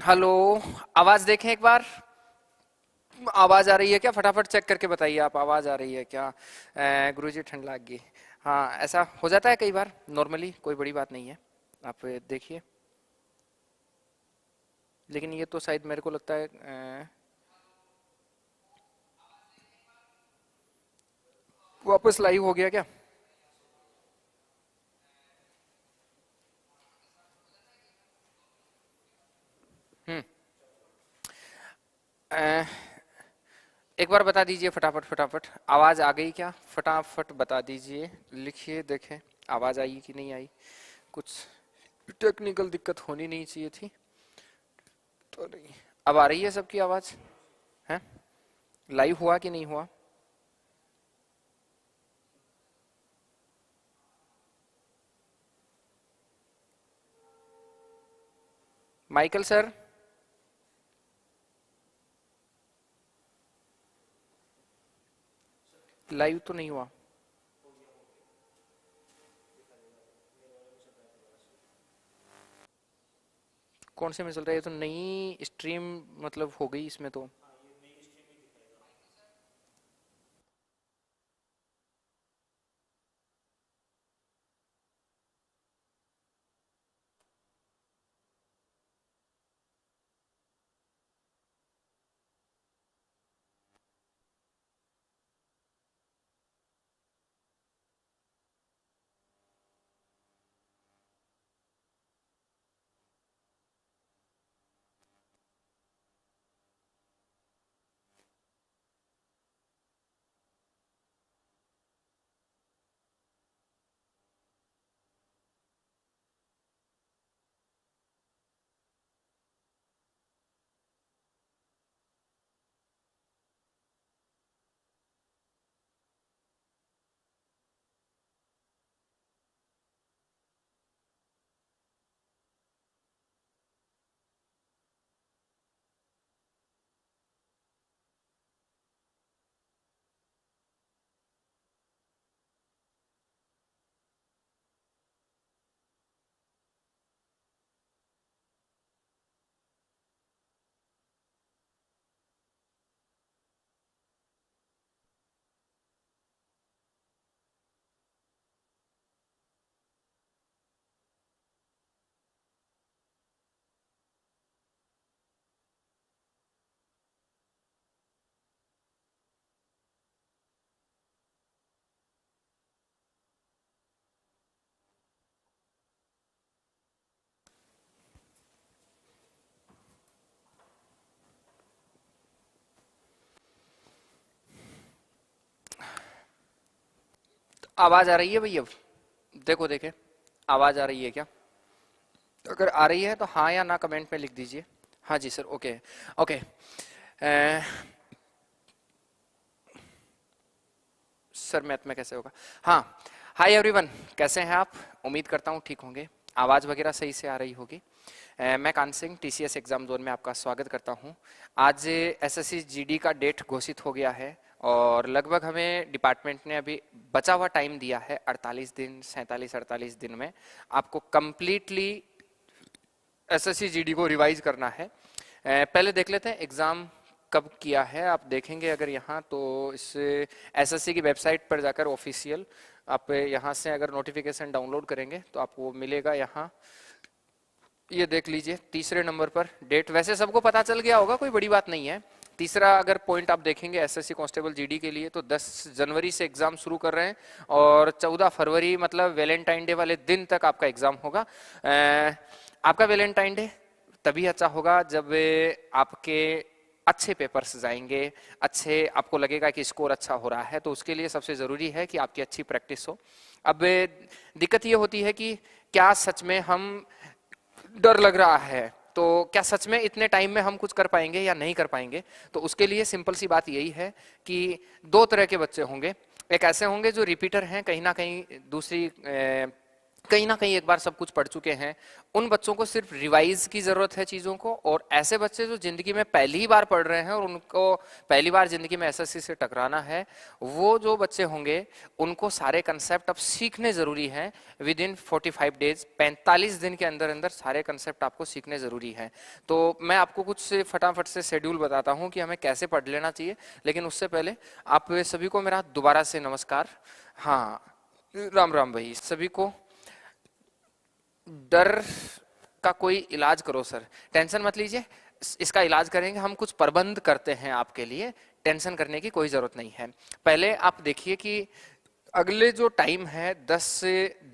Hello. आवाज देखें एक बार। आवाज आ रही है क्या? फटाफट चेक करके बताइए आप, आवाज आ रही है क्या? गुरुजी ठंड लग गई। हाँ, ऐसा हो जाता है कई बार, नॉर्मली कोई बड़ी बात नहीं है। आप देखिए। लेकिन ये तो शायद मेरे को लगता है वापस लाइव हो गया क्या? हम्म। अ, एक बार बता दीजिए फटाफट फटाफट, आवाज आ गई क्या? फटाफट बता दीजिए, लिखिए देखें। आवाज आई कि नहीं आई? कुछ टेक्निकल दिक्कत होनी नहीं चाहिए थी। तो नहीं। अब आ रही है सबकी आवाज? है? लाइव हुआ कि नहीं हुआ? Michael sir. लाइव तो नहीं हुआ। कौन से में चल रहा है? ये तो नई स्ट्रीम मतलब हो गई इसमें तो। आवाज आ रही है भैया? देखो देखे, आवाज आ रही है क्या? अगर आ रही है तो हाँ या ना कमेंट में लिख दीजिए। हाँ जी sir, okay. Okay. Sir math में कैसे होगा? हाँ। हाय एवरीवन, कैसे हैं आप? उम्मीद करता हूँ ठीक होंगे। आवाज़ वगैरह सही से आ रही होगी। मैं कान सिंह, टीसीएस एग्जाम जोन में आपका स्वागत करता हूँ। आज एसएससी जीडी का डेट घोषित हो गया है और लगभग हमें डिपार्टमेंट ने अभी बचा हुआ टाइम दिया है 48 दिन, 47-48 दिन में आपको कंप्लीटली एसएससी जीडी को रिवाइज करना है। पहले देख लेते हैं एग्जाम कब किया है। आप देखेंगे अगर यहाँ तो इस एसएससी की वेबसाइट पर जाकर ऑफिशियल आप यहाँ से अगर नोटिफिकेशन डाउनलोड करेंगे तो आपको मिलेगा यहाँ। ये देख लीजिए तीसरे नंबर पर डेट, वैसे सबको पता चल गया होगा, कोई बड़ी बात नहीं है। तीसरा अगर पॉइंट आप देखेंगे एसएससी कांस्टेबल जीडी के लिए तो 10 जनवरी से एग्जाम शुरू कर रहे हैं और 14 फरवरी मतलब वैलेंटाइन डे वाले दिन तक आपका एग्जाम होगा। आपका वैलेंटाइन डे तभी अच्छा होगा जब आपके अच्छे पेपर्स जाएंगे, अच्छे आपको लगेगा कि स्कोर अच्छा हो रहा है, तो उसके लिए सबसे ज़रूरी है कि आपकी अच्छी प्रैक्टिस हो। अब दिक्कत ये होती है कि क्या सच में हम, डर लग रहा है तो क्या सच में इतने टाइम में हम कुछ कर पाएंगे या नहीं कर पाएंगे? तो उसके लिए सिंपल सी बात यही है कि दो तरह के बच्चे होंगे। एक ऐसे होंगे जो रिपीटर हैं, कहीं ना कहीं दूसरी कहीं ना कहीं एक बार सब कुछ पढ़ चुके हैं, उन बच्चों को सिर्फ रिवाइज की जरूरत है चीजों को। और ऐसे बच्चे जो जिंदगी में पहली ही बार पढ़ रहे हैं और उनको पहली बार जिंदगी में एसएससी से टकराना है, वो जो बच्चे होंगे उनको सारे कंसेप्ट अब सीखने जरूरी हैं। विद इन 45 डेज, 45 दिन के अंदर अंदर सारे कंसेप्ट आपको सीखने जरूरी है। तो मैं आपको कुछ से फटाफट से शेड्यूल बताता हूँ कि हमें कैसे पढ़ लेना चाहिए, लेकिन उससे पहले आप सभी को मेरा दोबारा से नमस्कार। हाँ, राम राम भाई सभी को। डर का कोई इलाज करो सर, टेंशन मत लीजिए, इसका इलाज करेंगे हम, कुछ प्रबंध करते हैं आपके लिए, टेंशन करने की कोई जरूरत नहीं है। पहले आप देखिए कि अगले जो टाइम है 10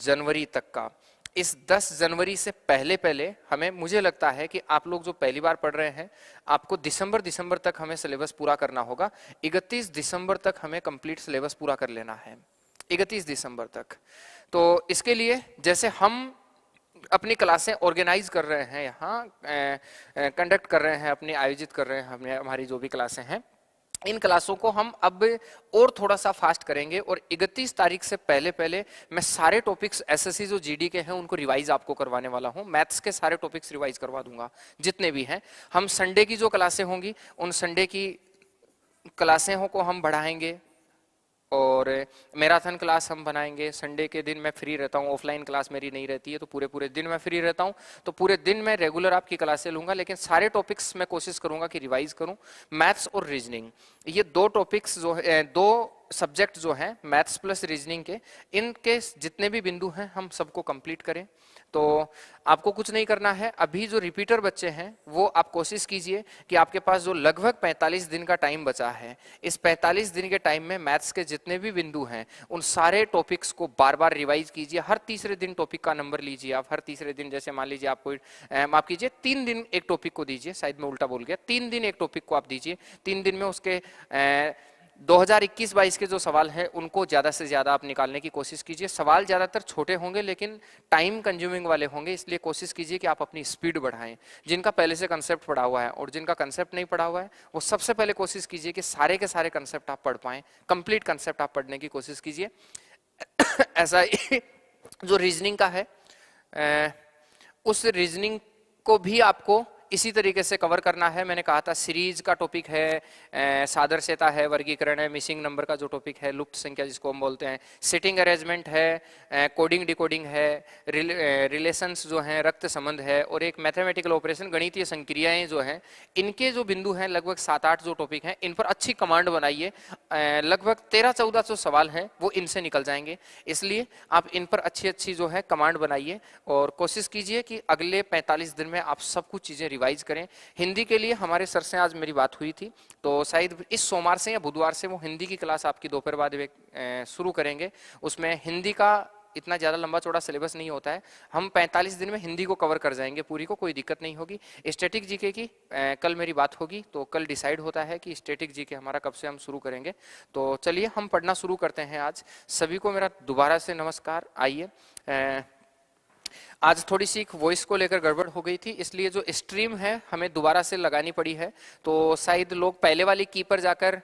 जनवरी तक का, इस 10 जनवरी से पहले पहले हमें, मुझे लगता है कि आप लोग जो पहली बार पढ़ रहे हैं, आपको दिसंबर तक हमें सिलेबस पूरा करना होगा। 31 दिसंबर तक हमें कंप्लीट सिलेबस पूरा कर लेना है, 31 दिसंबर तक। तो इसके लिए जैसे हम अपनी क्लासें ऑर्गेनाइज कर रहे हैं, यहाँ कंडक्ट कर रहे हैं, अपनी आयोजित कर रहे हैं, हमने हमारी जो भी क्लासें हैं, इन क्लासों को हम अब और थोड़ा सा फास्ट करेंगे। और 31 तारीख से पहले पहले मैं सारे टॉपिक्स एसएससी जो जीडी के हैं उनको रिवाइज आपको करवाने वाला हूं। मैथ्स के सारे टॉपिक्स रिवाइज करवा दूंगा जितने भी हैं। हम संडे की जो क्लासें होंगी उन संडे की क्लासें को हम बढ़ाएंगे और मैराथन क्लास हम बनाएंगे। संडे के दिन मैं फ्री रहता हूँ, ऑफलाइन क्लास मेरी नहीं रहती है, तो पूरे पूरे दिन मैं फ्री रहता हूँ, तो पूरे दिन मैं रेगुलर आपकी क्लासें लूंगा, लेकिन सारे टॉपिक्स मैं कोशिश करूंगा कि रिवाइज करूं। मैथ्स और रीजनिंग, ये दो टॉपिक्स जो है, दो सब्जेक्ट जो हैं मैथ्स प्लस रीजनिंग के, इनके जितने भी बिंदु हैं हम सबको कंप्लीट करें। तो आपको कुछ नहीं करना है। अभी जो रिपीटर बच्चे हैं वो आप कोशिश कीजिए कि आपके पास जो लगभग 45 दिन का टाइम बचा है, इस 45 दिन के टाइम में मैथ्स के जितने भी बिंदु हैं उन सारे टॉपिक्स को बार बार रिवाइज कीजिए। हर तीसरे दिन टॉपिक का नंबर लीजिए आप। हर तीसरे दिन, जैसे मान लीजिए आप कोई माफ कीजिए 3 दिन एक टॉपिक को दीजिए, शायद मैं उल्टा बोल गया, 3 दिन एक टॉपिक को आप दीजिए। 3 दिन में उसके 2021-22 के जो सवाल हैं उनको ज्यादा से ज्यादा आप निकालने की कोशिश कीजिए। सवाल ज्यादातर छोटे होंगे लेकिन टाइम कंज्यूमिंग वाले होंगे, इसलिए कोशिश कीजिए कि आप अपनी स्पीड बढ़ाएं। जिनका पहले से कंसेप्ट पढ़ा हुआ है और जिनका कंसेप्ट नहीं पढ़ा हुआ है, वो सबसे पहले कोशिश कीजिए कि सारे के सारे कंसेप्ट आप पढ़ पाएं, कंप्लीट कंसेप्ट आप पढ़ने की कोशिश कीजिए। ऐसा जो रीजनिंग का है, उस रीजनिंग को भी आपको इसी तरीके से कवर करना है। मैंने कहा था सीरीज का टॉपिक है, सादृश्यता है, वर्गीकरण है, मिसिंग नंबर का जो टॉपिक है, लुप्त संख्या जिसको हम बोलते हैं, सिटिंग अरेंजमेंट है, कोडिंग डिकोडिंग है, रिलेशंस जो हैं, रक्त संबंध है, और एक मैथमेटिकल ऑपरेशन, गणितीय संक्रियाएं जो हैं, इनके जो बिंदु हैं लगभग 7-8 जो टॉपिक हैं, इन पर अच्छी कमांड बनाइए। लगभग 13-14 जो सवाल हैं वो इनसे निकल जाएंगे, इसलिए आप इन पर अच्छी अच्छी जो है कमांड बनाइए और कोशिश कीजिए कि अगले 45 दिन में आप सब कुछ चीजें रिवाइज करें। हिंदी के लिए हमारे सर से आज मेरी बात हुई थी, तो शायद इस सोमवार से या बुधवार से वो हिंदी की क्लास आपकी दोपहर बाद शुरू करेंगे। उसमें हिंदी का इतना ज्यादा लंबा चौड़ा सिलेबस नहीं होता है, हम 45 दिन में हिंदी को कवर कर जाएंगे पूरी को, कोई दिक्कत नहीं होगी। स्टैटिक जीके की कल मेरी बात होगी, तो कल डिसाइड होता है कि स्टैटिक जीके हमारा कब से हम शुरू करेंगे। तो चलिए हम पढ़ना शुरू करते हैं। आज सभी को मेरा दोबारा से नमस्कार। आइए, आज थोड़ी सी वॉइस को लेकर गड़बड़ हो गई थी, इसलिए जो स्ट्रीम है हमें दोबारा से लगानी पड़ी है। तो शायद लोग पहले वाली की पर जाकर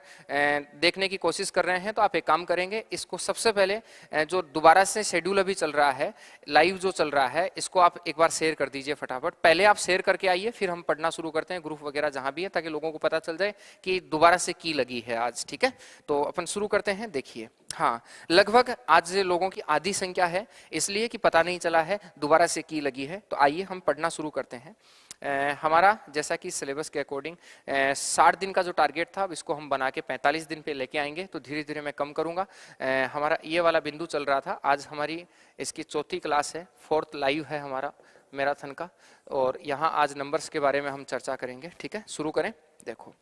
देखने की कोशिश कर रहे हैं, तो आप एक काम करेंगे, इसको सबसे पहले जो दोबारा से शेड्यूल अभी चल रहा है, लाइव जो चल रहा है, इसको आप एक बार शेयर कर दीजिए फटाफट। पहले आप शेयर करके आइए, फिर हम पढ़ना शुरू करते हैं, ग्रुप वगैरह जहां भी है, ताकि लोगों को पता चल जाए कि दोबारा से की लगी है आज। ठीक है, तो अपन शुरू करते हैं। देखिए, हाँ, लगभग आज लोगों की आधी संख्या है, इसलिए कि पता नहीं चला है दोबारा से की लगी है। तो आइए हम पढ़ना शुरू करते हैं। हमारा जैसा कि सिलेबस के अकॉर्डिंग 60 दिन का जो टारगेट था, इसको हम बना के 45 दिन पे लेके आएंगे, तो धीरे धीरे मैं कम करूंगा। हमारा ये वाला बिंदु चल रहा था, आज हमारी इसकी चौथी क्लास है, 4th लाइव है हमारा मैराथन का, और यहाँ आज नंबर्स के बारे में हम चर्चा करेंगे। ठीक है, शुरू करें। देखो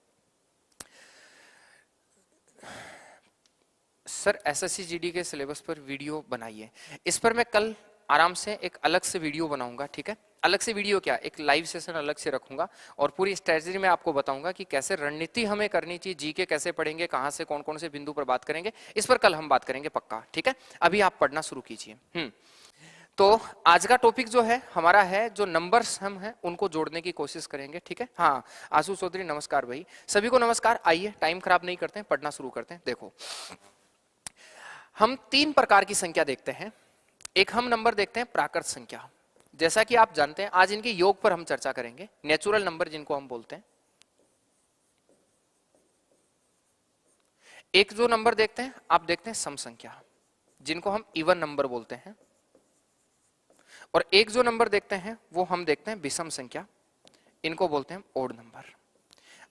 सर, एसएससी जीडी के सिलेबस पर वीडियो बनाइए, इस पर मैं कल आराम से एक अलग से वीडियो बनाऊंगा। ठीक है, अलग से वीडियो क्या, एक लाइव सेशन अलग से रखूंगा और पूरी स्ट्रेटजी में आपको बताऊंगा कि कैसे रणनीति हमें करनी चाहिए, जीके कैसे पढ़ेंगे, कहां से कौन कौन से बिंदु पर बात करेंगे, इस पर कल हम बात करेंगे पक्का। ठीक है, अभी आप पढ़ना शुरू कीजिए। तो आज का टॉपिक जो है हमारा है, जो नंबर्स हम हैं उनको जोड़ने की कोशिश करेंगे। ठीक है, हाँ, आशु चौधरी नमस्कार भाई, सभी को नमस्कार। आइए, टाइम खराब नहीं करते हैं, पढ़ना शुरू करते हैं। देखो, हम 3 प्रकार की संख्या देखते हैं। एक हम नंबर देखते हैं प्राकृत संख्या। जैसा कि आप जानते हैं आज इनके योग पर हम चर्चा करेंगे, नेचुरल नंबर जिनको हम बोलते हैं। एक जो नंबर देखते हैं आप देखते हैं सम संख्या, जिनको हम इवन नंबर बोलते हैं। और एक जो नंबर देखते हैं वो हम देखते हैं विषम संख्या, इनको बोलते हैं ओड नंबर।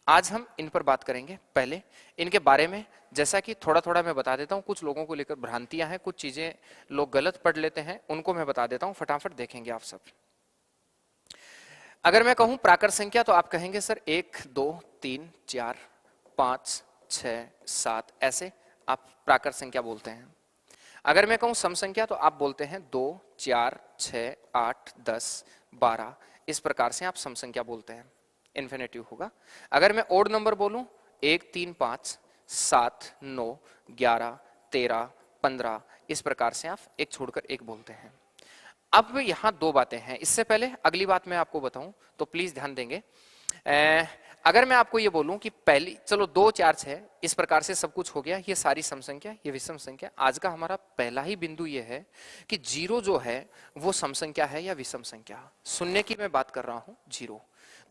आज हम इन पर बात करेंगे। पहले इनके बारे में जैसा कि थोड़ा थोड़ा मैं बता देता हूं, कुछ लोगों को लेकर भ्रांतियां हैं, कुछ चीजें लोग गलत पढ़ लेते हैं, उनको मैं बता देता हूं, फटाफट देखेंगे आप सब। अगर मैं कहूं प्राकृत संख्या तो आप कहेंगे सर 1 2 3 4 5 6 7 ऐसे आप प्राकृत संख्या बोलते हैं। अगर मैं कहूं सम संख्या तो आप बोलते हैं 2 4 6 8 10 12, इस प्रकार से आप सम संख्या बोलते हैं, इन्फिनेटिव होगा। अगर मैं ओड नंबर बोलूं 1 3 5 7 9 11 13 15, इस प्रकार से आप एक छोड़कर एक बोलते हैं। अब यहां दो बातें हैं, इससे पहले अगली बात मैं आपको बताऊं तो प्लीज ध्यान देंगे। अगर मैं आपको ये बोलूं कि पहली, चलो 2 4 6 इस प्रकार से सब कुछ हो गया, ये सारी सम संख्या, ये विषम संख्या। आज का हमारा पहला ही बिंदु ये है कि जीरो जो है वो सम संख्या है या विषम संख्या। शून्य की मैं बात कर रहा हूं, जीरो।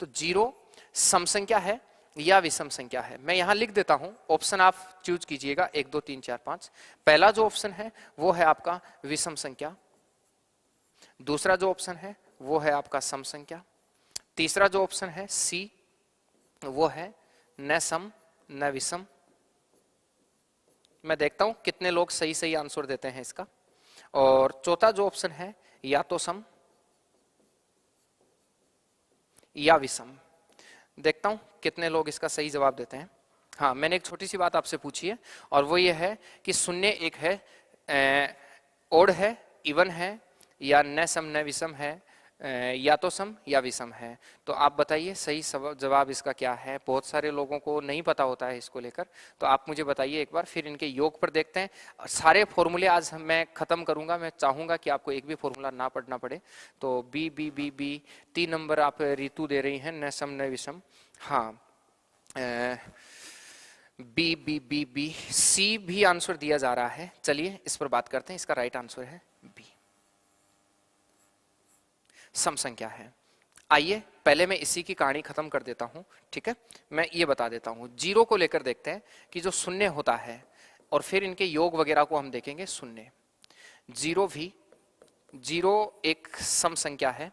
तो जीरो सम संख्या है या विषम संख्या है, मैं यहां लिख देता हूं, ऑप्शन आप चूज कीजिएगा 1 2 3 4 5। पहला जो ऑप्शन है वो है आपका विषम संख्या, दूसरा जो ऑप्शन है वो है आपका सम संख्या, तीसरा जो ऑप्शन है सी वो है न सम न विषम। मैं देखता हूं कितने लोग सही सही आंसर देते हैं इसका। और चौथा जो ऑप्शन है या तो सम या विषम। देखता हूं कितने लोग इसका सही जवाब देते हैं। हाँ, मैंने एक छोटी सी बात आपसे पूछी है और वो ये है कि शून्य एक है, ओड है, इवन है, या न सम न विषम है, या तो सम या विषम है। तो आप बताइए सही जवाब इसका क्या है। बहुत सारे लोगों को नहीं पता होता है इसको लेकर, तो आप मुझे बताइए एक बार। फिर इनके योग पर देखते हैं। सारे फॉर्मूले आज मैं खत्म करूंगा, मैं चाहूंगा कि आपको एक भी फॉर्मूला ना पढ़ना पड़े। तो B B B B 3 number आप ऋतु दे रही हैं, न सम न विषम। हाँ, B B B B C भी आंसर दिया जा रहा है। चलिए इस पर बात करते हैं। इसका राइट आंसर है बी, सम संख्या है। आइए पहले मैं इसी की कहानी खत्म कर देता हूं, ठीक है। मैं ये बता देता हूं, जीरो को लेकर देखते हैं कि जो शून्य होता है, और फिर इनके योग वगैरह को हम देखेंगे। शून्य, जीरो एक सम संख्या है।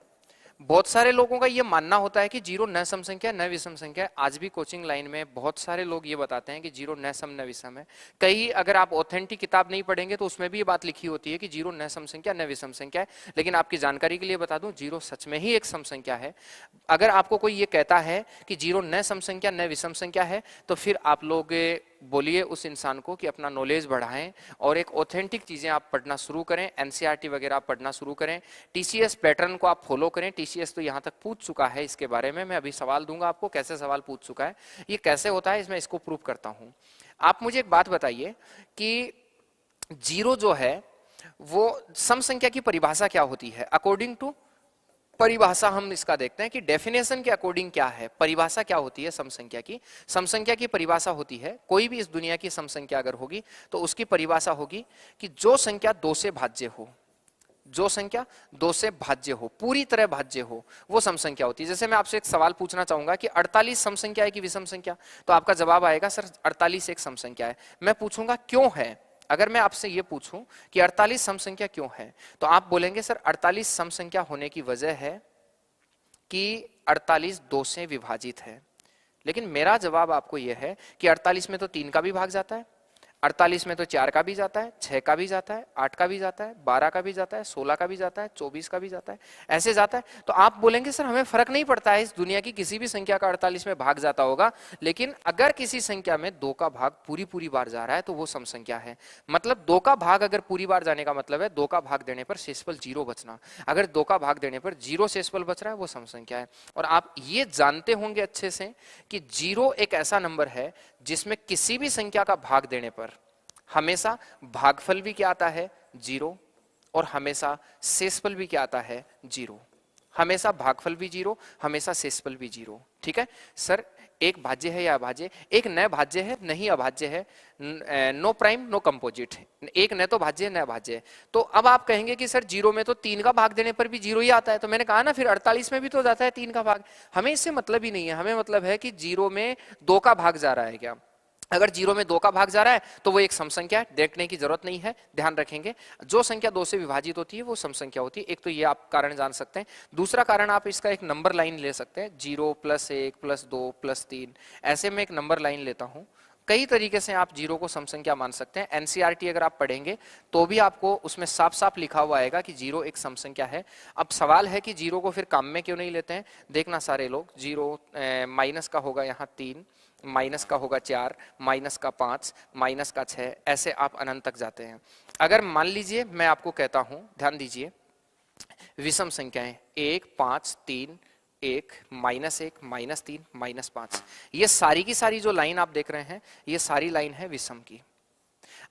बहुत सारे लोगों का ये मानना होता है कि जीरो न सम संख्या न विषम संख्या है। आज भी कोचिंग लाइन में बहुत सारे लोग ये बताते हैं कि जीरो न सम न विषम है। कई अगर आप ऑथेंटिक किताब नहीं पढ़ेंगे तो उसमें भी ये बात लिखी होती है कि जीरो न सम संख्या न विषम संख्या है। लेकिन आपकी जानकारी के लिए बता दूं, जीरो सच में ही एक सम संख्या है। अगर आपको कोई ये कहता है कि जीरो न सम संख्या न विषम संख्या है, तो फिर आप लोग बोलिए उस इंसान को कि अपना नॉलेज बढ़ाएं और एक ऑथेंटिक चीजें आप पढ़ना शुरू करें, एनसीईआरटी वगैरह आप पढ़ना शुरू करें, टीसीएस पैटर्न को आप फॉलो करें। टीसीएस तो यहां तक पूछ चुका है इसके बारे में। मैं अभी सवाल दूंगा आपको, कैसे सवाल पूछ चुका है, ये कैसे होता है, इसमें इसको प्रूव करता हूं। आप मुझे एक बात बताइए कि जीरो जो है वो सम संख्या की परिभाषा क्या होती है। अकॉर्डिंग टू परिभाषा हम इसका देखते हैं कि डेफिनेशन के अकॉर्डिंग क्या है, परिभाषा क्या होती है सम संख्या की। सम संख्या की परिभाषा होती है, कोई भी इस दुनिया की सम संख्या अगर होगी तो उसकी परिभाषा होगी कि जो संख्या 2 से भाज्य हो, जो संख्या 2 से भाज्य हो, पूरी तरह भाज्य हो, वो सम संख्या होती है। जैसे मैं आपसे एक सवाल पूछना चाहूंगा कि 48 सम संख्या है कि विषम संख्या, तो आपका जवाब आएगा सर 48 एक सम संख्या है। मैं पूछूंगा क्यों है। अगर मैं आपसे ये पूछूं कि 48 सम संख्या क्यों है, तो आप बोलेंगे सर 48 सम संख्या होने की वजह है कि 48 2 से विभाजित है। लेकिन मेरा जवाब आपको यह है कि 48 में तो 3 का भी भाग जाता है, 48 में तो 4 का भी जाता है, 6 का भी जाता है, 8 का भी जाता है, 12 का भी जाता है, 16 का भी जाता है, 24 का भी जाता है, ऐसे जाता है। तो आप बोलेंगे सर हमें फर्क नहीं पड़ता है, इस दुनिया की किसी भी संख्या का 48 में भाग जाता होगा, लेकिन अगर किसी संख्या में 2 का भाग पूरी बार जा रहा है तो वो सम संख्या है। मतलब 2 का भाग अगर पूरी बार जाने का मतलब है 2 का भाग देने पर शेषफल 0 बचना। अगर 2 का भाग देने पर 0 शेषफल बच रहा है वो सम संख्या है। और आप ये जानते होंगे अच्छे से कि 0 एक ऐसा नंबर है जिसमें किसी भी संख्या का भाग देने पर हमेशा भागफल भी क्या आता है 0, और हमेशा शेषफल भी क्या आता है 0। हमेशा भागफल भी जीरो, हमेशा शेषफल भी जीरो। ठीक है सर, एक भाज्य है या अभाज्य, एक न भाज्य है नहीं अभाज्य है, नो प्राइम नो कंपोजिट, एक न तो भाज्य है न अभाज्य है। तो अब आप कहेंगे कि सर जीरो में तो 3 का भाग देने पर भी जीरो ही आता है, तो मैंने कहा ना फिर 48 में भी तो जाता है 3 का भाग। हमें इससे मतलब ही नहीं है, हमें मतलब है कि जीरो में 2 का भाग जा रहा है क्या। अगर जीरो में 2 का भाग जा रहा है तो वो एक सम संख्या है, देखने की जरूरत नहीं है, ध्यान रखेंगे जो संख्या 2 से विभाजित होती है वो सम संख्या होती है। एक तो ये आप कारण जान सकते हैं। दूसरा कारण आप इसका एक नंबर लाइन ले सकते हैं, 0 + 1 + 2 + 3, ऐसे में एक नंबर लाइन लेता हूं। कई तरीके से आप जीरो को सम संख्या मान सकते हैं। एनसीईआरटी अगर आप पढ़ेंगे तो भी आपको उसमें साफ साफ लिखा हुआ आएगा कि जीरो एक सम संख्या है। अब सवाल है कि जीरो को फिर काम में क्यों नहीं लेते हैं। देखना सारे लोग, जीरो माइनस का होगा यहाँ 3, माइनस का होगा 4, माइनस का 5, माइनस का 6, ऐसे आप अनंत तक जाते हैं। अगर मान लीजिए मैं आपको कहता हूं, ध्यान दीजिए, विषम संख्याएं 1, 5, 3, 1, -1, -3, -5, ये सारी की सारी जो लाइन आप देख रहे हैं ये सारी लाइन है विषम की।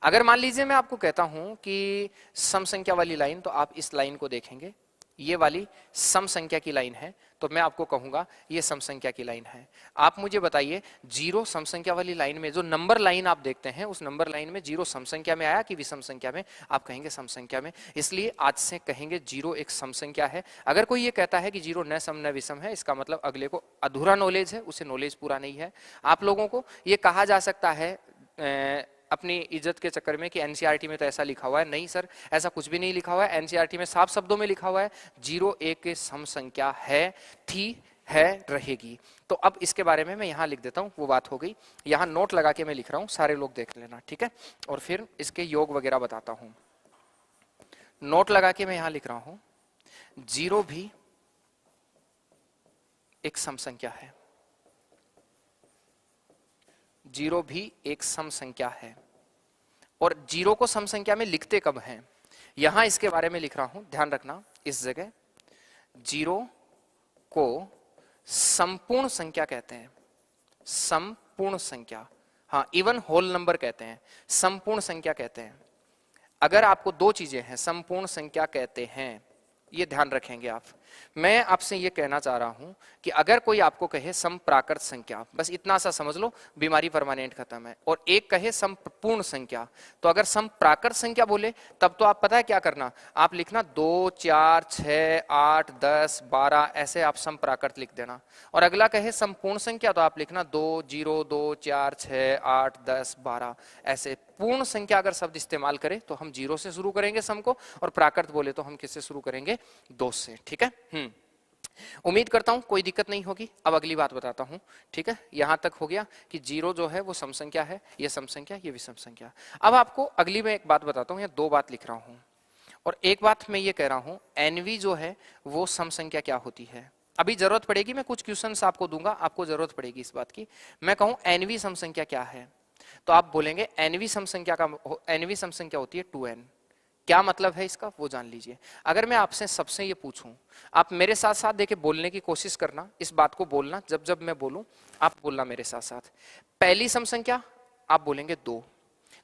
अगर मान लीजिए मैं आपको कहता हूं कि सम संख्या वाली लाइन, तो आप इस लाइन को देखेंगे, ये वाली सम संख्या की लाइन है, तो मैं आपको कहूंगा ये सम संख्या की लाइन है। आप मुझे बताइए, जीरो सम संख्या वाली लाइन में जो नंबर लाइन आप देखते हैं उस नंबर लाइन में जीरो सम संख्या में आया कि विषम संख्या में। आप कहेंगे सम संख्या में, इसलिए आज से कहेंगे जीरो एक सम संख्या है। अगर कोई ये कहता है कि जीरो न सम न विषम है, इसका मतलब अगले को अधूरा नॉलेज है, उसे नॉलेज पूरा नहीं है। आप लोगों को ये कहा जा सकता है अपनी इज्जत के चक्कर में कि एनसीईआरटी में तो ऐसा लिखा हुआ है। नहीं सर, ऐसा कुछ भी नहीं लिखा हुआ है। एनसीईआरटी में साफ शब्दों में लिखा हुआ है जीरो एक सम संख्या है, थी, है, रहेगी। तो अब इसके बारे में मैं यहां लिख देता हूं, वो बात हो गई। यहां नोट लगा के मैं लिख रहा हूं, सारे लोग देख लेना, ठीक है। और फिर इसके योग वगैरह बताता हूं। नोट लगा के मैं यहां लिख रहा हूं, जीरो भी एक सम संख्या है, जीरो भी एक सम संख्या है। और जीरो को सम संख्या में लिखते कब हैं, यहां इसके बारे में लिख रहा हूं, ध्यान रखना। इस जगह जीरो को संपूर्ण संख्या कहते हैं, संपूर्ण संख्या, हाँ इवन होल नंबर कहते हैं, संपूर्ण संख्या कहते हैं। अगर आपको दो चीजें हैं, संपूर्ण संख्या कहते हैं, ये ध्यान रखेंगे आप। मैं आपसे ये कहना चाह रहा हूं कि अगर कोई आपको कहे समप्राकृत संख्या, बस इतना सा समझ लो, बीमारी परमानेंट खत्म है। और एक कहे संपूर्ण संख्या, तो अगर समप्राकृत संख्या बोले तब तो आप पता है क्या करना, आप लिखना 2, 4, 6, 8, 10, 12, ऐसे आप समप्राकृत लिख देना। और अगला कहे संपूर्ण संख्या, तो आप लिखना 2, 0, 2, 4, 6, 8, 10, 12, ऐसे। पूर्ण संख्या अगर शब्द इस्तेमाल करें तो हम जीरो से शुरू करेंगे सम को, और प्राकृत बोले तो हम किससे शुरू करेंगे, 2 से, ठीक है। उम्मीद करता हूं कोई दिक्कत नहीं होगी। अब अगली बात बताता हूं, ठीक है। यहां तक हो गया कि जीरो जो है वो सम संख्या है, ये सम संख्या, ये विषम संख्या। अब आपको अगली में एक बात बताता हूं, या दो बात लिख रहा हूं, और एक बात मैं ये कह रहा हूं, एनवी जो है वो सम संख्या क्या होती है। अभी जरूरत पड़ेगी, मैं कुछ क्वेश्चंस आपको दूंगा, आपको जरूरत पड़ेगी इस बात की। मैं कहूं एनवी सम संख्या क्या है, तो आप बोलेंगे एनवी सम संख्या का, एनवी सम संख्या होती है 2n। क्या मतलब है इसका वो जान लीजिए। अगर मैं आपसे सबसे ये पूछूं, आप मेरे साथ साथ देखे बोलने की कोशिश करना, इस बात को बोलना, जब जब मैं बोलूं आप बोलना मेरे साथ साथ। पहली सम संख्या आप बोलेंगे 2,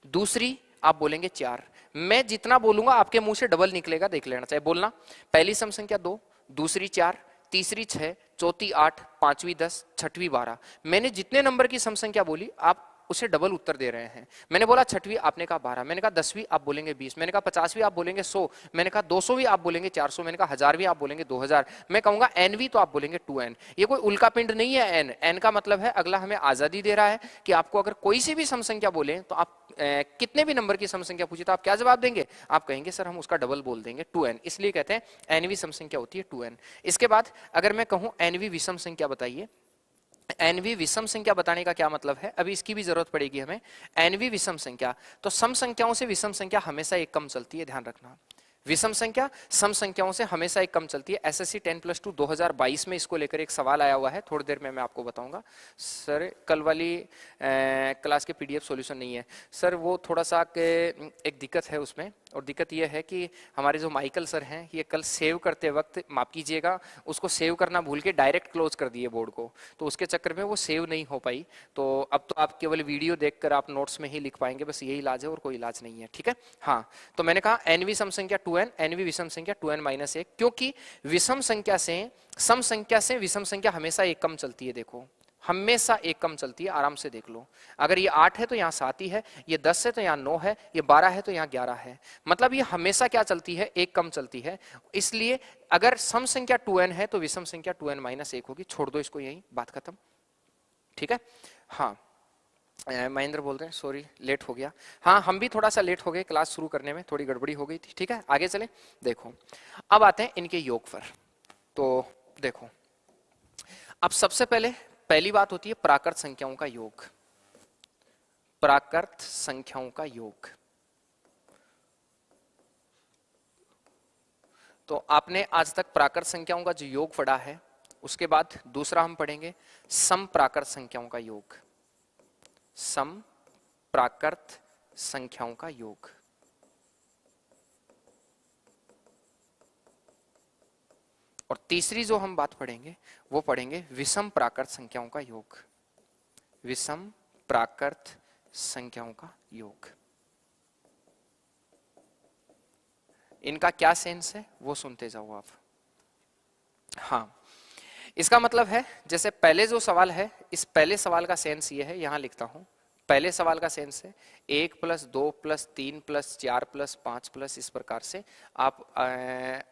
दूसरी आप बोलेंगे 4। मैं जितना बोलूंगा आपके मुंह से डबल निकलेगा, देख लेना चाहिए। बोलना, पहली सम संख्या 2, दूसरी 4, तीसरी 6, चौथी 8, पांचवी 10, छठवीं 12। मैंने जितने नंबर की सम संख्या बोली आप उसे डबल उत्तर दे रहे हैं। मैंने बोला छठवीं, आपने कहा 12, मैंने कहा 10वीं, आप बोलेंगे 20, मैंने कहा 50वीं, आप बोलेंगे 100, मैंने कहा 200वीं, आप बोलेंगे 400, मैंने कहा 1000वीं, आप बोलेंगे 2000। मैं कहूंगा एनवी, तो आप बोलेंगे 2n। ये कोई उल्का पिंड नहीं है। एन का मतलब है अगला हमें आजादी दे रहा है कि आपको अगर कोई सी भी सम संख्या बोले तो आप कितने भी नंबर की सम संख्या पूछे तो आप क्या जवाब देंगे, आप कहेंगे सर हम उसका डबल बोल देंगे 2n। इसलिए कहते हैं एनवी सम संख्या होती है 2n। इसके बाद अगर मैं कहूं एनवी विषम संख्या बताइए, एनवी विषम संख्या बताने का क्या मतलब है, अभी इसकी भी जरूरत पड़ेगी हमें। एनवी विषम संख्या, तो सम संख्याओं से विषम संख्या हमेशा एक कम चलती है, ध्यान रखना। विषम संख्या सम संख्याओं से हमेशा एक कम चलती है। एसएससी 10+2 2022 में इसको लेकर एक सवाल आया हुआ है, थोड़ी देर में मैं आपको बताऊंगा। सर कल वाली क्लास के पीडीएफ सॉल्यूशन नहीं है सर, वो थोड़ा सा एक दिक्कत है उसमें, और दिक्कत यह है कि हमारे जो माइकल सर हैं ये कल सेव करते वक्त, माफ कीजिएगा, उसको सेव करना भूल के डायरेक्ट क्लोज कर दिए बोर्ड को, तो उसके चक्कर में वो सेव नहीं हो पाई। तो अब तो आप केवल वीडियो देखकर आप नोट्स में ही लिख पाएंगे, बस यही इलाज है और कोई इलाज नहीं है, ठीक है। हाँ, तो मैंने कहा एन विषम संख्या 2n, एन विषम संख्या 2n-1, क्योंकि विषम संख्या से, सम संख्या से विषम संख्या हमेशा एक कम चलती है। देखो हमेशा एक कम चलती है, आराम से देख लो। अगर ये 8 है तो यहाँ 7 ही है, ये 10 है तो यहाँ 9 है, ये 12 है तो यहाँ 11 है, मतलब ये हमेशा क्या चलती है, एक कम चलती है। इसलिए अगर सम संख्या 2n है तो विषम संख्या 2n-1 होगी। छोड़ दो इसको, यही बात खत्म, ठीक है। हाँ, महेंद्र बोल रहे हैं, सॉरी लेट हो गया। हाँ, हम भी थोड़ा सा लेट हो गए, क्लास शुरू करने में थोड़ी गड़बड़ी हो गई थी, ठीक है। आगे चले, देखो अब आते हैं इनके योग पर। तो देखो अब सबसे पहली बात होती है प्राकृत संख्याओं का योग। प्राकृत संख्याओं का योग, तो आपने आज तक प्राकृत संख्याओं का जो योग पढ़ा है, उसके बाद दूसरा हम पढ़ेंगे सम प्राकृत संख्याओं का योग। सम प्राकृत संख्याओं का योग, और तीसरी जो हम बात पढ़ेंगे वो पढ़ेंगे विषम प्राकृत संख्याओं का योग। विषम प्राकृत संख्याओं का योग, इनका क्या सेंस है वो सुनते जाओ आप। हाँ, इसका मतलब है, जैसे पहले जो सवाल है, इस पहले सवाल का सेंस ये है, यहां लिखता हूं। पहले सवाल का सेंस है 1 + 2 + 3 + 4 + 5 +, इस प्रकार से आप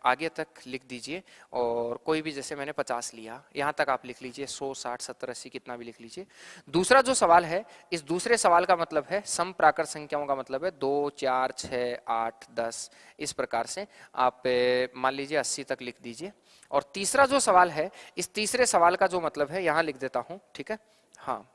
आगे तक लिख दीजिए। और कोई भी, जैसे मैंने 50 लिया, यहां तक आप लिख लीजिए, 100, 60, 70, 80 कितना भी लिख लीजिए। दूसरा जो सवाल है, इस दूसरे सवाल का मतलब है सम प्राकृत संख्याओं का मतलब है 2, 4, 6, 8, 10, इस प्रकार से आप मान लीजिए 80 तक लिख दीजिए। और तीसरा जो सवाल है, इस तीसरे सवाल का जो मतलब है यहां लिख देता हूं, ठीक है। हाँ,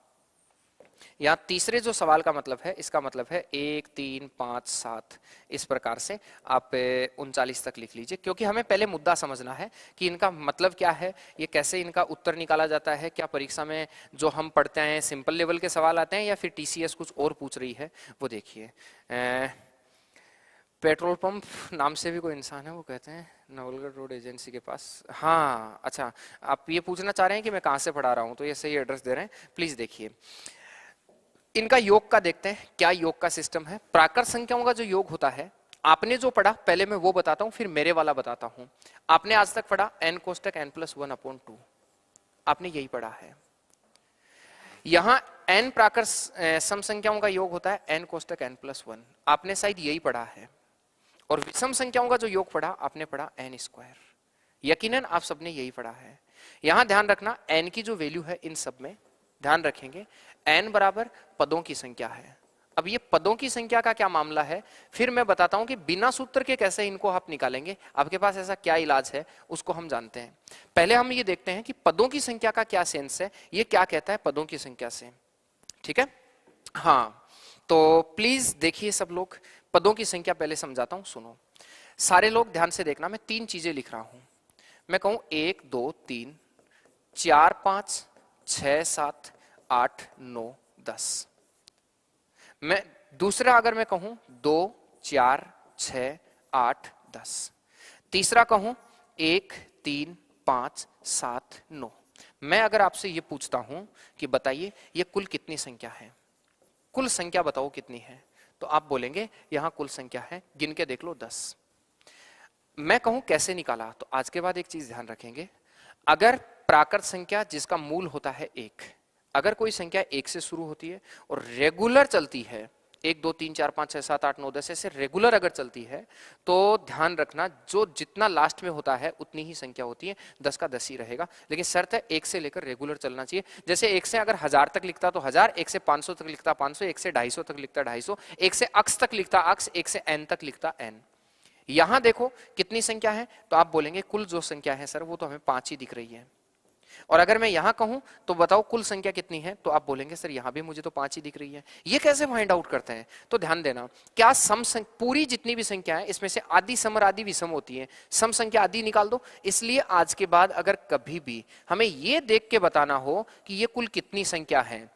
यहाँ तीसरे जो सवाल का मतलब है, इसका मतलब है 1, 3, 5, 7, इस प्रकार से आप 39 तक लिख लीजिए, क्योंकि हमें पहले मुद्दा समझना है कि इनका मतलब क्या है, ये कैसे इनका उत्तर निकाला जाता है। क्या परीक्षा में जो हम पढ़ते हैं सिंपल लेवल के सवाल आते हैं या फिर टीसीएस कुछ और पूछ रही है, वो देखिए। पेट्रोल पंप नाम से भी कोई इंसान है, वो कहते हैं नवलगढ़ रोड एजेंसी के पास। हाँ, अच्छा, आप ये पूछना चाह रहे हैं कि मैं कहाँ से पढ़ा रहा हूँ, तो ये सही एड्रेस दे रहे हैं, प्लीज देखिए। इनका योग का देखते हैं, क्या योग का सिस्टम है। प्राकृत संख्याओं का जो योग होता है, आपने जो पढ़ा पहले मैं वो बताता हूं, फिर मेरे वाला बताता हूं। आपने आज तक पढ़ा n कोष्टक n+1/2, आपने यही पढ़ा है। यहां n प्राकृत सम संख्याओं का योग होता है n कोष्टक n+1, आपने शायद यही पढ़ा है। और विषम संख्याओं का जो योग पढ़ा, आपने पढ़ा n², यकीनन आप सबने यही पढ़ा है। यहां ध्यान रखना, n की जो वैल्यू है, इन सब में ध्यान रखेंगे, n बराबर पदों की संख्या है। अब ये पदों की संख्या का क्या मामला है, फिर मैं बताता हूं कि बिना सूत्र के कैसे इनको आप निकालेंगे। आपके पास ऐसा क्या इलाज है, उसको हम जानते हैं। पहले हम ये देखते हैं कि पदों की संख्या का क्या सेंस है, ये क्या कहता है पदों की संख्या से, ठीक है। हाँ, तो प्लीज देखिए सब लोग, पदों की संख्या पहले समझाता हूं, सुनो सारे लोग ध्यान से देखना। मैं 3 चीजें लिख रहा हूं, मैं कहूं 1, 2, 3, 4, 5, 6, 7, 8, 9, 10। मैं दूसरा अगर मैं कहूं 2, 4, 6, 8, 10। तीसरा कहूं 1, 3, 5, 7, 9। मैं अगर आपसे ये पूछता हूं कि बताइए ये कुल कितनी संख्या है, कुल संख्या बताओ कितनी है, तो आप बोलेंगे यहां कुल संख्या है, गिन के देख लो 10। मैं कहूं कैसे निकाला, तो आज के बाद एक चीज ध्यान रखेंगे, अगर प्राकृत संख्या जिसका मूल होता है 1, अगर कोई संख्या 1 से शुरू होती है और रेगुलर चलती है, 1, 2, 3, 4, 5, 6, 7, 8, 9, 10 ऐसे रेगुलर अगर चलती है, तो ध्यान रखना जो जितना लास्ट में होता है उतनी ही संख्या होती है, 10 का 10 ही रहेगा। लेकिन शर्त है 1 से लेकर रेगुलर चलना चाहिए। जैसे 1 से अगर 1000 तक लिखता तो 1000, 1 से 500 तक लिखता 500, 1 से 250 तक लिखता 250, 1 से अक्ष तक लिखता अक्ष, 1 से n तक लिखता n। यहां देखो कितनी संख्या है, तो आप बोलेंगे कुल जो संख्या है सर वो तो हमें 5 ही दिख रही है। और अगर मैं यहां कहूं तो बताओ कुल संख्या कितनी है, तो आप बोलेंगे सर यहां भी मुझे तो 5 ही दिख रही है। ये कैसे फाइंड आउट करते हैं, तो ध्यान देना, क्या पूरी जितनी भी संख्या है इसमें से आधी सम और आधी विषम होती है, सम संख्या आधी निकाल दो। इसलिए आज के बाद अगर कभी भी हमें ये देख के बताना हो कि ये कुल कितनी संख्या है,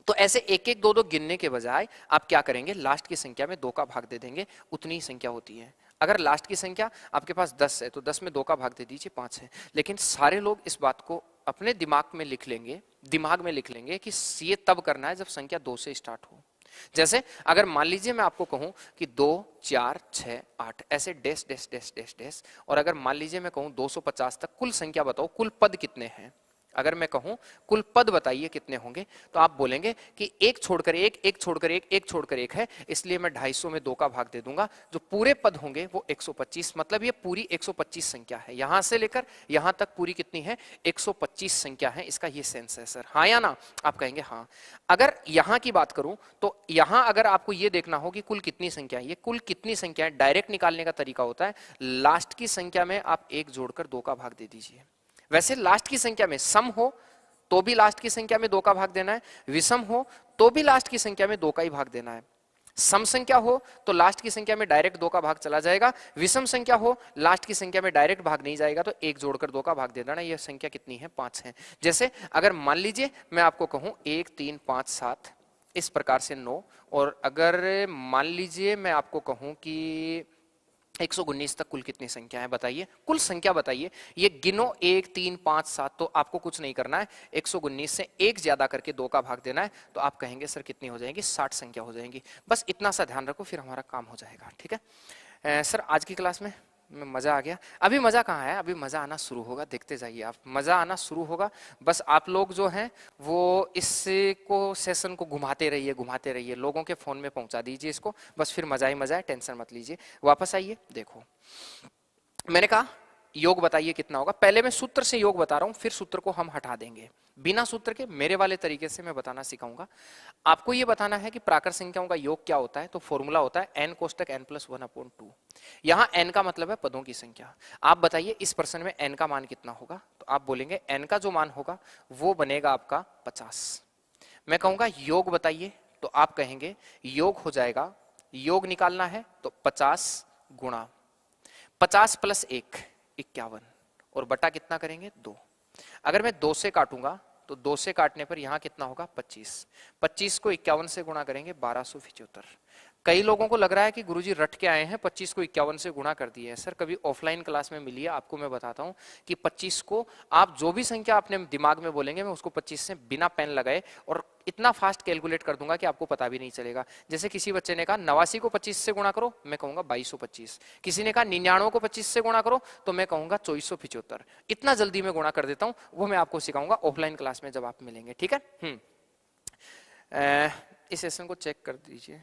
तो ऐसे एक एक दो दो गिनने के बजाय आप क्या करेंगे, लास्ट की संख्या में 2 का भाग दे देंगे, उतनी ही संख्या होती है। अगर लास्ट की संख्या आपके पास 10 है तो 10 में 2 का भाग दे दीजिए, 5 है। लेकिन सारे लोग इस बात को अपने दिमाग में लिख लेंगे कि ये तब करना है जब संख्या 2 से स्टार्ट हो। जैसे अगर मान लीजिए मैं आपको कहूं कि 2 4 6 8 ऐसे dash dash dash dash dash, और अगर मान लीजिए मैं कहूं 250 तक कुल संख्या बताओ, कुल पद कितने हैं। अगर मैं कहूं कुल पद बताइए कितने होंगे, तो आप बोलेंगे कि एक छोड़कर एक, एक छोड़कर एक, एक छोड़कर एक है, इसलिए मैं 250 में 2 का भाग दे दूंगा। जो पूरे पद होंगे वो 125, मतलब ये पूरी 125 संख्या है। यहां से लेकर यहां तक पूरी कितनी है, 125 संख्या है। इसका ये सेंस है सर, हाँ या ना? आप कहेंगे हाँ। अगर यहां की बात करूं तो यहां अगर आपको ये देखना हो कि कुल कितनी संख्या है, ये कुल कितनी संख्या है, डायरेक्ट निकालने का तरीका होता है, लास्ट की संख्या में आप एक जोड़कर 2 का भाग दे दीजिए। वैसे लास्ट की संख्या में सम हो तो भी लास्ट की संख्या में 2 का भाग देना है, विषम हो तो भी लास्ट की संख्या में 2 का ही भाग देना है। सम संख्या हो तो लास्ट की संख्या में डायरेक्ट 2 का भाग चला जाएगा, विषम संख्या हो लास्ट की संख्या में डायरेक्ट भाग नहीं जाएगा, तो एक जोड़कर 2 का भाग दे देना। यह संख्या कितनी है, 5 है। जैसे अगर मान लीजिए मैं आपको कहूं 1 3 5 7 इस प्रकार से 9, और अगर मान लीजिए मैं आपको कहूं कि 119 तक कुल कितनी संख्या है बताइए, कुल संख्या बताइए। ये गिनो 1 3 5 7, तो आपको कुछ नहीं करना है, 119 से एक ज्यादा करके 2 का भाग देना है, तो आप कहेंगे सर कितनी हो जाएगी, 60 संख्या हो जाएंगी। बस इतना सा ध्यान रखो, फिर हमारा काम हो जाएगा। ठीक है सर, आज की क्लास में मजा आ गया। अभी मजा कहाँ है, अभी मजा आना शुरू होगा, देखते जाइए आप, मजा आना शुरू होगा। बस आप लोग जो हैं वो इसको सेशन को घुमाते रहिए, लोगों के फोन में पहुंचा दीजिए इसको, बस फिर मजा ही मजा है, टेंशन मत लीजिए। वापस आइए, देखो मैंने कहा योग बताइए कितना होगा। पहले मैं सूत्र से योग बता रहा हूं, फिर सूत्र को हम हटा देंगे। बिना सूत्र के मेरे वाले तरीके से मैं बताना सिखाऊंगा। आपको यह बताना है कि प्राकृत संख्याओं का योग क्या होता है, तो फॉर्मूला होता है n कोष्टक n+1/2। यहां n का मतलब है पदों की संख्या। आप बताइए इस प्रश्न में n का मान कितना होगा, तो आप बोलेंगे n का जो मान होगा वो बनेगा आपका 50। मैं कहूंगा योग बताइए, तो आप कहेंगे योग हो जाएगा, योग निकालना है तो 50 गुणा 50 + 1 51, और बटा कितना करेंगे 2। अगर मैं 2 से काटूंगा तो 2 से काटने पर यहां कितना होगा 25, 25 को 51 से गुणा करेंगे 1275। कई लोगों को लग रहा है कि गुरुजी रट के आए हैं, 25 को 51 से गुणा कर दिए हैं। सर कभी ऑफलाइन क्लास में मिलिए, आपको मैं बताता हूं कि 25 को आप जो भी संख्या अपने दिमाग में बोलेंगे मैं उसको 25 से बिना पेन लगाए और इतना फास्ट कैलकुलेट कर दूंगा कि आपको पता भी नहीं चलेगा। जैसे किसी बच्चे ने कहा 89 को 25 से गुणा करो, मैं कहूंगा 2225। किसी ने कहा 99 को 25 से गुणा करो, तो मैं कहूंगा 2475। इतना जल्दी मैं गुणा कर देता हूं, वो मैं आपको सिखाऊंगा ऑफलाइन क्लास में जब आप मिलेंगे। ठीक है। इस सेशन को चेक कर दीजिए,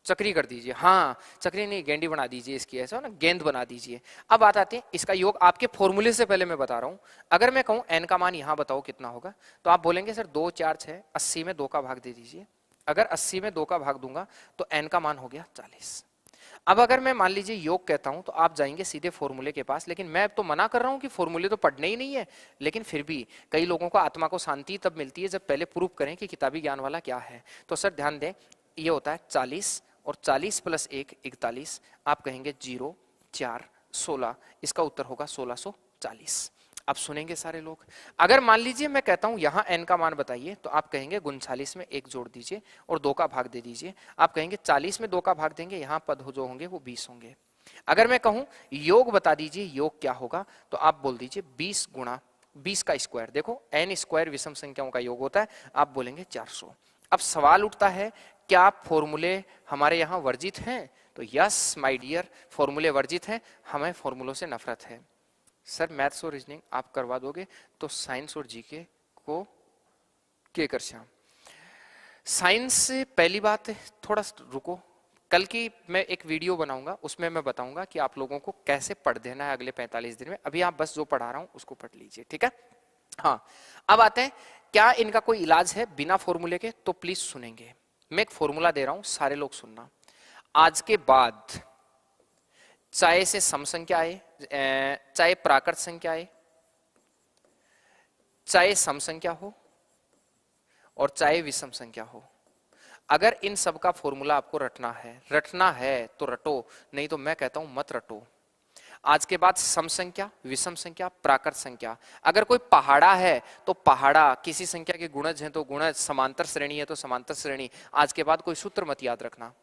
चक्री कर दीजिए, हाँ चक्री नहीं गेंडी बना दीजिए इसकी, ऐसा ना गेंद बना दीजिए। अब बात आती है इसका योग आपके फॉर्मूले से पहले मैं बता रहा हूं। अगर मैं कहूं n का मान यहां बताओ कितना होगा, तो आप बोलेंगे सर 2 4 6 80 में 2 का भाग दे दीजिए। अगर 80 में 2 का भाग दूंगा तो n का मान हो गया 40। अब अगर मैं मान लीजिए योग कहता हूं तो आप जाएंगे सीधे फॉर्मूले के पास, लेकिन मैं तो मना कर रहा हूं कि फॉर्मूले तो पढ़ने ही नहीं है, लेकिन फिर भी कई लोगों को आत्मा को शांति तब मिलती है जब पहले प्रूफ करें कि किताबी ज्ञान वाला क्या है। तो सर ध्यान दें, ये होता है 40 और 40 + 1 41। आप कहेंगे 0 4 16, इसका उत्तर होगा 1640। अब सुनेंगे सारे लोग। अगर मान लीजिए मैं कहता हूं यहां n का मान बताइए, तो आप कहेंगे 39 में 1 जोड़ दीजिए और 2 का भाग दे दीजिए। आप कहेंगे 40 में 2 का भाग देंगे, यहां पद जो होंगे वो 20 होंगे। अगर मैं कहूं योग बता दीजिए योग क्या होगा, तो आप बोल दीजिए 20 गुणा 20 का स्क्वायर। देखो n स्क्वायर विषम संख्याओं का योग होता है, आप बोलेंगे 400। अब सवाल उठता है क्या फॉर्मूले हमारे यहाँ वर्जित हैं, तो यस माय डियर फॉर्मूले वर्जित हैं, हमें फॉर्मूलों से नफरत है। सर मैथ्स और रीजनिंग आप करवा दोगे तो साइंस और जीके को के कर श्याम। साइंस से पहली बात है, थोड़ा रुको, कल की मैं एक वीडियो बनाऊंगा, उसमें मैं बताऊंगा कि आप लोगों को कैसे पढ़ देना है अगले 45 दिन में। अभी आप बस जो पढ़ा रहा हूं उसको पढ़ लीजिए, ठीक है। हाँ, अब आते हैं क्या इनका कोई इलाज है बिना फॉर्मूले के, तो प्लीज सुनेंगे। मैं एक फॉर्मूला दे रहा हूं, सारे लोग सुनना। आज के बाद चाहे से सम संख्या आए, चाहे प्राकृत संख्या आए, चाहे सम संख्या हो और चाहे विषम संख्या हो, अगर इन सब का फॉर्मूला आपको रटना है तो रटो, नहीं तो मैं कहता हूं मत रटो। आज के बाद सम संख्या, विषम संख्या, प्राकृत संख्या। अगर कोई पहाड़ा है तो पहाड़ा, किसी संख्या के गुणज हैं तो गुणज, समांतर श्रेणी है तो समांतर श्रेणी। आज के बाद कोई सूत्र मत याद रखना।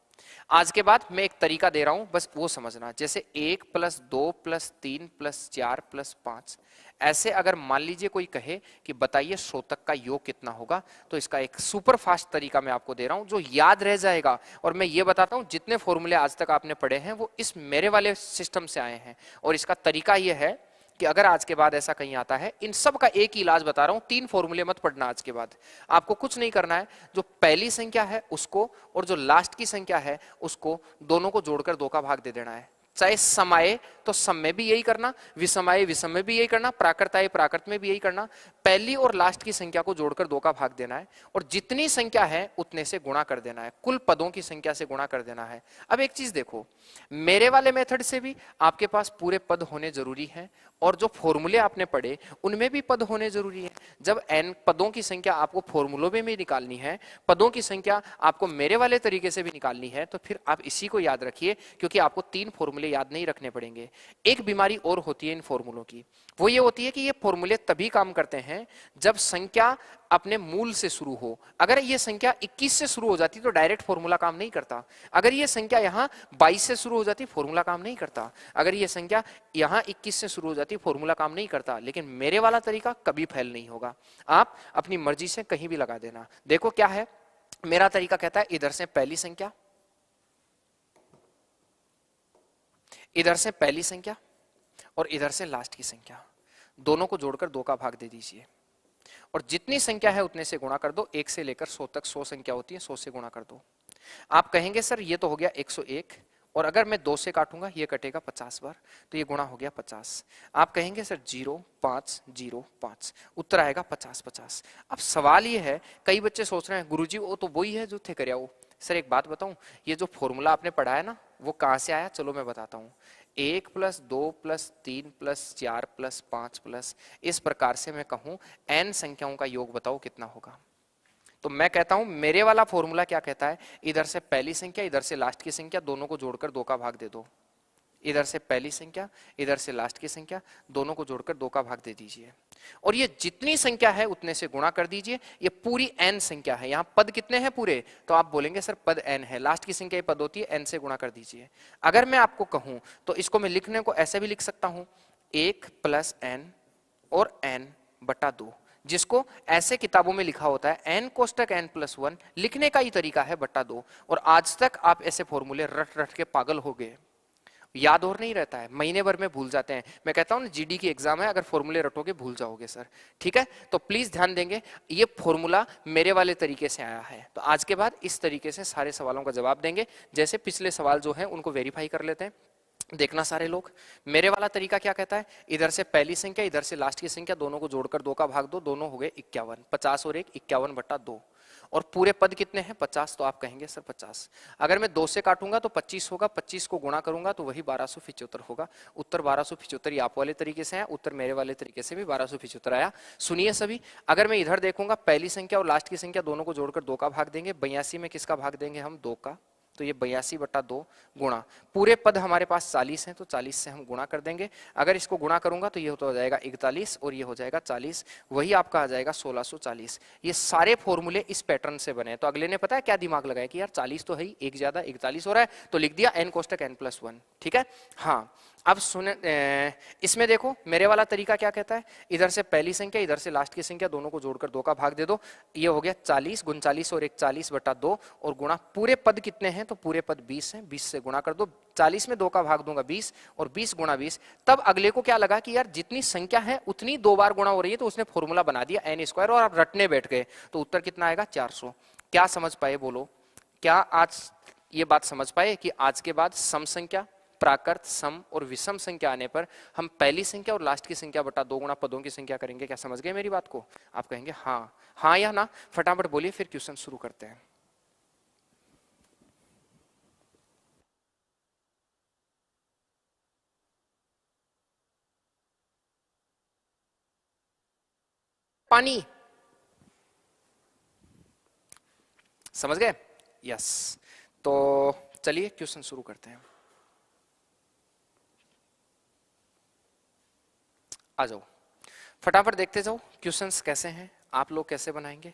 आज के बाद मैं एक तरीका दे रहा हूं, बस वो समझना। जैसे 1 + 2 + 3 + 4 + 5, ऐसे अगर मान लीजिए कोई कहे कि बताइए शोतक का योग कितना होगा, तो इसका एक सुपर फास्ट तरीका मैं आपको दे रहा हूं जो याद रह जाएगा। और मैं ये बताता हूं जितने फॉर्मूले आज तक आपने पढ़े हैं वो इस मेरे वाले सिस्टम से आए हैं। और इसका तरीका यह है कि अगर आज के बाद ऐसा कहीं आता है, इन सब का एक ही इलाज बता रहा हूं, 3 फॉर्मूले मत पढ़ना आज के बाद। आपको कुछ नहीं करना है, जो पहली संख्या है उसको और जो लास्ट की संख्या है उसको, दोनों को जोड़कर 2 का भाग दे देना है। चाहे समाये तो सम में भी यही करना, विषमाये विषम में भी यही करना, प्राकृत आए प्राकृत में भी यही करना। पहली और लास्ट की संख्या को जोड़कर 2 का भाग देना है और जितनी संख्या है उतने से गुणा कर देना है, कुल पदों की संख्या से गुणा कर देना है। अब एक चीज देखो, मेरे वाले मेथड से भी आपके पास पूरे पद होने जरूरी है और जो फॉर्मूले आपने पढ़े उनमें भी पद होने जरूरी है। जब n पदों की संख्या आपको फॉर्मूलों में भी निकालनी है, पदों की संख्या आपको मेरे वाले तरीके से भी निकालनी है, तो फिर आप इसी को याद रखिए, क्योंकि आपको 3 फॉर्मूले याद नहीं रखने पड़ेंगे। एक बीमारी और होती है इन फॉर्मूलों की, वो ये होती है कि ये फॉर्मूले तभी काम करते हैं जब संख्या अपने मूल से शुरू हो। अगर ये संख्या 21 से शुरू हो जाती तो डायरेक्ट फॉर्मूला काम नहीं करता। अगर ये संख्या यहाँ 22 से शुरू हो जाती फॉर्मूला काम नहीं करता। अगर ये संख्या यहाँ 21 से शुरू हो जाती फॉर्मूला काम नहीं करता। लेकिन मेरे वाला तरीका कभी फेल नहीं होगा, आप अपनी मर्जी से कहीं भी लगा देना। देखो क्या है मेरा तरीका, कहता है इधर से पहली संख्या, इधर से पहली संख्या और इधर से लास्ट की संख्या, दोनों को जोड़कर 2 का भाग दे दीजिए और जितनी संख्या है उतने से गुणा कर दो। 1 से लेकर 100 तक 100 संख्या होती है, 100 से गुणा कर दो। आप कहेंगे सर ये तो हो गया 101, और अगर मैं 2 से काटूंगा ये कटेगा 50 बार, तो ये गुणा हो गया 50। आप कहेंगे सर 0 5 0 5, उत्तर आएगा 50 50। अब सवाल ये है, कई बच्चे सोच रहे हैं गुरुजी वो तो वही है जो थे करया वो। सर एक बात बताऊं, ये जो फॉर्मूला आपने पढ़ा है ना वो कहां से आया, चलो मैं बताता हूं। 1 + 2 + 3 + 4 + 5 प्लस, इस प्रकार से मैं कहूं n संख्याओं का योग बताओ कितना होगा। तो मैं कहता हूं मेरे वाला फॉर्मूला क्या कहता है, इधर से पहली संख्या इधर से लास्ट की संख्या दोनों को जोड़कर 2 का भाग दे दो। इधर से पहली संख्या इधर से लास्ट की संख्या दोनों को जोड़कर 2 का भाग दे दीजिए और ये जितनी संख्या है उतने से गुणा कर दीजिए। ये पूरी n संख्या है, यहां पद कितने हैं पूरे, तो आप बोलेंगे सर पद n है, लास्ट की संख्या पद होती है, n से गुणा कर दीजिए। अगर मैं आपको कहूं तो इसको मैं लिखने को ऐसे भी लिख सकता हूं, 1 + n और n/2, जिसको ऐसे किताबों में लिखा होता है n कोष्टक n+1, लिखने का ही तरीका है /2। और आज तक आप ऐसे फॉर्मूले रट रट के पागल हो गए, याद और नहीं रहता है, महीने भर में भूल जाते हैं। मैं कहता हूं ना जीडी की एग्जाम है, अगर फॉर्मूले रटोगे भूल जाओगे सर, ठीक है। तो प्लीज ध्यान देंगे, ये फॉर्मूला मेरे वाले तरीके से आया है। तो आज के बाद इस तरीके से सारे सवालों का जवाब देंगे। जैसे पिछले सवाल जो है उनको वेरीफाई कर लेते हैं। देखना सारे लोग, मेरे वाला तरीका क्या कहता है, इधर से पहली संख्या इधर से लास्ट की संख्या दोनों को जोड़कर 2 का भाग दो, दोनों हो गए 51, 50 और 1 51/2। और पूरे पद कितने हैं 50, तो आप कहेंगे सर 50। अगर मैं 2 से काटूंगा तो 25 होगा, 25 को गुणा करूंगा तो वही 1275 होगा। उत्तर 1275 आप वाले तरीके से है, उत्तर मेरे वाले तरीके से भी 1275 आया। सुनिए सभी, अगर मैं इधर देखूंगा पहली संख्या और लास्ट की संख्या दोनों को जोड़कर 2 का भाग देंगे, 82 में किसका भाग देंगे हम 2 का, तो ये 82/2 गुणा, पूरे पद हमारे पास 40 हैं तो 40 से हम गुणा कर देंगे। अगर इसको गुणा करूंगा तो ये तो हो जाएगा 41 और ये हो जाएगा 40, वही आपका आ जाएगा 1640। ये सारे फॉर्मूले इस पैटर्न से बने। तो अगले ने पता है क्या दिमाग लगाया कि यार 40 तो है ही, एक ज्यादा 41 हो रहा है, तो लिख दिया n कोष्टक n+1, ठीक है। हाँ अब सुने, इसमें देखो मेरे वाला तरीका क्या कहता है, इधर से पहली संख्या इधर से लास्ट की संख्या दोनों को जोड़कर 2 का भाग दे दो। ये हो गया 40, 39 और 1 40/2 और गुणा, पूरे पद कितने हैं तो पूरे पद 20 हैं, 20 से गुणा कर दो। 40 में 2 का भाग दूंगा 20 और 20 गुणा 20। तब अगले को क्या लगा कि यार जितनी संख्या है उतनी 2 बार गुणा हो रही है, तो उसने फॉर्मूला बना दिया n² और आप रटने बैठ गए। तो उत्तर कितना आएगा 400। क्या समझ पाए बोलो, क्या आज ये बात समझ पाए कि आज के बाद सम संख्या, प्राकृत, सम और विषम संख्या आने पर हम पहली संख्या और लास्ट की संख्या बटा 2 गुणा पदों की संख्या करेंगे। क्या समझ गए मेरी बात को? आप कहेंगे हाँ, हाँ या ना, फटाफट बोलिए, फिर क्वेश्चन शुरू करते हैं। पानी, समझ गए? यस, तो चलिए क्वेश्चन शुरू करते हैं। आ जाओ फटाफट देखते जाओ क्वेश्चंस कैसे हैं, आप लोग कैसे बनाएंगे,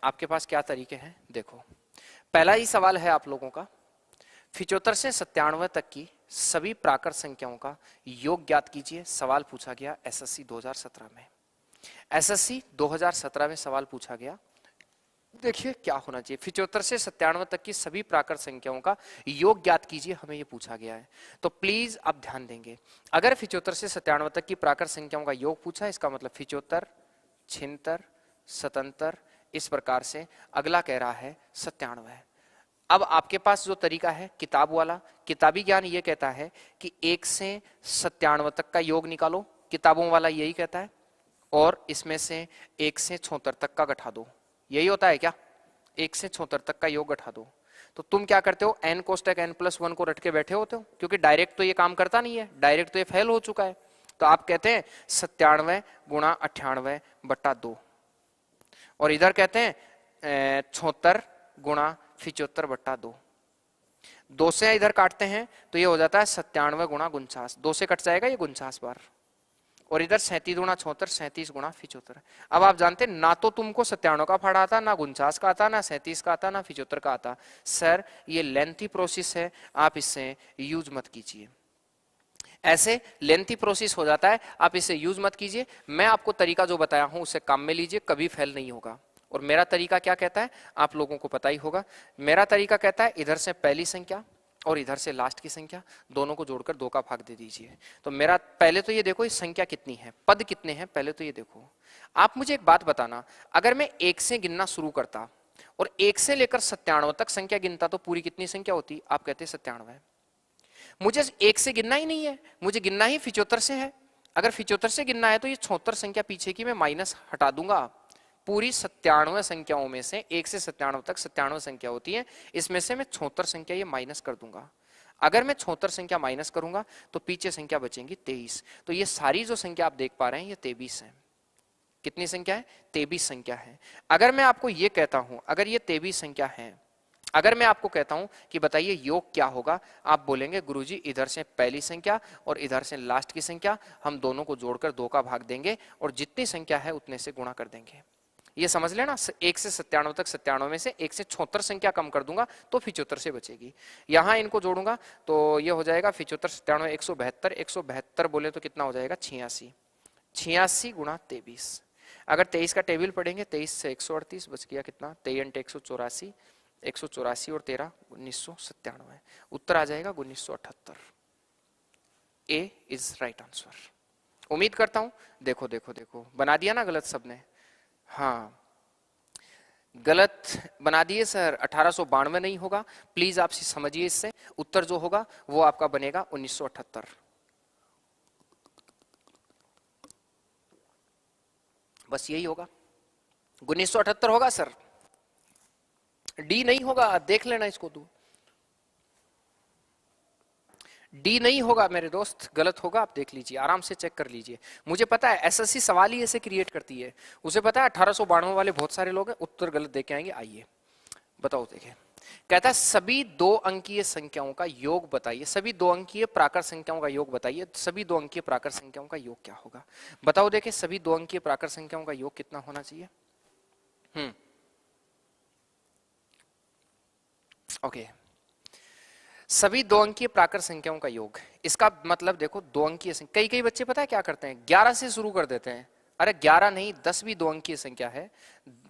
आपके पास क्या तरीके हैं। देखो पहला ही सवाल है आप लोगों का, 75 से 97 तक की सभी प्राकृत संख्याओं का योग ज्ञात कीजिए। सवाल पूछा गया एसएससी 2017 में। एसएससी 2017 में सवाल पूछा गया। देखिए क्या होना चाहिए, 75 से 97 तक की सभी प्राकृत संख्याओं का योग ज्ञात कीजिए, हमें यह पूछा गया है। तो प्लीज आप ध्यान देंगे, अगर 75 से 97 तक की प्राकृत संख्याओं का योग पूछा है, इसका मतलब 75, 76, 77, इस प्रकार से। अगला कह रहा है 97। अब आपके पास जो तरीका है किताब वाला, किताबी ज्ञान ये कहता है कि 1 से 97 तक का योग निकालो, किताबों वाला यही कहता है, और इसमें से 1 से 76 तक का घटा दो। यही होता है क्या, 1 से 76 तक का योग घटा दो। तो तुम क्या करते हो, n कोष्टक n+1 को रट के बैठे होते हो, क्योंकि डायरेक्ट तो ये काम करता नहीं है, डायरेक्ट तो ये फेल हो चुका है। तो आप कहते हैं 97 गुणा 98 बट्टा 2, और इधर कहते हैं 76 गुणा 75 बट्टा 2। 2 से इधर काटते हैं तो ये हो जाता है 97 गुणा 49, 2 से कट जाएगा ये 49 बार, और इधर 37 गुणा 76, 37 गुणा 75। अब आप जानते हैं ना तो तुमको 97 का फाड़ा आता, ना 49 का आता, ना 37 का आता, ना 75 का आता। सर ये लेंथी प्रोसेस है, आप इससे यूज मत कीजिए, ऐसे लेंथी प्रोसेस हो जाता है, आप इसे यूज मत कीजिए। मैं आपको तरीका जो बताया हूं उसे काम में लीजिए, कभी फेल नहीं होगा। और मेरा तरीका क्या कहता है आप लोगों को पता ही होगा। मेरा तरीका कहता है इधर से पहली संख्या और इधर से लास्ट की संख्या दोनों को जोड़कर 2 का भाग दे दीजिए। तो मेरा पहले तो ये देखो इस संख्या कितनी है, पद कितने हैं, पहले तो ये देखो। आप मुझे एक बात बताना, अगर मैं 1 से गिनना शुरू करता और 1 से लेकर 97 तक संख्या गिनता तो पूरी कितनी संख्या होती, आप कहते 97। मुझे 1 से गिनना ही नहीं है, मुझे गिनना ही 75 से है। अगर 75 से गिनना है तो ये 76 संख्या पीछे की मैं माइनस हटा दूंगा। पूरी 97 संख्याओं में से 1 से 97 तक 97 संख्या होती है, इसमें से मैं 76 संख्या ये माइनस कर दूंगा। अगर मैं 76 संख्या माइनस करूंगा तो पीछे संख्या बचेंगी 23। तो ये सारी जो संख्या आप देख पा रहे हैं ये 23 है। कितनी संख्या है, 23 संख्या है। अगर मैं आपको ये कहता हूं, अगर ये 23 संख्या है, अगर मैं आपको कहता हूं कि बताइए योग क्या होगा, आप बोलेंगे गुरुजी इधर से पहली संख्या और इधर से लास्ट की संख्या हम दोनों को जोड़कर 2 का भाग देंगे और जितनी संख्या है उतने से गुणा कर देंगे। ये समझ लेना, 1 से 97 तक 97 में से 1 से 76 संख्या कम कर दूंगा तो 75 से बचेगी। यहां इनको जोड़ूंगा तो ये हो जाएगा 75, 97, 172, 172 बोले तो कितना हो जाएगा 86, 86 गुणा 23। अगर 23 का टेबल पढ़ेंगे 23 से 138 बच गया कितना, 23 × 184, 184 और 13 1997। उत्तर आ जाएगा 1978। ए इज राइट आंसर। उम्मीद करता हूं, देखो देखो देखो बना दिया ना गलत सबने, हाँ गलत बना दिए सर। 1892 नहीं होगा, प्लीज आप समझिए इससे। उत्तर जो होगा वो आपका बनेगा 1978। बस यही होगा, 1978 होगा सर, डी नहीं होगा, देख लेना इसको तू, डी नहीं होगा मेरे दोस्त, गलत होगा, आप देख लीजिए, आराम से चेक कर लीजिए। मुझे पता है एसएससी सवाल ही ऐसे क्रिएट करती है, उसे पता है 1892 वाले बहुत सारे लोग हैं, उत्तर गलत देके आएंगे। आइए बताओ, देखें कहता है सभी 2 अंकीय संख्याओं का योग बताइए, सभी 2 अंकीय प्राकृत संख्याओं का योग बताइए। सभी 2 अंकीय प्राकृत संख्याओं का योग क्या होगा, बताओ। देखें सभी 2 अंकीय प्राकृत संख्याओं का योग कितना होना चाहिए। ओके, सभी 2 अंकीय प्राकृत संख्याओं का योग, इसका मतलब देखो 2 अंकीय संख्या, कई बच्चे पता है क्या करते हैं 11 से शुरू कर देते हैं। अरे 11 नहीं, 10 भी 2 अंकीय संख्या है,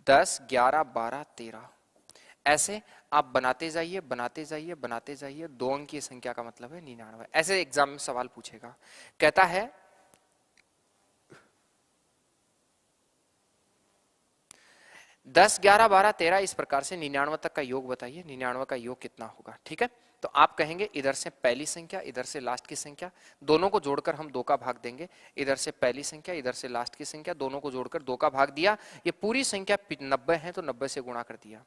10, 11, 12, 13, ऐसे आप बनाते जाइए बनाते जाइए बनाते जाइए। 2 अंकीय संख्या का मतलब है 99। ऐसे एग्जाम में सवाल पूछेगा, कहता है 10, 11, 12, 13 इस प्रकार से 99 तक का योग बताइए, 99 का योग कितना होगा। ठीक है, तो आप कहेंगे इधर से पहली संख्या इधर से लास्ट की संख्या दोनों को जोड़कर हम 2 का भाग देंगे। इधर से पहली संख्या इधर से लास्ट की संख्या दोनों को जोड़कर 2 का भाग दिया। ये पूरी संख्या 90 है तो 90 से गुणा कर दिया।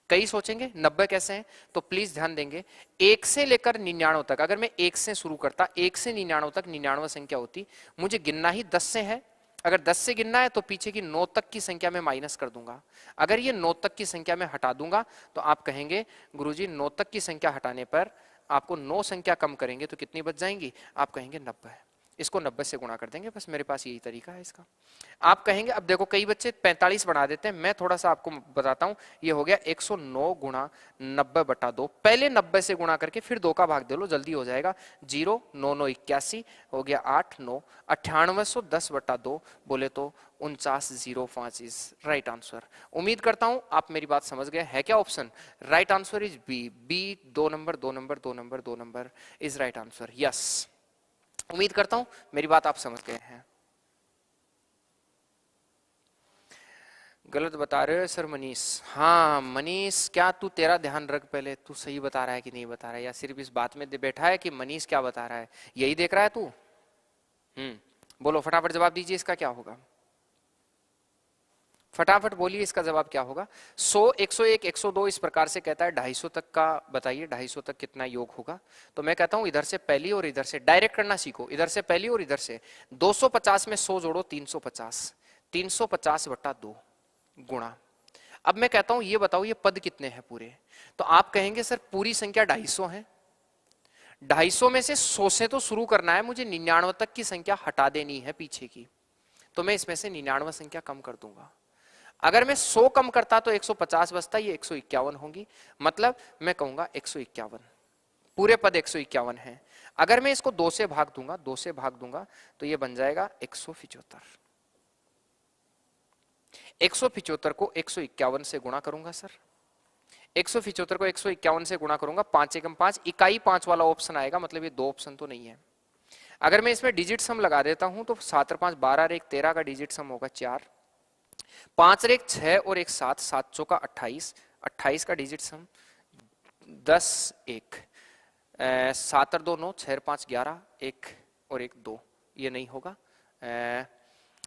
कई सोचेंगे 90 कैसे हैं, तो प्लीज ध्यान देंगे 1 से लेकर 99 तक, अगर मैं 1 से शुरू करता, 1 से 99 तक 99 संख्या होती, मुझे गिनना ही 10 से है। अगर 10 से गिनना है तो पीछे की 9 तक की संख्या में माइनस कर दूंगा। अगर ये 9 तक की संख्या में हटा दूंगा तो आप कहेंगे गुरुजी 9 तक की संख्या हटाने पर आपको 9 संख्या कम करेंगे तो कितनी बच जाएंगी, आप कहेंगे 90। इसको 90 से गुणा कर देंगे, बस मेरे पास यही तरीका है इसका। आप कहेंगे अब देखो कई बच्चे 45 बना देते हैं, मैं थोड़ा सा आपको बताता हूं। ये हो गया 109 गुणा 90/2, पहले 90 से गुणा करके फिर 2 का भाग दे लो, जल्दी हो जाएगा। 0 9 9 81 हो गया 8 9 9810/2 बोले तो 4905 इज राइट आंसर। उम्मीद करता हूं आप मेरी बात समझ गए। है क्या option? Right answer is B. B 2 number 2 number 2 number 2 number is right answer. Yes, उम्मीद करता हूं मेरी बात आप समझ गए हैं। गलत बता रहे हो सर मनीष? हाँ मनीष, क्या तू तेरा ध्यान रख, पहले तू सही बता रहा है कि नहीं बता रहा है, या सिर्फ इस बात में बैठा है कि मनीष क्या बता रहा है, यही देख रहा है तू? बोलो फटाफट जवाब दीजिए, इसका क्या होगा? फटाफट बोलिए इसका जवाब क्या होगा? 100 101 102 इस प्रकार से कहता है, 250 तक का बताइए, 250 तक कितना योग होगा? तो मैं कहता हूं इधर से पहली और इधर से डायरेक्ट करना सीखो, इधर से पहली और इधर से 250 में 100 जोड़ो 350, 350/2 गुणा। अब मैं कहता हूं ये बताओ ये पद कितने हैं पूरे? तो आप कहेंगे सर पूरी संख्या 250 है, 250 में से 100 से तो शुरू करना है, मुझे 99 तक की संख्या हटा देनी है पीछे की, तो मैं इसमें से 99 संख्या कम कर दूंगा। अगर मैं 100 कम करता तो 150 बचता, ये 151 होगी, मतलब मैं कहूंगा 151, पूरे पद 151 है। अगर मैं इसको 2 से भाग दूंगा, 2 से भाग दूंगा तो ये बन जाएगा 175। 175 को 151 से गुणा करूंगा सर, 175 को 151 से गुणा करूंगा, 5 एकम 5, इकाई 5 वाला ऑप्शन आएगा, मतलब ये 2 ऑप्शन तो नहीं है। अगर मैं इसमें डिजिट सम लगा देता हूं तो 7 और 5 12 और 1 13 का डिजिट सम होगा 4, 5 और 1 6 और 1 7, 7 चौका 28, 28 का डिजिट सम 10 1, 7 और 2 9, 6 और 5 11, 1 और 1 2, ये नहीं होगा।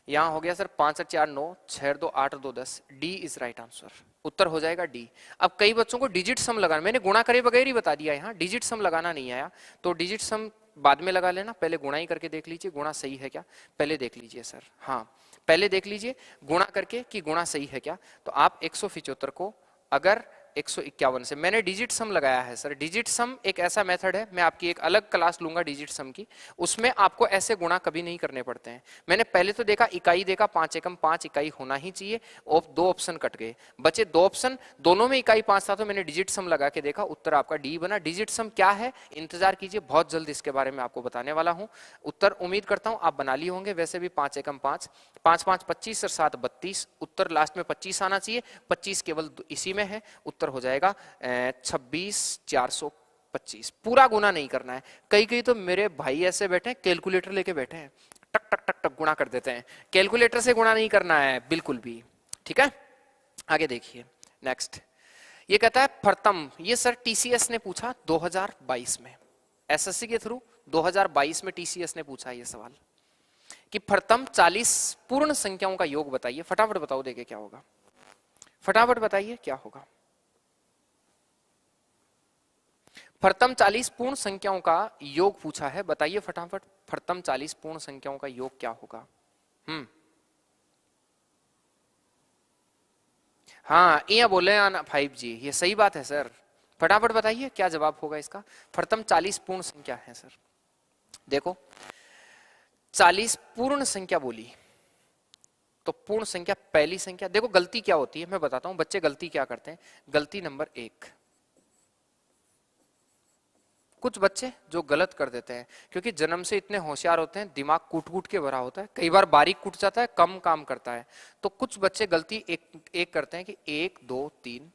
यहाँ हो गया सर 5 और 4 9, 6 और 2 8 और 2 10, डी इज राइट आंसर, उत्तर हो जाएगा डी। अब कई बच्चों को डिजिट सम लगाना, मैंने गुणा करे बगैर ही बता दिया, यहाँ डिजिट सम लगाना नहीं आया, तो डिजिट सम बाद में लगा लेना, पहले गुणा ही करके देख लीजिए गुणा सही है क्या, पहले देख लीजिए सर। हाँ पहले देख लीजिए गुणा करके कि गुणा सही है क्या। तो आप 175 को अगर 151 से, मैंने डिजिट सम लगाया है सर, डिजिट सम एक ऐसा मेथड है, मैं आपकी एक अलग क्लास लूंगा डिजिट सम की, उसमें आपको ऐसे गुणा कभी नहीं करने पड़ते हैं। मैंने पहले तो देखा इकाई देखा, 5 एकम 5 इकाई होना ही चाहिए, और 2 ऑप्शन कट गए, बचे 2 ऑप्शन, दोनों में इकाई 5 था, तो मैंने डिजिट सम लगा के देखा, उत्तर आपका डी बना। डिजिट सम क्या है इंतजार कीजिए, बहुत जल्द इसके बारे में आपको बताने वाला हूं। उत्तर उम्मीद करता हूं आप बना लिए होंगे, वैसे भी 5 एकम 5, 5 5 25 और 7 32, उत्तर लास्ट में 25 आना चाहिए, 25 केवल इसी में है, उत्तर हो जाएगा 26,425। पूरा गुना नहीं करना है, कई कई तो मेरे भाई ऐसे बैठे हैं कैलकुलेटर लेके बैठे हैं, टक टक टक टक गुणा कर देते हैं, कैलकुलेटर से गुणा नहीं करना है बिल्कुल भी, ठीक है। आगे देखिए नेक्स्ट, ये कहता है प्रथम, ये सर टीसीएस ने पूछा 2022 में, एसएससी के थ्रू 2022 में टीसीएस ने पूछा ये सवाल कि प्रथम 40 पूर्ण संख्याओं का योग बताइए। फटाफट बताओ देखे क्या होगा, फटाफट बताइए क्या होगा। प्रथम 40 पूर्ण संख्याओं का योग पूछा है, बताइए फटाफट, प्रथम 40 पूर्ण संख्याओं का योग क्या होगा? हाँ ये बोले 5G, ये सही बात है सर, फटाफट बताइए क्या जवाब होगा इसका। प्रथम 40 पूर्ण संख्या है सर, देखो 40 पूर्ण संख्या बोली तो पूर्ण संख्या पहली संख्या, देखो गलती क्या होती है मैं बताता हूं, बच्चे गलती क्या करते हैं। गलती नंबर 1, कुछ बच्चे जो गलत कर देते हैं, क्योंकि जन्म से इतने होशियार होते हैं, दिमाग कूट कूट के भरा होता है, कई बार बारीक कूट जाता है, कम काम करता है, तो कुछ बच्चे गलती एक करते हैं कि 1 2 3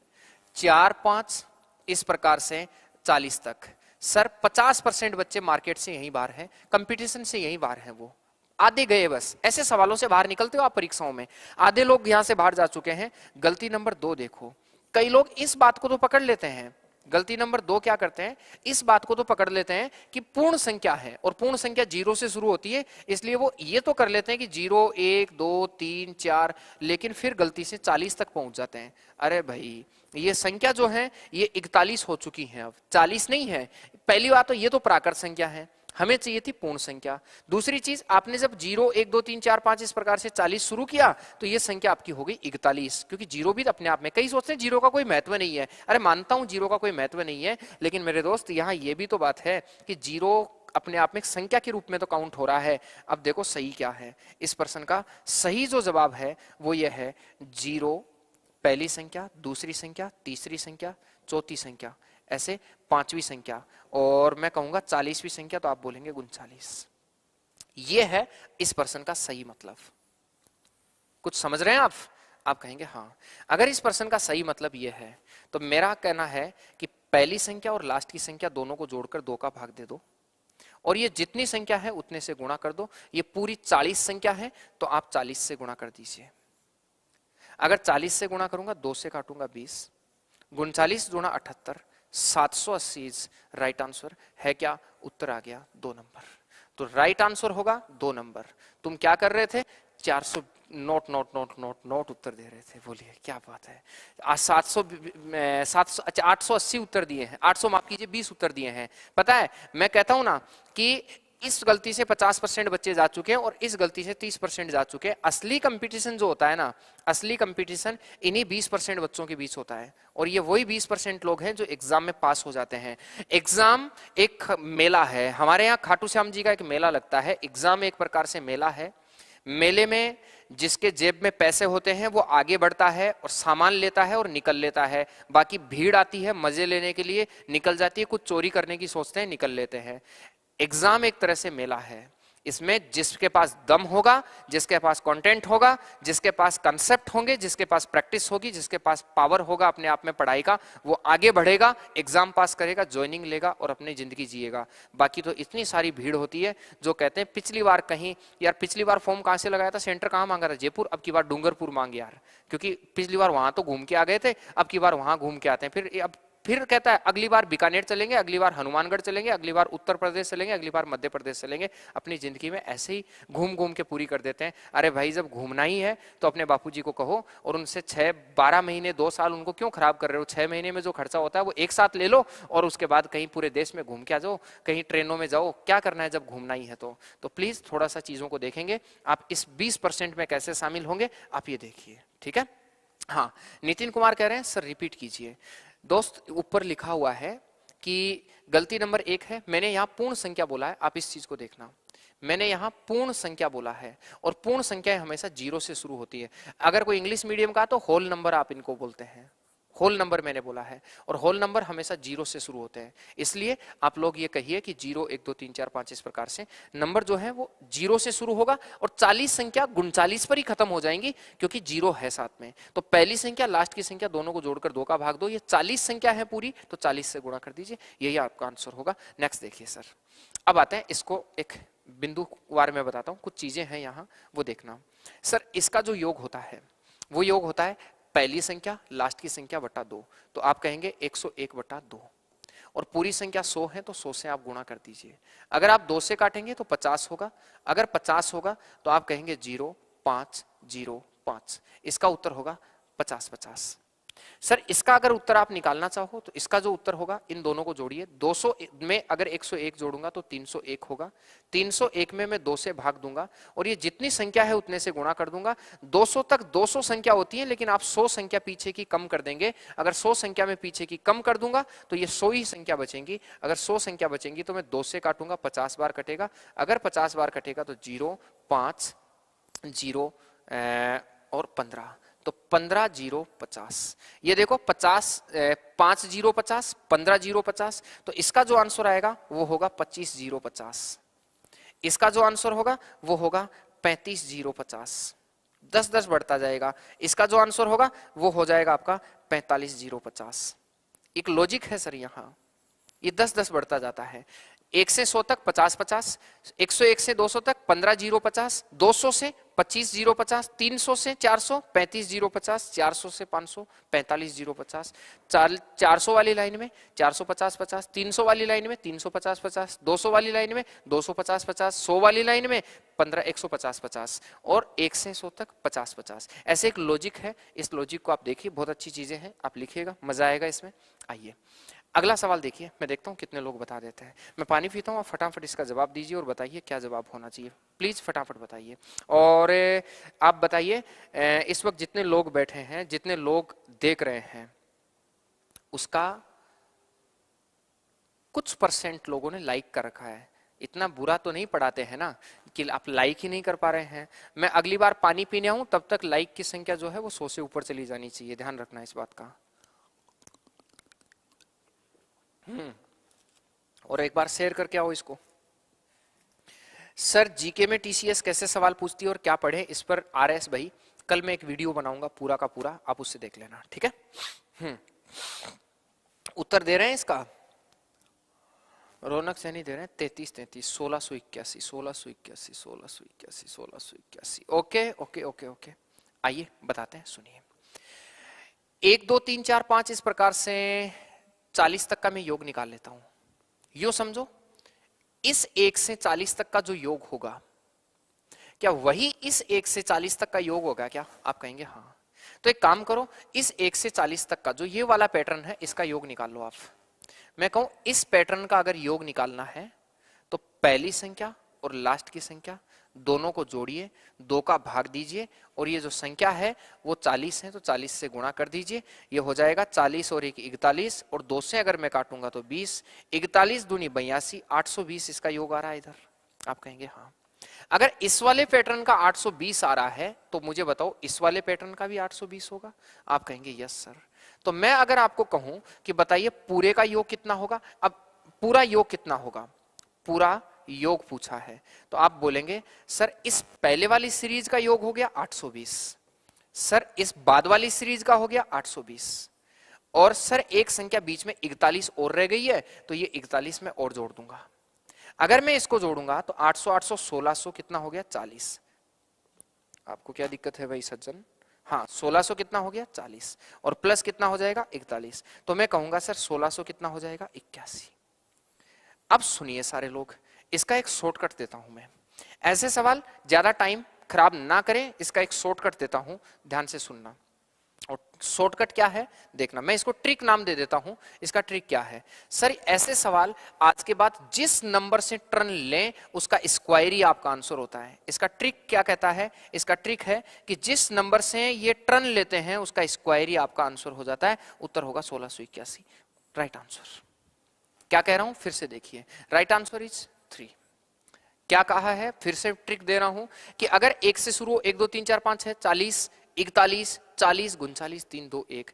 4 5 इस प्रकार से 40 तक। सर 50% बच्चे मार्केट से यहीं बाहर हैं, कंपटीशन से यहीं बाहर हैं, वो आधे गए, बस ऐसे सवालों से बाहर निकलते हो आप परीक्षाओं में, आधे लोग यहां से बाहर जा चुके हैं। गलती नंबर 2 देखो, कई लोग इस बात को तो पकड़ लेते हैं, गलती नंबर 2 क्या करते हैं, इस बात को तो पकड़ लेते हैं कि पूर्ण संख्या है और पूर्ण संख्या 0 से शुरू होती है, इसलिए वो ये तो कर लेते हैं कि 0 1 2 3 4, लेकिन फिर गलती से 40 तक पहुंच जाते हैं। अरे भाई ये संख्या जो है ये 41 हो चुकी है, अब 40 नहीं है। पहली बात तो ये तो प्राकृत संख्या है, हमें चाहिए थी पूर्ण संख्या। दूसरी चीज, आपने जब 0 1 2 3 4 5 इस प्रकार से 40 शुरू किया तो ये संख्या आपकी हो गई 41, क्योंकि 0 भी अपने आप में, कई सोचते हैं 0 का कोई महत्व नहीं है, अरे मानता हूं 0 का कोई महत्व नहीं है, लेकिन मेरे दोस्त यहाँ ये भी तो बात है कि 0 अपने आप में एक संख्या के रूप में तो काउंट हो रहा है। अब देखो सही क्या है। इस प्रश्न का सही जो जवाब है वो ये है 0 पहली संख्या, दूसरी संख्या, तीसरी संख्या, चौथी संख्या, ऐसे पांचवी संख्या, और मैं कहूंगा 40वीं संख्या तो आप बोलेंगे 39। ये है इस प्रश्न का सही मतलब। कुछ समझ रहे हैं आप कहेंगे हाँ। अगर इस प्रश्न का सही मतलब ये है तो मेरा कहना है कि पहली संख्या और लास्ट की संख्या दोनों को जोड़कर 2 का भाग दे दो, और ये जितनी संख्या है उतने से गुणा कर दो। ये पूरी 40 संख्या है तो आप 40 से गुणा कर दीजिए। अगर 40 से गुणा करूंगा, 2 से काटूंगा 20, 39 दूना 78, 780 इज राइट आंसर है। क्या उत्तर आ गया? 2 नंबर। तो राइट आंसर होगा 2 नंबर। तुम क्या कर रहे थे? 400 note note note note note उत्तर दे रहे थे। बोलिए क्या बात है। 700 अच्छा 880 उत्तर दिए हैं, 800 माफ कीजिए 20 उत्तर दिए हैं। पता है मैं कहता हूं ना कि इस गलती से 50% बच्चे जा चुके हैं और इस गलती से 30% जा चुके हैं। असली कंपटीशन जो होता है ना, असली कंपटीशन इन्हीं 20% बच्चों के बीच होता है, और ये वही 20% लोग हैं जो एग्जाम में पास हो जाते हैं। एग्जाम एक मेला है। हमारे यहाँ खाटू श्याम जी का एक मेला लगता है। एग्जाम एक प्रकार से मेला है। मेले में जिसके जेब में पैसे होते हैं वो आगे बढ़ता है और सामान लेता है और निकल लेता है। बाकी भीड़ आती है मजे लेने के लिए, निकल जाती है। कुछ चोरी करने की सोचते हैं, निकल लेते हैं। एग्जाम एक तरह से मेला है। इसमें जिसके पास दम होगा, जिसके पास कंटेंट होगा, जिसके पास कंसेप्ट होंगे, जिसके पास प्रैक्टिस होगी, जिसके पास पावर होगा अपने आप में पढ़ाई का, वो आगे बढ़ेगा, एग्जाम पास करेगा, ज्वाइनिंग लेगा और अपनी जिंदगी जिएगा। बाकी तो इतनी सारी भीड़ होती है जो कहते हैं पिछली बार कहीं यार, पिछली बार फॉर्म कहां से लगाया था, सेंटर कहां मांगा था, जयपुर, अब की बार डूंगरपुर मांगे यार, क्योंकि पिछली बार वहां तो घूम के आ गए थे, अब की बार वहां घूम के आते हैं। फिर कहता है अगली बार बीकानेर चलेंगे, अगली बार हनुमानगढ़ चलेंगे, अगली बार उत्तर प्रदेश चलेंगे, अगली बार मध्य प्रदेश चलेंगे। अपनी जिंदगी में ऐसे ही घूम घूम के पूरी कर देते हैं। अरे भाई जब घूमना ही है तो अपने बापूजी को कहो और उनसे 6-12 महीने 2 साल उनको क्यों खराब कर रहे हो। 6 महीने में जो खर्चा होता है वो एक साथ ले लो और उसके बाद कहीं पूरे देश में घूम के आ जाओ, कहीं ट्रेनों में जाओ। क्या करना है जब घूमना ही है तो प्लीज थोड़ा सा चीजों को देखेंगे। आप इस 20% में कैसे शामिल होंगे आप ये देखिए, ठीक है। हाँ, नितिन कुमार कह रहे हैं सर रिपीट कीजिए। दोस्त ऊपर लिखा हुआ है कि गलती नंबर 1 है। मैंने यहाँ पूर्ण संख्या बोला है, आप इस चीज को देखना। मैंने यहाँ पूर्ण संख्या बोला है और पूर्ण संख्या हमेशा 0 से शुरू होती है। अगर कोई इंग्लिश मीडियम का तो होल नंबर आप इनको बोलते हैं। होल नंबर मैंने बोला है और होल नंबर हमेशा 0 से शुरू होते हैं। इसलिए आप लोग ये कहिए कि 0 1 2 3 4 5 इस प्रकार से नंबर जो है वो 0 से शुरू होगा और 40 संख्या 39 पर ही खत्म हो जाएंगी क्योंकि 0 है साथ में। तो पहली संख्या लास्ट की संख्या दोनों को जोड़कर 2 का भाग दो। ये 40 संख्या है पूरी, तो 40 से गुणा कर दीजिए, यही आपका आंसर होगा। नेक्स्ट देखिए सर, अब आते हैं इसको एक बिंदुवार में बताता हूं, कुछ चीजें हैं यहाँ वो देखना। सर इसका जो योग होता है वो योग होता है पहली संख्या लास्ट की संख्या बटा 2। तो आप कहेंगे 101 बटा 2, और पूरी संख्या 100 है तो 100 से आप गुणा कर दीजिए। अगर आप 2 से काटेंगे तो 50 होगा। अगर 50 होगा तो आप कहेंगे 0 5 0 5। इसका उत्तर होगा 50 50। सर इसका अगर उत्तर आप निकालना चाहो तो इसका जो उत्तर होगा इन दोनों को जोड़िए। 200 में अगर 101 जोड़ूंगा तो 301 होगा। 301 में मैं 2 से भाग दूंगा और ये जितनी संख्या है उतने से गुणा कर दूंगा। 200 तक 200 संख्या होती है, लेकिन आप 100 संख्या पीछे की कम कर देंगे। अगर 100 संख्या में पीछे की कम कर दूंगा तो ये 100 ही संख्या बचेंगी। अगर 100 संख्या बचेंगी तो मैं 2 से काटूंगा, 50 बार कटेगा। अगर 50 बार कटेगा तो 0 5 0 और 15, तो 15 0 50। ये देखो 50 5 0 50, 15 0 50। तो इसका जो आंसर आएगा वो होगा 25 0 50। इसका जो आंसर होगा वो होगा 35 0 50। 10 10 बढ़ता जाएगा। इसका जो आंसर होगा वो हो जाएगा आपका 45 0 50। एक लॉजिक है सर यहाँ, ये 10 10 बढ़ता जाता है। 1 से 100 तक 50 50, 101 से 200 तक 15 0 50, 200 से 25 0 50, 300 से 400 35 0 50, 400 से 500 45 0 50, 400 वाली लाइन में 450 50, 300 वाली लाइन में 350 50, 200 वाली लाइन में 250 50, 100 वाली लाइन में 150 50 और 1 से 100 तक 50 50। ऐसे एक लॉजिक है, इस लॉजिक को आप देखिए, बहुत अच्छी चीजें हैं, आप लिखिएगा, मजा आएगा इसमें। आइए अगला सवाल देखिए, मैं देखता हूं कितने लोग बता देते हैं। मैं पानी पीता हूं, आप फटाफट इसका जवाब दीजिए और बताइए क्या जवाब होना चाहिए। प्लीज फटाफट बताइए। और आप बताइए इस वक्त जितने लोग बैठे हैं, जितने लोग देख रहे हैं, उसका कुछ % लोगों ने लाइक कर रखा है। इतना बुरा तो नहीं पढ़ाते हैं ना कि आप लाइक ही नहीं कर पा रहे हैं। मैं अगली बार पानी पीने आऊं तब तक लाइक की संख्या जो है वो 100 से ऊपर चली जानी चाहिए, ध्यान रखना इस बात का। और एक बार शेयर करके आओ इसको। सर जीके में टीसीएस कैसे सवाल पूछती है और क्या पढ़े, इस पर आरएस भाई कल मैं एक वीडियो बनाऊंगा पूरा का पूरा, आप उससे देख लेना, ठीक है। उत्तर दे रहे हैं इसका, रौनक सैनी दे रहे हैं 33 1681 1681 1681 1681। ओके ओके ओके ओके, आइए बताते हैं, सुनिए। 1 2 3 4 5 इस प्रकार से 40 तक का मैं योग निकाल लेता हूं। यो समझो, इस 1 से 40 तक का जो योग होगा, क्या वही इस 1 से 40 तक का योग होगा क्या? आप कहेंगे हाँ। तो एक काम करो, इस 1 से 40 तक का जो ये वाला पैटर्न है इसका योग निकाल लो आप। मैं कहूं इस पैटर्न का अगर योग निकालना है तो पहली संख्या और लास्ट की संख्या दोनों को जोड़िए, 2 का भाग दीजिए, और ये जो संख्या है वो 40 है तो 40 से गुणा कर दीजिए। ये हो जाएगा 40 और 1 41, और 2 से अगर मैं काटूंगा तो 20, 41 दूनी 82, 820 इसका योग आ रहा है इधर। आप कहेंगे हाँ। अगर इस वाले पैटर्न का 820 आ रहा है तो मुझे बताओ इस वाले पैटर्न का भी 820 होगा? आप कहेंगे यस सर। तो मैं अगर आपको कहूं कि बताइए पूरे का योग कितना होगा, अब पूरा योग कितना होगा, पूरा योग पूछा है, तो आप बोलेंगे सर इस पहले वाली सीरीज का योग हो गया 820, सर इस बाद वाली सीरीज का हो गया 820, और सर एक संख्या बीच में 41 और रह गई है तो ये 41 में और जोड़ दूंगा। अगर मैं इसको जोड़ूंगा तो 800 800 1600 कितना हो गया 40। आपको क्या दिक्कत है भाई सज्जन? हाँ 1600 कितना हो गया 40, और प्लस कितना हो जाएगा 41, तो मैं कहूंगा सर 1600 कितना हो जाएगा 81। अब सुनिए सारे लोग, इसका एक शॉर्टकट देता हूं मैं, ऐसे सवाल ज्यादा टाइम खराब ना करें, इसका एक शॉर्टकट देता हूं, ध्यान से सुनना। और शॉर्टकट क्या है देखना, मैं इसको ट्रिक नाम दे देता हूं। इसका ट्रिक क्या है सर, ऐसे सवाल आज के बाद जिस नंबर से टर्न लें उसका स्क्वायर ही आपका आंसर होता है। इसका ट्रिक क्या कहता है? इसका ट्रिक है कि जिस नंबर से ये टर्न लेते हैं उसका स्क्वायर ही आपका आंसर हो जाता है। उत्तर होगा 1681, राइट आंसर। क्या कह रहा हूं फिर से देखिए, राइट आंसर इज 3। क्या कहा है, फिर से ट्रिक दे रहा हूं कि अगर 1 से शुरू, 1 2 3 4 5 है, 40 41 40 39 3 2 1,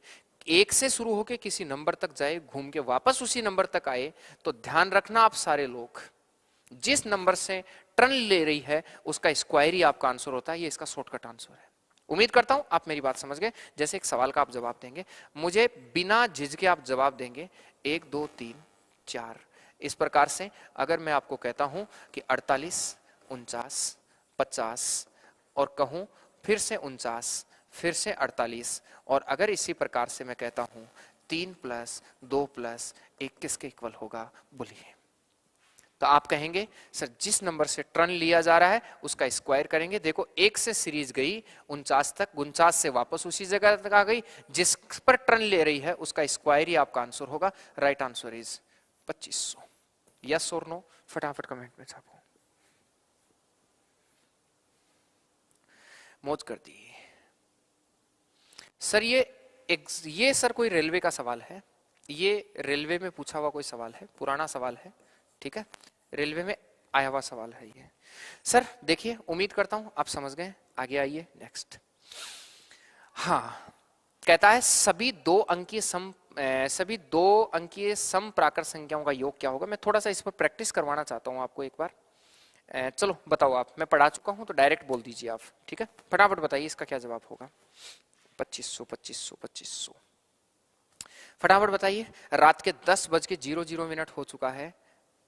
1 से शुरू होके किसी नंबर तक जाए, घूम के वापस उसी नंबर तक आए, तो ध्यान रखना आप सारे लोग, जिस नंबर से टर्न ले रही है उसका स्क्वायर ही आपका आंसर होता है। ये इसका शॉर्टकट आंसर है। उम्मीद करता हूं आप मेरी बात समझ गए। जैसे एक सवाल का आप जवाब देंगे, मुझे बिना झिझके आप जवाब देंगे 1 2 3 4 इस प्रकार से। अगर मैं आपको कहता हूं कि 48 49 50 और कहूं फिर से 49 फिर से 48, और अगर इसी प्रकार से मैं कहता हूं 3 + 2 + 1 किसके इक्वल होगा, बोलिए। तो आप कहेंगे सर जिस नंबर से टर्न लिया जा रहा है उसका स्क्वायर करेंगे। देखो 1 से सीरीज गई 49 तक, 49 से वापस उसी जगह तक आ गई, जिस पर टर्न ले रही है उसका स्क्वायर ही आपका आंसर होगा। Right answer is 2500। यस और नो फटाफट कमेंट में छापो, मौज कर दी। सर ये सर कोई रेलवे का सवाल है, ये रेलवे में पूछा हुआ कोई सवाल है, पुराना सवाल है, ठीक है, रेलवे में आया हुआ सवाल है ये। सर देखिए, उम्मीद करता हूं आप समझ गए। आगे आइए नेक्स्ट। हाँ, कहता है सभी दो अंकीय सम प्राकृत संख्याओं का योग क्या होगा। मैं थोड़ा सा इस पर प्रैक्टिस करवाना चाहता हूं आपको एक बार। चलो बताओ आप, मैं पढ़ा चुका हूं तो डायरेक्ट बोल दीजिए आप, ठीक है, फटाफट बताइए इसका क्या जवाब होगा। 2500 2500 2500 फटाफट बताइए। रात के 10:00 हो चुका है।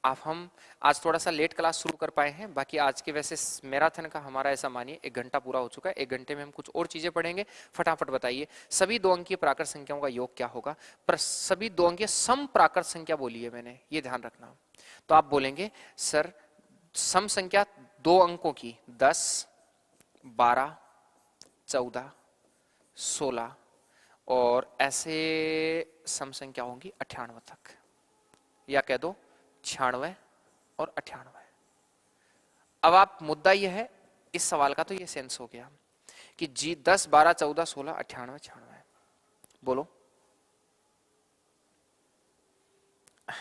आप हम आज थोड़ा सा लेट क्लास शुरू कर पाए हैं, बाकी आज के वैसे मैराथन का हमारा ऐसा मानिए 1 घंटा पूरा हो चुका है। 1 घंटे में हम कुछ और चीजें पढ़ेंगे। फटाफट बताइए सभी 2 अंकीय प्राकृत संख्याओं का योग क्या होगा। पर सभी 2 अंकीय सम प्राकृत संख्या बोली है मैंने, ये ध्यान रखना। तो आप बोलेंगे सर सम संख्या 2 अंकों की 10 12 14 16 और ऐसे सम संख्या होंगी 98 तक, या कह दो 96 और 98। अब आप मुद्दा यह है इस सवाल का, तो ये सेंस हो गया कि जी 10 12 14 16 98 96, बोलो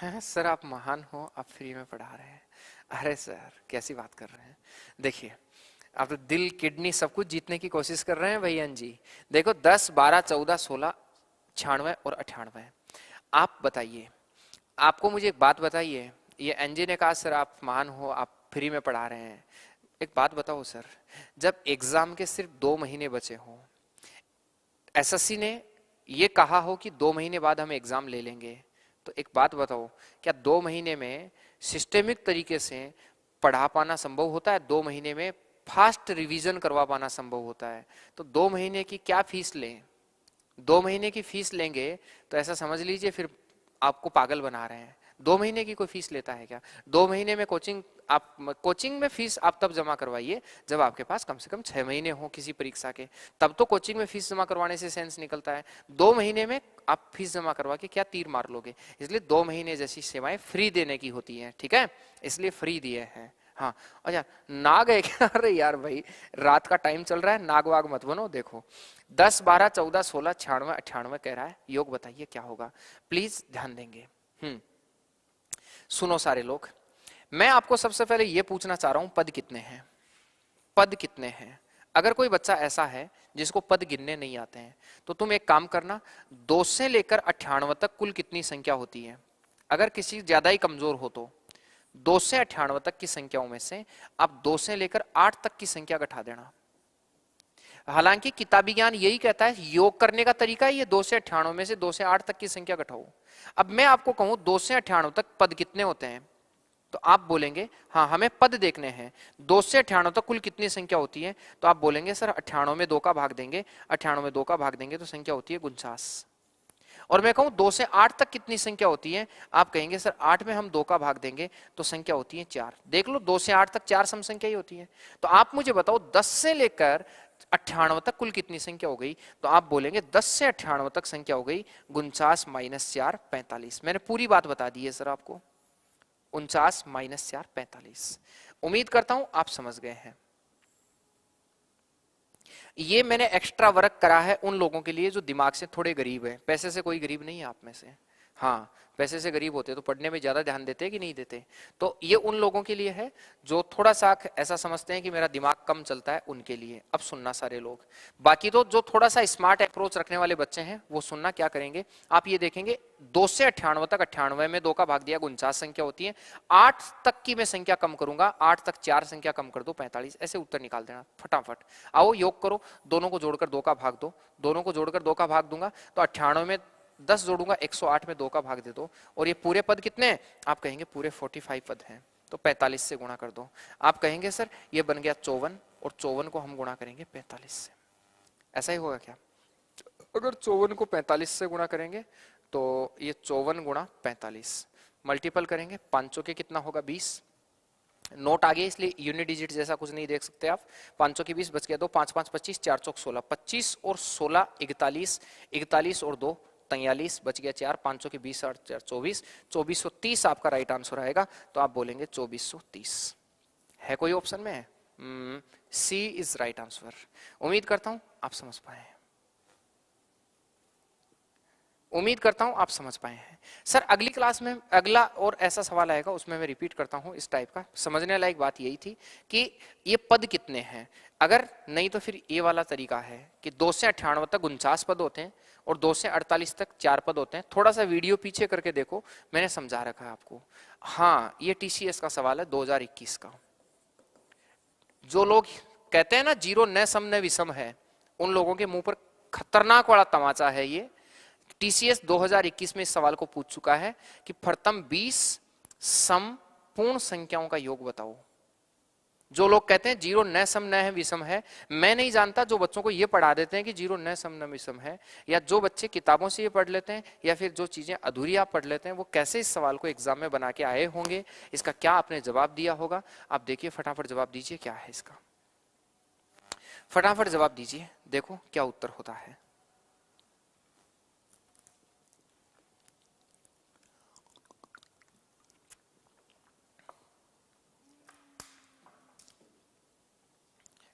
सर आप महान हो, आप फ्री में पढ़ा रहे हैं। अरे सर कैसी बात कर रहे हैं। देखिए आप तो दिल किडनी सब कुछ जीतने की कोशिश कर रहे हैं भैयन जी। देखो 10 12 14 16 96 और 98। आप बताइए, आपको मुझे एक बात बताइए, ये एनजी ने कहा सर आप महान हो, आप फ्री में पढ़ा रहे हैं। एक बात बताओ सर, जब एग्जाम के सिर्फ 2 महीने बचे हों, एसएससी ने ये कहा हो कि 2 महीने बाद हम एग्जाम ले लेंगे, तो एक बात बताओ, क्या 2 महीने में सिस्टेमिक तरीके से पढ़ा पाना संभव होता है? 2 महीने में फास्ट रिवीजन करवा पाना संभव होता है? तो 2 महीने की क्या फीस लें? 2 महीने की फीस लेंगे तो ऐसा समझ लीजिए फिर आपको पागल बना रहे हैं। 2 महीने की कोई फीस लेता है क्या? 2 महीने में कोचिंग में फीस आप तब जमा करवाइए जब आपके पास कम से कम 6 महीने हो किसी परीक्षा के, तब तो कोचिंग में फीस जमा करवाने से सेंस निकलता है। 2 महीने में आप फीस जमा करवा के क्या तीर मार लोगे? इसलिए 2 महीने जैसी सेवाएं फ्री देने की होती हैं, ठीक है, इसलिए फ्री दिए हैं। हाँ अच्छा, नाग है क्या? अरे यार भाई रात का टाइम चल रहा है, नाग वाग मत बनो। देखो 10 12 14 16 96 98 कह रहा है, योग बताइए क्या होगा, प्लीज ध्यान देंगे। सुनो सारे लोग, मैं आपको सबसे पहले ये पूछना चाह रहा हूं, पद कितने हैं? पद कितने हैं? अगर कोई बच्चा ऐसा है जिसको पद गिनने नहीं आते हैं, तो तुम एक काम करना, 2 से लेकर 98 तक कुल कितनी संख्या होती है? अगर किसी ज्यादा ही कमजोर हो तो 2 से 98 तक की संख्याओं में से आप 2 से लेकर 8 तक की संख्या घटा देना। हालांकि किताबी ज्ञान यही कहता है, योग करने का तरीका ये 2 से 98 में से 2 से 8 तक की संख्या घटाओ। अब मैं आपको कहूं 2 से 98 तक पद कितने होते हैं, तो आप बोलेंगे हाँ हमें पद देखने हैं, 2 से 98 तक कुल कितनी संख्या होती है, तो आप बोलेंगे सर 98 में 2 का भाग देंगे, 98 में 2 का भाग देंगे तो संख्या होती है 49। और मैं कहूं 2 से 8 तक कितनी संख्या होती है, आप कहेंगे सर 8 में हम 2 का भाग देंगे तो संख्या होती है 4। देख लो 2 से 8 तक 4 सम संख्या ही होती है। तो आप मुझे बताओ 10 से लेकर 98 तक कुल कितनी संख्या हो गई, तो आप बोलेंगे 10 से 98 तक संख्या हो गई 49 माइनस 4 45। मैंने पूरी बात बता दी है सर आपको, 49 माइनस 4 45। उम्मीद करता हूं आप समझ गए हैं। ये मैंने एक्स्ट्रा वर्क करा है उन लोगों के लिए जो दिमाग से थोड़े गरीब है, पैसे से कोई गरीब नहीं है आप में से। हाँ पैसे से गरीब होते तो पढ़ने में ज्यादा ध्यान देते कि नहीं देते, तो ये उन लोगों के लिए है जो थोड़ा सा ऐसा समझते हैं कि मेरा दिमाग कम चलता है, उनके लिए। अब सुनना सारे लोग, बाकी तो जो थोड़ा सा स्मार्ट अप्रोच रखने वाले बच्चे हैं वो सुनना क्या करेंगे। आप ये देखेंगे 2 से 98 तक, 98 में 2 का भाग दिया 49 संख्या होती है। 8 तक की मैं संख्या कम करूंगा, 8 तक 4 संख्या कम कर दो 45, ऐसे उत्तर निकाल देना फटाफट। आओ योग करो, दोनों को जोड़कर 2 का भाग दो, दोनों को जोड़कर 2 का भाग दूंगा तो 98 में 10 जोड़ूंगा 108 में 2 का भाग दे दो, और ये पूरे पद कितने हैं, आप कहेंगे पूरे 45 पद हैं, तो 45 से गुणा कर दो। आप कहेंगे सर ये बन गया 54, और 54 को हम गुणा करेंगे 45 से, ऐसा ही होगा क्या? अगर 54 को 45 से गुणा करेंगे तो ये 54 गुणा 45 मल्टीपल करेंगे, 5 के कितना होगा 20। नोट आ गया इसलिए यूनिट डिजिट जैसा कुछ नहीं देख सकते आप। 5 की 20 बच गया 2, 5 5 25, 4 चौक 16, 25 और 16 41, 41 और 2 43, बच गया 4, 5 की 20 और 4 24, 2430 आपका राइट आंसर आएगा। तो आप बोलेंगे 2430 है, कोई ऑप्शन में है? सी इज राइट आंसर। उम्मीद करता हूं आप समझ पाए, उम्मीद करता हूं आप समझ पाए हैं। सर अगली क्लास में अगला और ऐसा सवाल आएगा, उसमें मैं रिपीट करता हूं इस टाइप का। समझने लायक बात यही थी कि ये पद कितने हैं, अगर नहीं तो फिर ये वाला तरीका है कि 2 से 98 तक 49 पद होते हैं और 2 से 48 तक 4 पद होते हैं। थोड़ा सा वीडियो पीछे करके देखो, मैंने समझा रखा है आपको। हाँ ये टीसीएस का सवाल है 2021 का। जो लोग कहते हैं ना जीरो न सम न विषम है, उन लोगों के मुंह पर खतरनाक वाला तमाचा है ये। टीसीएस 2021 में इस सवाल को पूछ चुका है कि प्रथम 20 संपूर्ण संख्याओं का योग बताओ। जो लोग कहते हैं जीरो न सम न है विषम है, मैं नहीं जानता जो बच्चों को ये पढ़ा देते हैं कि जीरो न सम न विषम है, या जो बच्चे किताबों से ये पढ़ लेते हैं, या फिर जो चीजें अधूरी आप पढ़ लेते हैं, वो कैसे इस सवाल को एग्जाम में बना के आए होंगे, इसका क्या आपने जवाब दिया होगा। आप देखिए फटाफट जवाब दीजिए क्या है इसका, फटाफट जवाब दीजिए, देखो क्या उत्तर होता है।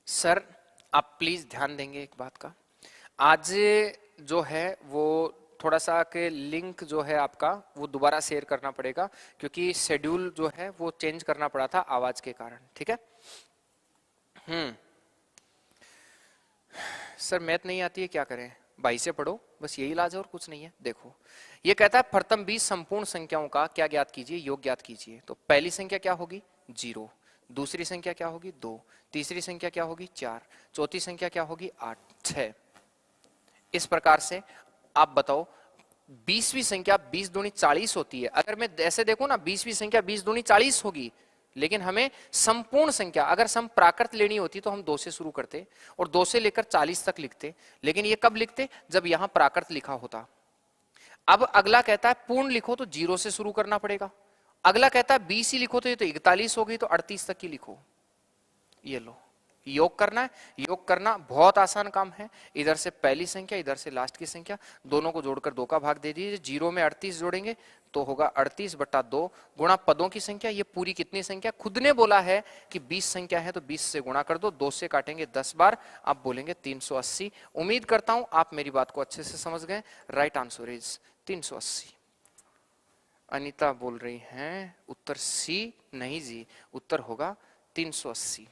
सर आप प्लीज ध्यान देंगे एक बात का, आज जो है वो थोड़ा सा के लिंक जो है आपका वो दोबारा शेयर करना पड़ेगा, क्योंकि शेड्यूल जो है वो चेंज करना पड़ा था आवाज के कारण। ठीक है। सर मैथ नहीं आती है, क्या करें? भाई से पढ़ो, बस यही इलाज है और कुछ नहीं है। देखो ये कहता है प्रथम 20 संपूर्ण संख्याओं का क्या ज्ञात कीजिए, योग ज्ञात कीजिए। तो पहली संख्या क्या होगी? 0। दूसरी संख्या क्या होगी? 2। तीसरी संख्या क्या होगी? 4। चौथी संख्या क्या होगी? 8। 6। इस प्रकार से आप बताओ 20वीं संख्या 20 दूनी 40 होती है। अगर मैं ऐसे देखूं ना, 20वीं संख्या 20 दूनी 40 होगी, लेकिन हमें संपूर्ण संख्या अगर सम प्राकृत लेनी होती तो हम 2 से शुरू करते और 2 से लेकर 40 तक लिखते। लेकिन ये कब लिखते? जब यहां प्राकृत लिखा होता। अब अगला कहता है पूर्ण लिखो तो 0 से शुरू करना पड़ेगा। अगला कहता है 20 ही लिखो तो ये तो 41 हो गई, तो 38 तक की लिखो। ये लो, योग करना है। योग करना बहुत आसान काम है। इधर से पहली संख्या, इधर से लास्ट की संख्या, दोनों को जोड़कर 2 का भाग दे दीजिए। 0 में 38 जोड़ेंगे तो होगा 38 बटा 2 गुणा पदों की संख्या। ये पूरी कितनी संख्या? खुद ने बोला है कि 20 संख्या है तो 20 से गुणा कर दो। 2 से काटेंगे 10 बार, आप बोलेंगे 380। उम्मीद करता हूं आप मेरी बात को अच्छे से समझ गए। Right answer is 380। अनीता बोल रही हैं उत्तर सी नहीं जी, उत्तर होगा 380।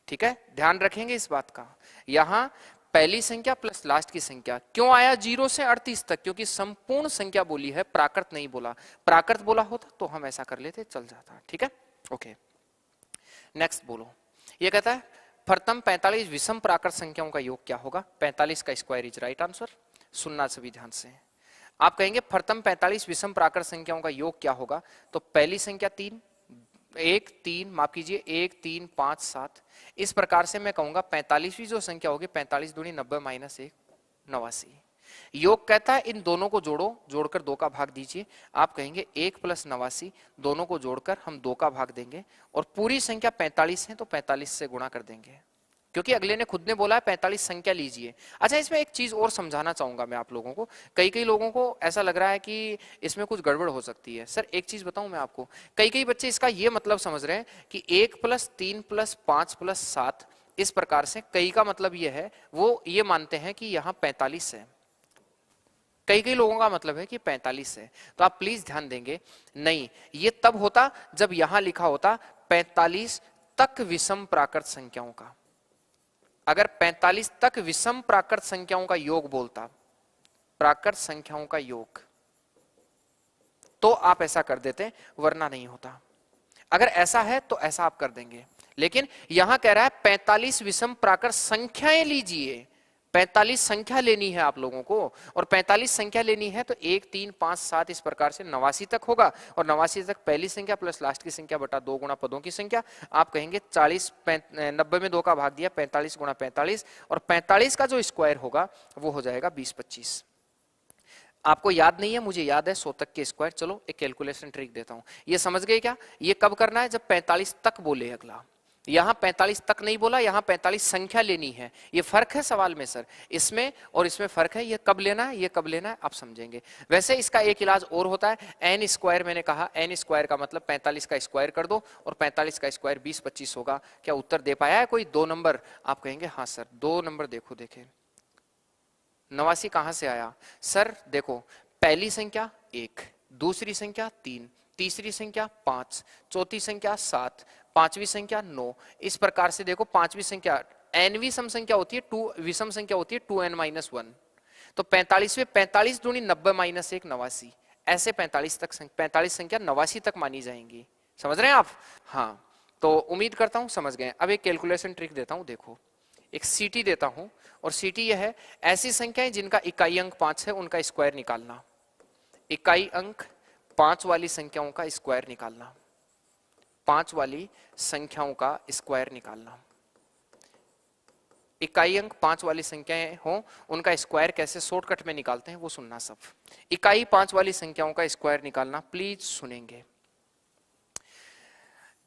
ठीक है, ध्यान रखेंगे इस बात का। यहां पहली संख्या प्लस लास्ट की संख्या क्यों आया 0 से 38 तक? क्योंकि संपूर्ण संख्या बोली है, प्राकृत नहीं बोला। प्राकृत बोला होता तो हम ऐसा कर लेते, चल जाता। ठीक है, ओके। नेक्स्ट बोलो। ये कहता है प्रथम 45 विषम प्राकृत संख्याओं का योग क्या होगा? 45 का स्क्वायर इज राइट आंसर। सुनना सभी ध्यान से। आप कहेंगे प्रथम 45 विषम प्राकृत संख्याओं का योग क्या होगा? तो पहली संख्या 3, 1 3, माफ कीजिए 1 3 5 7। इस प्रकार से मैं कहूंगा 45वीं जो संख्या होगी 45 दूनी 90 माइनस 1 89। योग कहता है इन दोनों को जोड़ो, जोड़कर 2 का भाग दीजिए। आप कहेंगे 1 प्लस 89, दोनों को जोड़कर हम 2 का भाग देंगे और पूरी संख्या 45 है तो 45 से गुणा कर देंगे, क्योंकि अगले ने खुद ने बोला है 45 संख्या लीजिए। अच्छा, इसमें एक चीज और समझाना चाहूंगा मैं आप लोगों को। कई लोगों को ऐसा लग रहा है कि इसमें कुछ गड़बड़ हो सकती है। सर एक चीज बताऊं मैं आपको, कई बच्चे इसका ये मतलब समझ रहे हैं कि 1 प्लस 3 प्लस 5 प्लस 7, इस प्रकार से कई का मतलब ये है, वो ये मानते हैं कि यहाँ 45 है। कई लोगों का मतलब है कि 45 है। तो आप प्लीज ध्यान देंगे, नहीं, ये तब होता जब यहां लिखा होता 45 तक विषम प्राकृत संख्याओं का। अगर 45 तक विषम प्राकृत संख्याओं का योग बोलता, प्राकृत संख्याओं का योग, तो आप ऐसा कर देते, वरना नहीं होता। अगर ऐसा है तो ऐसा आप कर देंगे, लेकिन यहां कह रहा है 45 विषम प्राकृत संख्याएं लीजिए। 45 संख्या लेनी है आप लोगों को, और 45 संख्या लेनी है तो 1 3 5 7 इस प्रकार से 89 तक होगा। और 89 तक पहली संख्या प्लस लास्ट की संख्या बटा 2 गुणा पदों की संख्या। आप कहेंगे 40 90 में 2 का भाग दिया, 45 गुणा 45, और 45 का जो स्क्वायर होगा वो हो जाएगा 20 25। आपको याद नहीं है, मुझे याद है 100 तक के स्क्वायर। चलो एक कैलकुलेशन ट्रिक देता हूं, ये समझ गए क्या? ये कब करना है? जब 45 तक बोले अगला। यहां 45 तक नहीं बोला, यहां 45 संख्या लेनी है। ये फर्क है सवाल में सर, इसमें और इसमें फर्क है। ये कब लेना है, ये कब लेना है, आप समझेंगे। वैसे इसका एक इलाज और होता है, एन स्क्वायर। मैंने कहा एन स्क्वायर का मतलब 45 का स्क्वायर कर दो, और 45 का स्क्वायर 20 25 होगा। क्या उत्तर दे पाया है कोई? 2 नंबर। आप कहेंगे हाँ सर 2 नंबर। देखो देखें 89 कहां से आया? सर देखो, पहली संख्या 1, दूसरी संख्या 3, तीसरी संख्या 5, चौथी संख्या 7, पांचवी संख्या 9। इस प्रकार से देखो पांचवी संख्या एनवी सम संख्या होती है, 2 विषम संख्या होती है 2n-1। तो 45 में 45 दूनी 90 माइनस 1 89। ऐसे 45 तक 45 संख्या 89 तक मानी जाएंगी। समझ रहे हैं आप? हाँ, तो उम्मीद करता हूं समझ गए। अब एक कैलकुलेशन ट्रिक देता हूं, देखो एक सीटी देता हूं, और सीटी यह है ऐसी संख्याएं जिनका इकाई अंक 5 है उनका स्क्वायर निकालना। इकाई अंक 5 वाली संख्याओं का स्क्वायर निकालना। 5 वाली संख्याओं का स्क्वायर निकालना। इकाई अंक 5 वाली संख्याएं हो उनका स्क्वायर कैसे शॉर्टकट में निकालते हैं वो सुनना सब। इकाई 5 वाली संख्याओं का स्क्वायर निकालना, प्लीज सुनेंगे।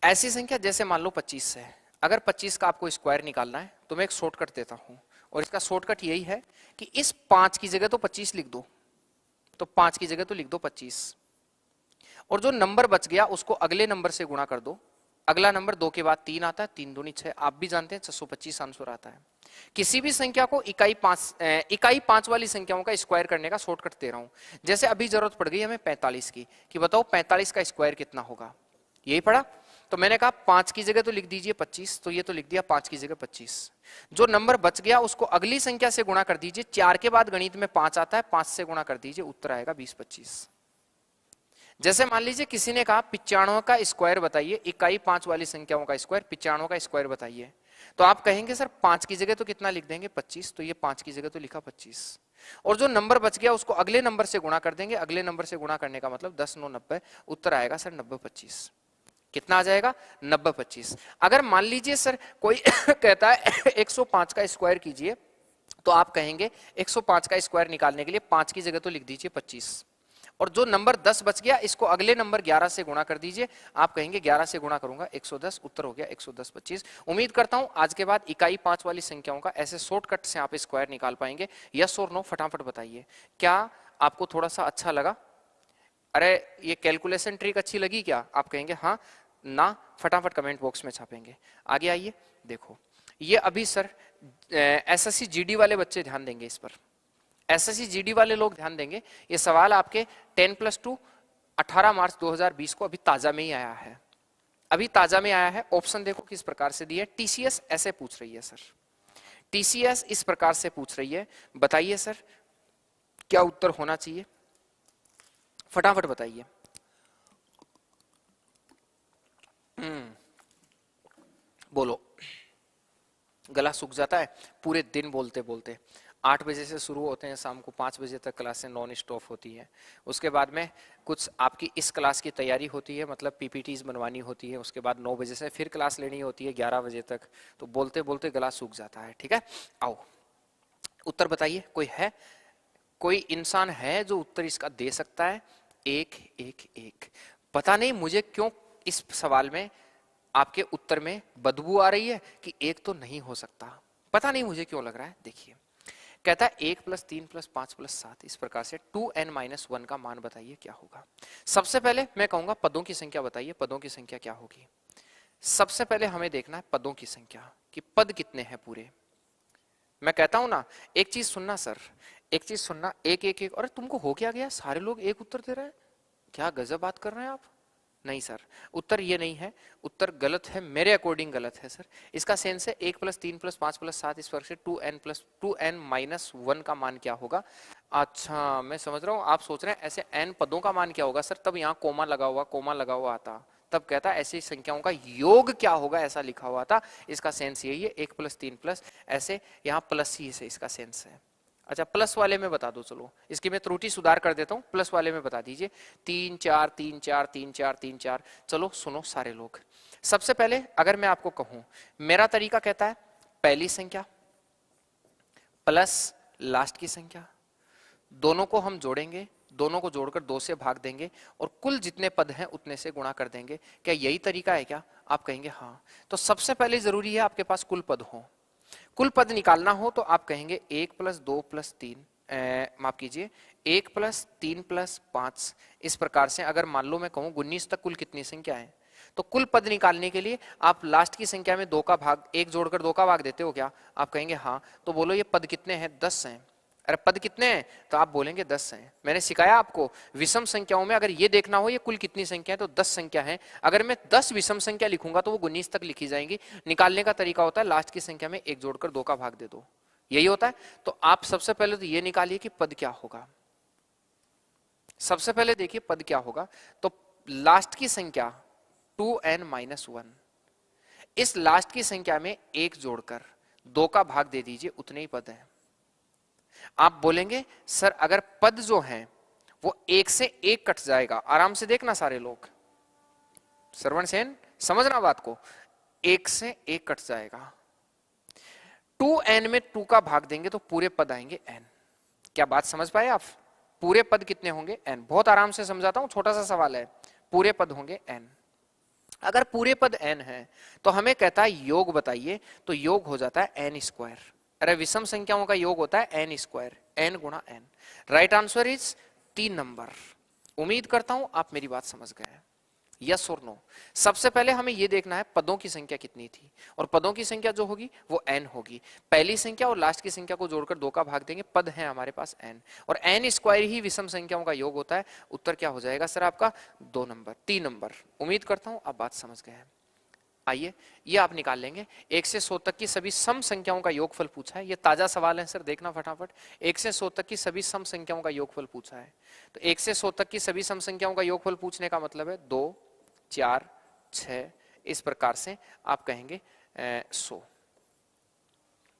ऐसी संख्या जैसे मान लो 25 है, अगर 25 का आपको स्क्वायर निकालना है तो मैं एक शॉर्टकट देता हूं, और इसका शॉर्टकट यही है कि इस 5 की जगह तो 25 लिख दो, तो 5 की जगह तो लिख दो 25, और जो नंबर बच गया उसको अगले नंबर से गुणा कर दो, अगला नंबर 2 के बाद 3 आता है, 3 दूनी 6, आप भी जानते हैं 625 आंसर आता है। किसी भी संख्या को इकाई 5 वाली संख्याओं का स्क्वायर करने का शॉर्टकट दे रहा हूं। जैसे अभी जरूरत पड़ गई हमें 45 की, कि बताओ 45 का स्क्वायर कितना होगा, यही पड़ा। तो मैंने कहा 5 की जगह तो लिख दीजिए 25, तो ये तो लिख दिया 5 की जगह 25। जो नंबर बच गया उसको अगली संख्या से गुणा कर दीजिए, 4 के बाद गणित में 5 आता है, 5 से गुणा कर दीजिए, उत्तर आएगा 20-25। जैसे मान लीजिए किसी ने कहा 95 का स्क्वायर बताइए, इकाई 5 वाली संख्याओं का स्क्वायर, 95 का स्क्वायर बताइए, तो आप कहेंगे सर 5 की जगह तो कितना लिख देंगे 25, तो ये 5 की जगह तो लिखा 25, और जो नंबर बच गया उसको अगले नंबर से गुणा कर देंगे, अगले नंबर से गुणा करने का मतलब 10 9 90, उत्तर आएगा सर 90-25। कितना आ जाएगा 90-25। अगर मान लीजिए सर कोई कहता है 105 का स्क्वायर कीजिए, तो आप कहेंगे 105 का स्क्वायर निकालने के लिए 5 की जगह तो लिख दीजिए 25, और जो नंबर 10 बच गया इसको अगले नंबर 11 से गुणा कर दीजिए, आप कहेंगे 11 से गुणा करूंगा 110, उत्तर हो गया 110-25। उम्मीद करता हूं आज के बाद इकाई 5 वाली संख्याओं का ऐसे शॉर्टकट से आप स्क्वायर निकाल पाएंगे। यस और नो फटाफट बताइए, क्या आपको थोड़ा सा अच्छा लगा? अरे ये कैलकुलेशन ट्रिक अच्छी लगी क्या? आप कहेंगे हाँ ना, फटाफट कमेंट बॉक्स में छापेंगे। आगे आइए, देखो ये अभी सर एसएससी जीडी वाले बच्चे ध्यान देंगे इस पर, एसएससी जीडी वाले लोग ध्यान देंगे। ये सवाल आपके 10+2 18 मार्च 2020 को अभी ताजा में ही आया है, अभी ताजा में आया है। ऑप्शन देखो किस प्रकार से दिए, टीसीएस ऐसे पूछ रही है सर, टीसीएस इस प्रकार से पूछ रही है, बताइए सर क्या उत्तर होना चाहिए, फटाफट बताइए। बोलो, गला सूख जाता है पूरे दिन बोलते बोलते। 8 बजे से शुरू होते हैं, शाम को 5 बजे तक क्लासें नॉन स्टॉप होती हैं। उसके बाद में कुछ आपकी इस क्लास की तैयारी होती है, मतलब पीपीटीज बनवानी होती है। उसके बाद 9 बजे से फिर क्लास लेनी होती है 11 बजे तक, तो बोलते बोलते गला सूख जाता है। ठीक है, आओ उत्तर बताइए। कोई है, कोई इंसान है जो उत्तर इसका दे सकता है? एक एक एक। पता नहीं मुझे क्यों इस सवाल में आपके उत्तर में बदबू आ रही है कि एक तो नहीं हो सकता, पता नहीं मुझे क्यों लग रहा है। देखिए कहता है 1 + 3 + 5 + 7, इस प्रकार से 2n-1 का मान बताइए क्या होगा। सबसे पहले मैं कहूंगा पदों की संख्या बताइए, पदों की संख्या क्या होगी। सबसे पहले हमें देखना है पदों की संख्या कि पद कितने हैं पूरे। मैं कहता हूं ना, एक चीज सुनना सर, एक चीज सुनना, एक एक एक। अरे तुमको हो क्या गया, सारे लोग एक उत्तर दे रहे हैं, क्या गजब बात कर रहे हैं आप। नहीं सर, उत्तर ये नहीं है, उत्तर गलत है, मेरे अकॉर्डिंग गलत है सर। इसका सेंस है 1 + 3 + 5 + 7, इस वर्ग से 2n-1 का मान क्या होगा। अच्छा मैं समझ रहा हूँ, आप सोच रहे हैं ऐसे n पदों का मान क्या होगा सर, तब यहाँ कोमा लगा हुआ आता, तब कहता ऐसी संख्याओं का योग क्या होगा, ऐसा लिखा हुआ था। इसका सेंस यही है 1 + 3 + ऐसे, यहाँ प्लस ही से इसका सेंस है। अच्छा प्लस वाले में बता दो, चलो इसकी मैं त्रुटि सुधार कर देता हूं, प्लस वाले में बता दीजिए 3 4 3 4 3 4 3 4। चलो सुनो सारे लोग, सबसे पहले अगर मैं आपको कहूं, मेरा तरीका कहता है पहली संख्या प्लस लास्ट की संख्या, दोनों को हम जोड़ेंगे, दोनों को जोड़कर 2 से भाग देंगे और कुल जितने पद हैं उतने से गुणा कर देंगे। क्या यही तरीका है क्या? आप कहेंगे हाँ। तो सबसे पहले जरूरी है आपके पास कुल पद हो, कुल पद निकालना हो तो आप कहेंगे 1 + 2 + 3, माफ कीजिए 1 + 3 + 5। इस प्रकार से अगर मान लो मैं कहूं 19 तक कुल कितनी संख्या है, तो कुल पद निकालने के लिए आप लास्ट की संख्या में 2 का भाग, 1 जोड़कर 2 का भाग देते हो क्या? आप कहेंगे हाँ। तो बोलो ये पद कितने हैं? 10 हैं। अरे पद कितने हैं? तो आप बोलेंगे 10 हैं। मैंने सिखाया आपको विषम संख्याओं में अगर ये देखना हो ये कुल कितनी संख्या है तो 10 संख्या है। अगर मैं 10 विषम संख्या लिखूंगा तो वो 19 तक लिखी जाएंगी। निकालने का तरीका होता है लास्ट की संख्या में 1 जोड़कर 2 का भाग दे दो, यही होता है। तो आप सबसे पहले तो ये निकालिए कि पद क्या होगा। सबसे पहले देखिए पद क्या होगा, तो लास्ट की संख्या 2n-1, इस लास्ट की संख्या में 1 जोड़कर 2 का भाग दे दीजिए, उतने ही पद हैं। आप बोलेंगे सर अगर पद जो हैं वो 1 से 1 कट जाएगा, आराम से देखना सारे लोग, श्रवण सेन समझना बात को, 1 से 1 कट जाएगा, 2n में 2 का भाग देंगे तो पूरे पद आएंगे n। क्या बात समझ पाए आप? पूरे पद कितने होंगे? n। बहुत आराम से समझाता हूं, छोटा सा सवाल है। पूरे पद होंगे n। अगर पूरे पद n है तो हमें कहता है योग बताइए, तो योग हो जाता है n²। अरे विषम संख्याओं का योग होता है n², n गुणा n। Right answer is 3 number. उम्मीद करता हूं आप मेरी बात समझ गए। यस और नो। सबसे पहले हमें यह देखना है पदों की संख्या कितनी थी, और पदों की संख्या जो होगी वो n होगी। पहली संख्या और लास्ट की संख्या को जोड़कर 2 का भाग देंगे, पद है हमारे पास n, और n स्क्वायर ही विषम संख्याओं का योग होता है। उत्तर क्या हो जाएगा सर आपका? 2 नंबर, 3 नंबर। उम्मीद करता हूं आप बात समझ गए हैं। आइए ये आप निकाल लेंगे। 1 से 100 तक की सभी सम संख्याओं का योगफल पूछा है, ये ताजा सवाल है सर, देखना फटाफट। 1 से 100 तक की सभी सम संख्याओं का योगफल पूछा है, तो 1 से 100 तक की सभी सम संख्याओं का योगफल पूछने का मतलब है 2, 4, 6, इस प्रकार से आप कहेंगे 100।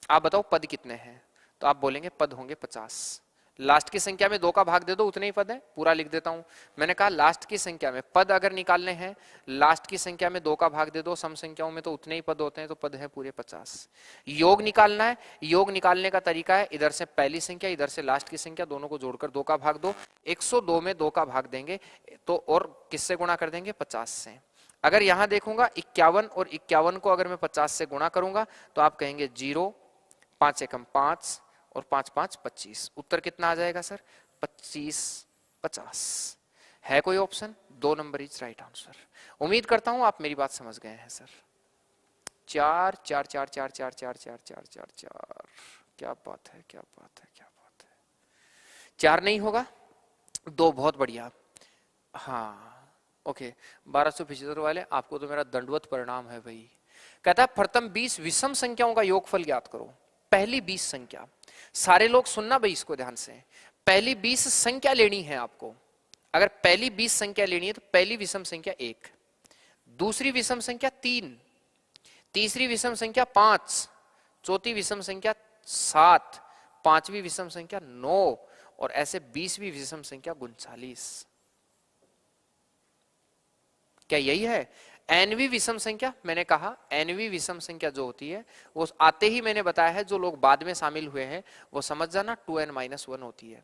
आप बताओ पद कितने हैं, तो आप बोलेंगे पद होंगे 50। लास्ट की संख्या में 2 का भाग दे दो, उतने ही पद है। पूरा लिख देता हूं, मैंने कहा लास्ट की संख्या में पद अगर निकालने हैं, लास्ट की संख्या में 2 का भाग दे दो, सम संख्याओं में तो उतने ही पद होते हैं, तो पद है पूरे 50। योग निकालना है, योग निकालने का तरीका है इधर से पहली संख्या, इधर से लास्ट की संख्या, दोनों को जोड़कर 2 का भाग दो। 102 में 2 का भाग देंगे तो, और किससे गुणा कर देंगे? 50 से। अगर यहां देखूंगा 51 और 51 को अगर मैं 50 से गुणा करूंगा तो आप कहेंगे 0, 5 एकम 5 और 5 5 25। उत्तर कितना आ जाएगा सर? 25 50। है कोई option? 2 number is right answer. उम्मीद करता हूं आप मेरी बात समझ गए हैं सर। 4 4 4 4 4 4 4 4 4 4। क्या बात है, क्या बात है, क्या बात है। 4 नहीं होगा? 2, बहुत बढ़िया। हाँ ओके, 1275 वाले, आपको तो मेरा दंडवत परिणाम है भाई। कहता है प्रथम 20 विषम संख्याओं का योगफल ज्ञात करो। पहली 20 संख्या, सारे लोग सुनना भाई इसको ध्यान से। पहली 20 संख्या लेनी है आपको। अगर पहली 20 संख्या लेनी है तो पहली विषम संख्या 1, दूसरी विषम संख्या 3, तीसरी विषम संख्या 5, चौथी विषम संख्या 7, पांचवी विषम संख्या 9, और ऐसे 20वीं विषम संख्या 39। क्या यही है? एनवी विषम संख्या, मैंने कहा एनवी विषम संख्या जो होती है वो आते ही मैंने बताया है, जो लोग बाद में शामिल हुए हैं वो समझ जाना 2n-1 होती है।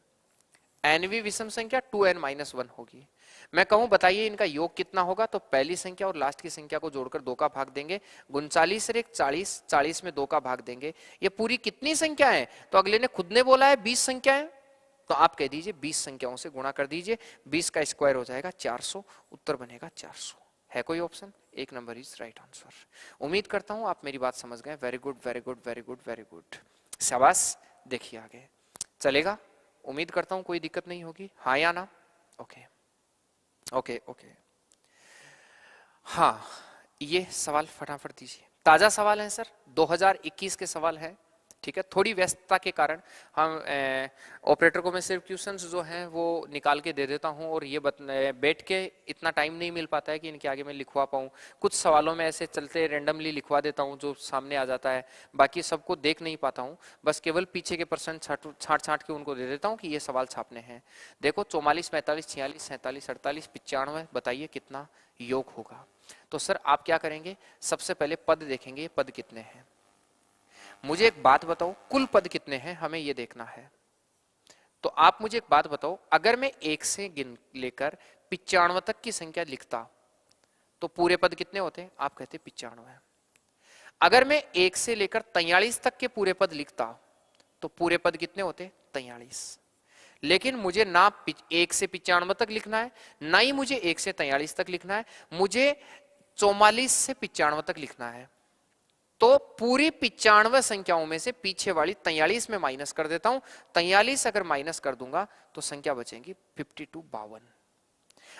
एनवी विषम संख्या 2n-1 होगी। मैं कहूं बताइए इनका योग कितना होगा, तो पहली संख्या और लास्ट की संख्या को जोड़कर 2 का भाग देंगे। 39 और 1 40, 40 में 2 का भाग देंगे। ये पूरी कितनी संख्या है? तो अगले ने खुद ने बोला है 20 संख्याएं, तो आप कह दीजिए 20 संख्याओं से गुणा कर दीजिए, 20 का स्क्वायर हो जाएगा 400, उत्तर बनेगा 400। है कोई option? 1 number is right answer. उम्मीद करता हूं आप मेरी बात समझ गए। Very good, very good, very good, very good, शाबाश। देखिए आगे चलेगा, उम्मीद करता हूं कोई दिक्कत नहीं होगी। हाँ या ना? Okay okay okay. हाँ ये सवाल फटाफट दीजिए, ताजा सवाल है सर, 2021 के सवाल है। ठीक है, थोड़ी व्यस्तता के कारण हम ऑपरेटर को मैं सिर्फ क्वेश्चंस जो हैं वो निकाल के दे देता हूं, और ये बैठ के इतना टाइम नहीं मिल पाता है कि इनके आगे मैं लिखवा पाऊं। कुछ सवालों में ऐसे चलते रैंडमली लिखवा देता हूं जो सामने आ जाता है, बाकी सबको देख नहीं पाता हूं, बस केवल पीछे के % छाट छाट के उनको दे देता हूँ कि ये सवाल छापने हैं। देखो 44, 45, 46, 47, 48, 95, बताइए कितना योग होगा। तो सर आप क्या करेंगे, सबसे पहले पद देखेंगे, पद कितने हैं। मुझे एक बात बताओ, कुल पद कितने हैं हमें ये देखना है। तो आप मुझे एक बात बताओ, अगर मैं 1 से गिन लेकर 95 तक की संख्या लिखता तो पूरे पद कितने होते? आप कहते 95। अगर मैं 1 से लेकर 43 तक के पूरे पद लिखता तो पूरे पद कितने होते? 43। लेकिन मुझे ना 1 से 95 तक लिखना है, ना ही मुझे 1 से 43 तक लिखना है, मुझे 44 से 95 तक लिखना है। तो पूरी 95 संख्याओं में से पीछे वाली 43 में माइनस कर देता हूं। 43 अगर माइनस कर दूंगा तो संख्या बचेगी 52 52।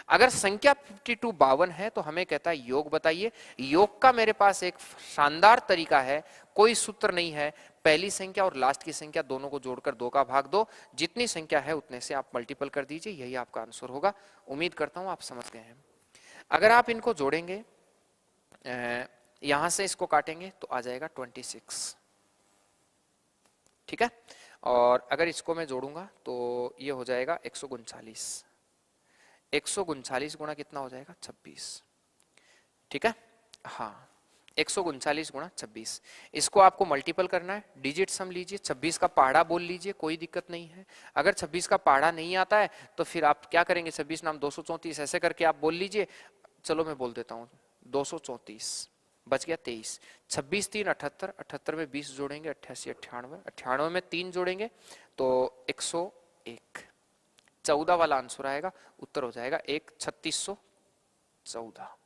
अगर संख्या 52 52 है तो हमें कहता है योग बताइए। योग का मेरे पास एक शानदार तरीका है, कोई सूत्र नहीं है, पहली संख्या और लास्ट की संख्या दोनों को जोड़कर 2 का भाग दो, जितनी संख्या है उतने से आप मल्टीपल कर दीजिए, यही आपका आंसर होगा। उम्मीद करता हूं आप समझ गए हैं। अगर आप इनको जोड़ेंगे, यहां से इसको काटेंगे तो आ जाएगा 26। ठीक है, और अगर इसको मैं जोड़ूंगा तो ये हो जाएगा 139। 139 गुणा कितना हो जाएगा? 26। ठीक है, हाँ 139 गुणा 26। इसको आपको मल्टीपल करना है, डिजिट सम लीजिए, 26 का पहाड़ा बोल लीजिए, कोई दिक्कत नहीं है। अगर 26 का पहाड़ा नहीं आता है तो फिर आप क्या करेंगे, 26 नाम 234 ऐसे करके आप बोल लीजिए। चलो मैं बोल देता हूँ, 234 बच गया 23, 26 3 78, 78 में 20 जोड़ेंगे 88 98, 98 में 3 जोड़ेंगे तो 101। 14 वाला आंसर आएगा, उत्तर हो जाएगा 1 3600 14।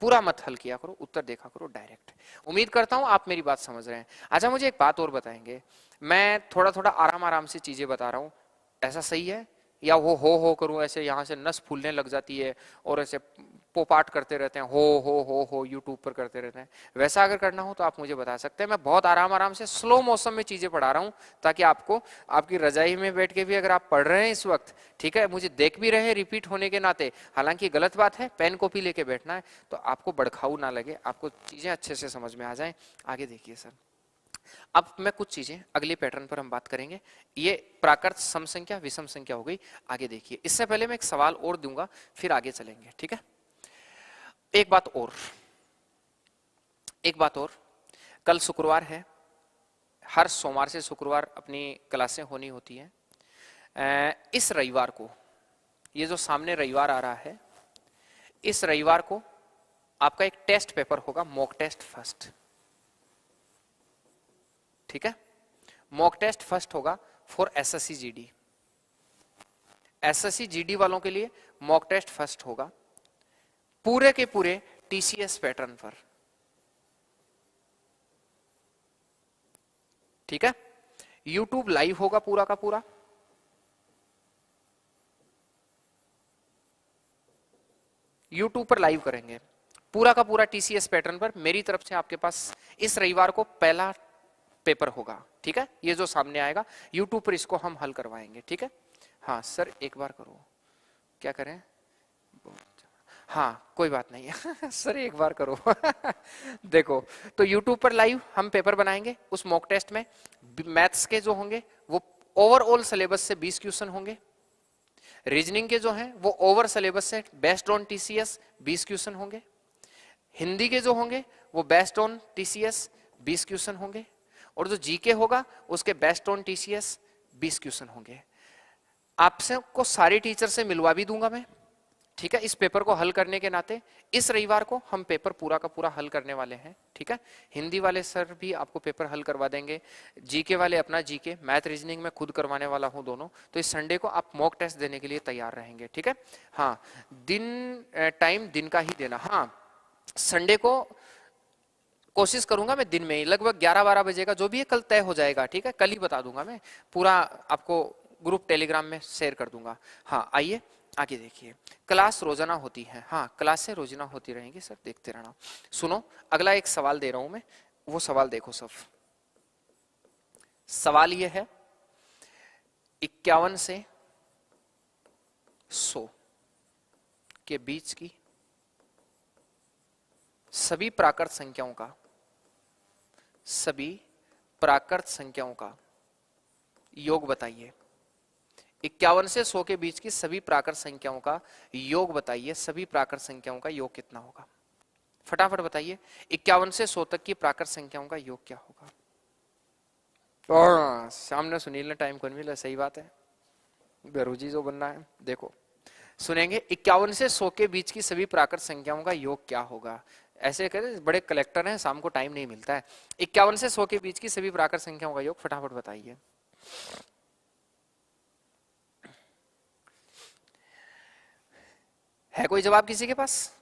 पूरा मत हल किया करो, उत्तर देखा करो डायरेक्ट। उम्मीद करता हूं आप मेरी बात समझ रहे हैं। अच्छा मुझे एक बात और बताएंगे, मैं थोड़ा थोड़ा आराम आराम से चीजें बता रहा हूं, ऐसा सही है? या वो हो करूं ऐसे यहां से नस फूलने लग जाती है और ऐसे पोपाट करते रहते हैं, हो यूट्यूब पर करते रहते हैं, वैसा अगर करना हो तो आप मुझे बता सकते हैं। मैं बहुत आराम आराम से स्लो मौसम में चीजें पढ़ा रहा हूं, ताकि आपको आपकी रजाई में बैठ के भी अगर आप पढ़ रहे हैं इस वक्त, ठीक है, मुझे देख भी रहे हैं रिपीट होने के नाते, हालांकि गलत बात है, पेन कॉपी लेके बैठना है, तो आपको बड़खाऊ ना लगे, आपको चीजें अच्छे से समझ में आ जाए। आगे देखिए सर, अब मैं कुछ चीजें अगले पैटर्न पर हम बात करेंगे। ये प्राकृत सम संख्या विषम संख्या हो गई। आगे देखिए, इससे पहले मैं एक सवाल और दूंगा, फिर आगे चलेंगे, ठीक है। एक बात और, कल शुक्रवार है, हर सोमवार से शुक्रवार अपनी क्लासें होनी होती हैं। इस रविवार को, ये जो सामने रविवार आ रहा है, इस रविवार को आपका एक टेस्ट पेपर होगा, मॉक टेस्ट फर्स्ट, ठीक है। मॉक टेस्ट फर्स्ट होगा for SSC GD. SSC GD वालों के लिए मॉक टेस्ट फर्स्ट होगा, पूरे के पूरे टीसीएस पैटर्न पर, ठीक है। यूट्यूब लाइव होगा पूरा का पूरा, यूट्यूब पर लाइव करेंगे पूरा का पूरा टीसीएस पैटर्न पर। मेरी तरफ से आपके पास इस रविवार को पहला पेपर होगा, ठीक है। ये जो सामने आएगा यूट्यूब पर, इसको हम हल करवाएंगे, ठीक है। हाँ सर एक बार करो, क्या करें? हाँ कोई बात नहीं है सर एक बार करो देखो, तो यूट्यूब पर लाइव हम पेपर बनाएंगे। उस मॉक टेस्ट में मैथ्स के जो होंगे वो ओवरऑल सिलेबस से 20 क्वेश्चन होंगे, रीजनिंग के जो हैं वो ओवर सिलेबस से बेस्ड ऑन टीसीएस 20 क्वेश्चन होंगे, हिंदी के जो होंगे वो बेस्ड ऑन टीसीएस 20 क्वेश्चन होंगे, और जो जीके होगा उसके बेस्ड ऑन टीसीएस 20 क्वेश्चन होंगे। आपसे को सारे टीचर से मिलवा भी दूंगा मैं, ठीक है। इस पेपर को हल करने के नाते इस रविवार को हम पेपर पूरा का पूरा हल करने वाले हैं, ठीक है। हिंदी वाले सर भी आपको पेपर हल करवा देंगे, जीके वाले अपना जीके, मैथ रीजनिंग में खुद करवाने वाला हूं दोनों। तो इस संडे को आप मॉक टेस्ट देने के लिए तैयार रहेंगे, ठीक है। हाँ दिन टाइम दिन का ही देना। हाँ संडे को कोशिश करूंगा मैं दिन में ही, लगभग 11-12 बजे का जो भी है कल तय हो जाएगा, ठीक है। कल ही बता दूंगा मैं, पूरा आपको ग्रुप टेलीग्राम में शेयर कर दूंगा। हाँ आइए आगे देखिए, क्लास रोजाना होती है। हाँ क्लासें रोजाना होती रहेंगी सर, देखते रहना। सुनो अगला एक सवाल दे रहा हूं मैं, वो सवाल देखो सब। सवाल ये है 51 से 100 के बीच की सभी प्राकृत संख्याओं का योग बताइए। 51 से 100 के बीच की सभी प्राकृत संख्याओं का योग बताइए। सभी प्राकृत संख्याओं का योग कितना होगा? फटाफट बताइए, 51 से 100 तक की प्राकृत संख्याओं का योग क्या होगा? और सामने सुनील ने टाइम कौन मिला, सही बात है, बेरोजी जो बनना है। देखो सुनेंगे 51 से 100 के बीच की सभी प्राकृत संख्याओं का योग क्या होगा। ऐसे करे, बड़े कलेक्टर हैं, शाम को टाइम नहीं मिलता है। 51 से 100 के बीच की सभी प्राकृत संख्याओं का योग फटाफट बताइए। है कोई जवाब किसी के पास?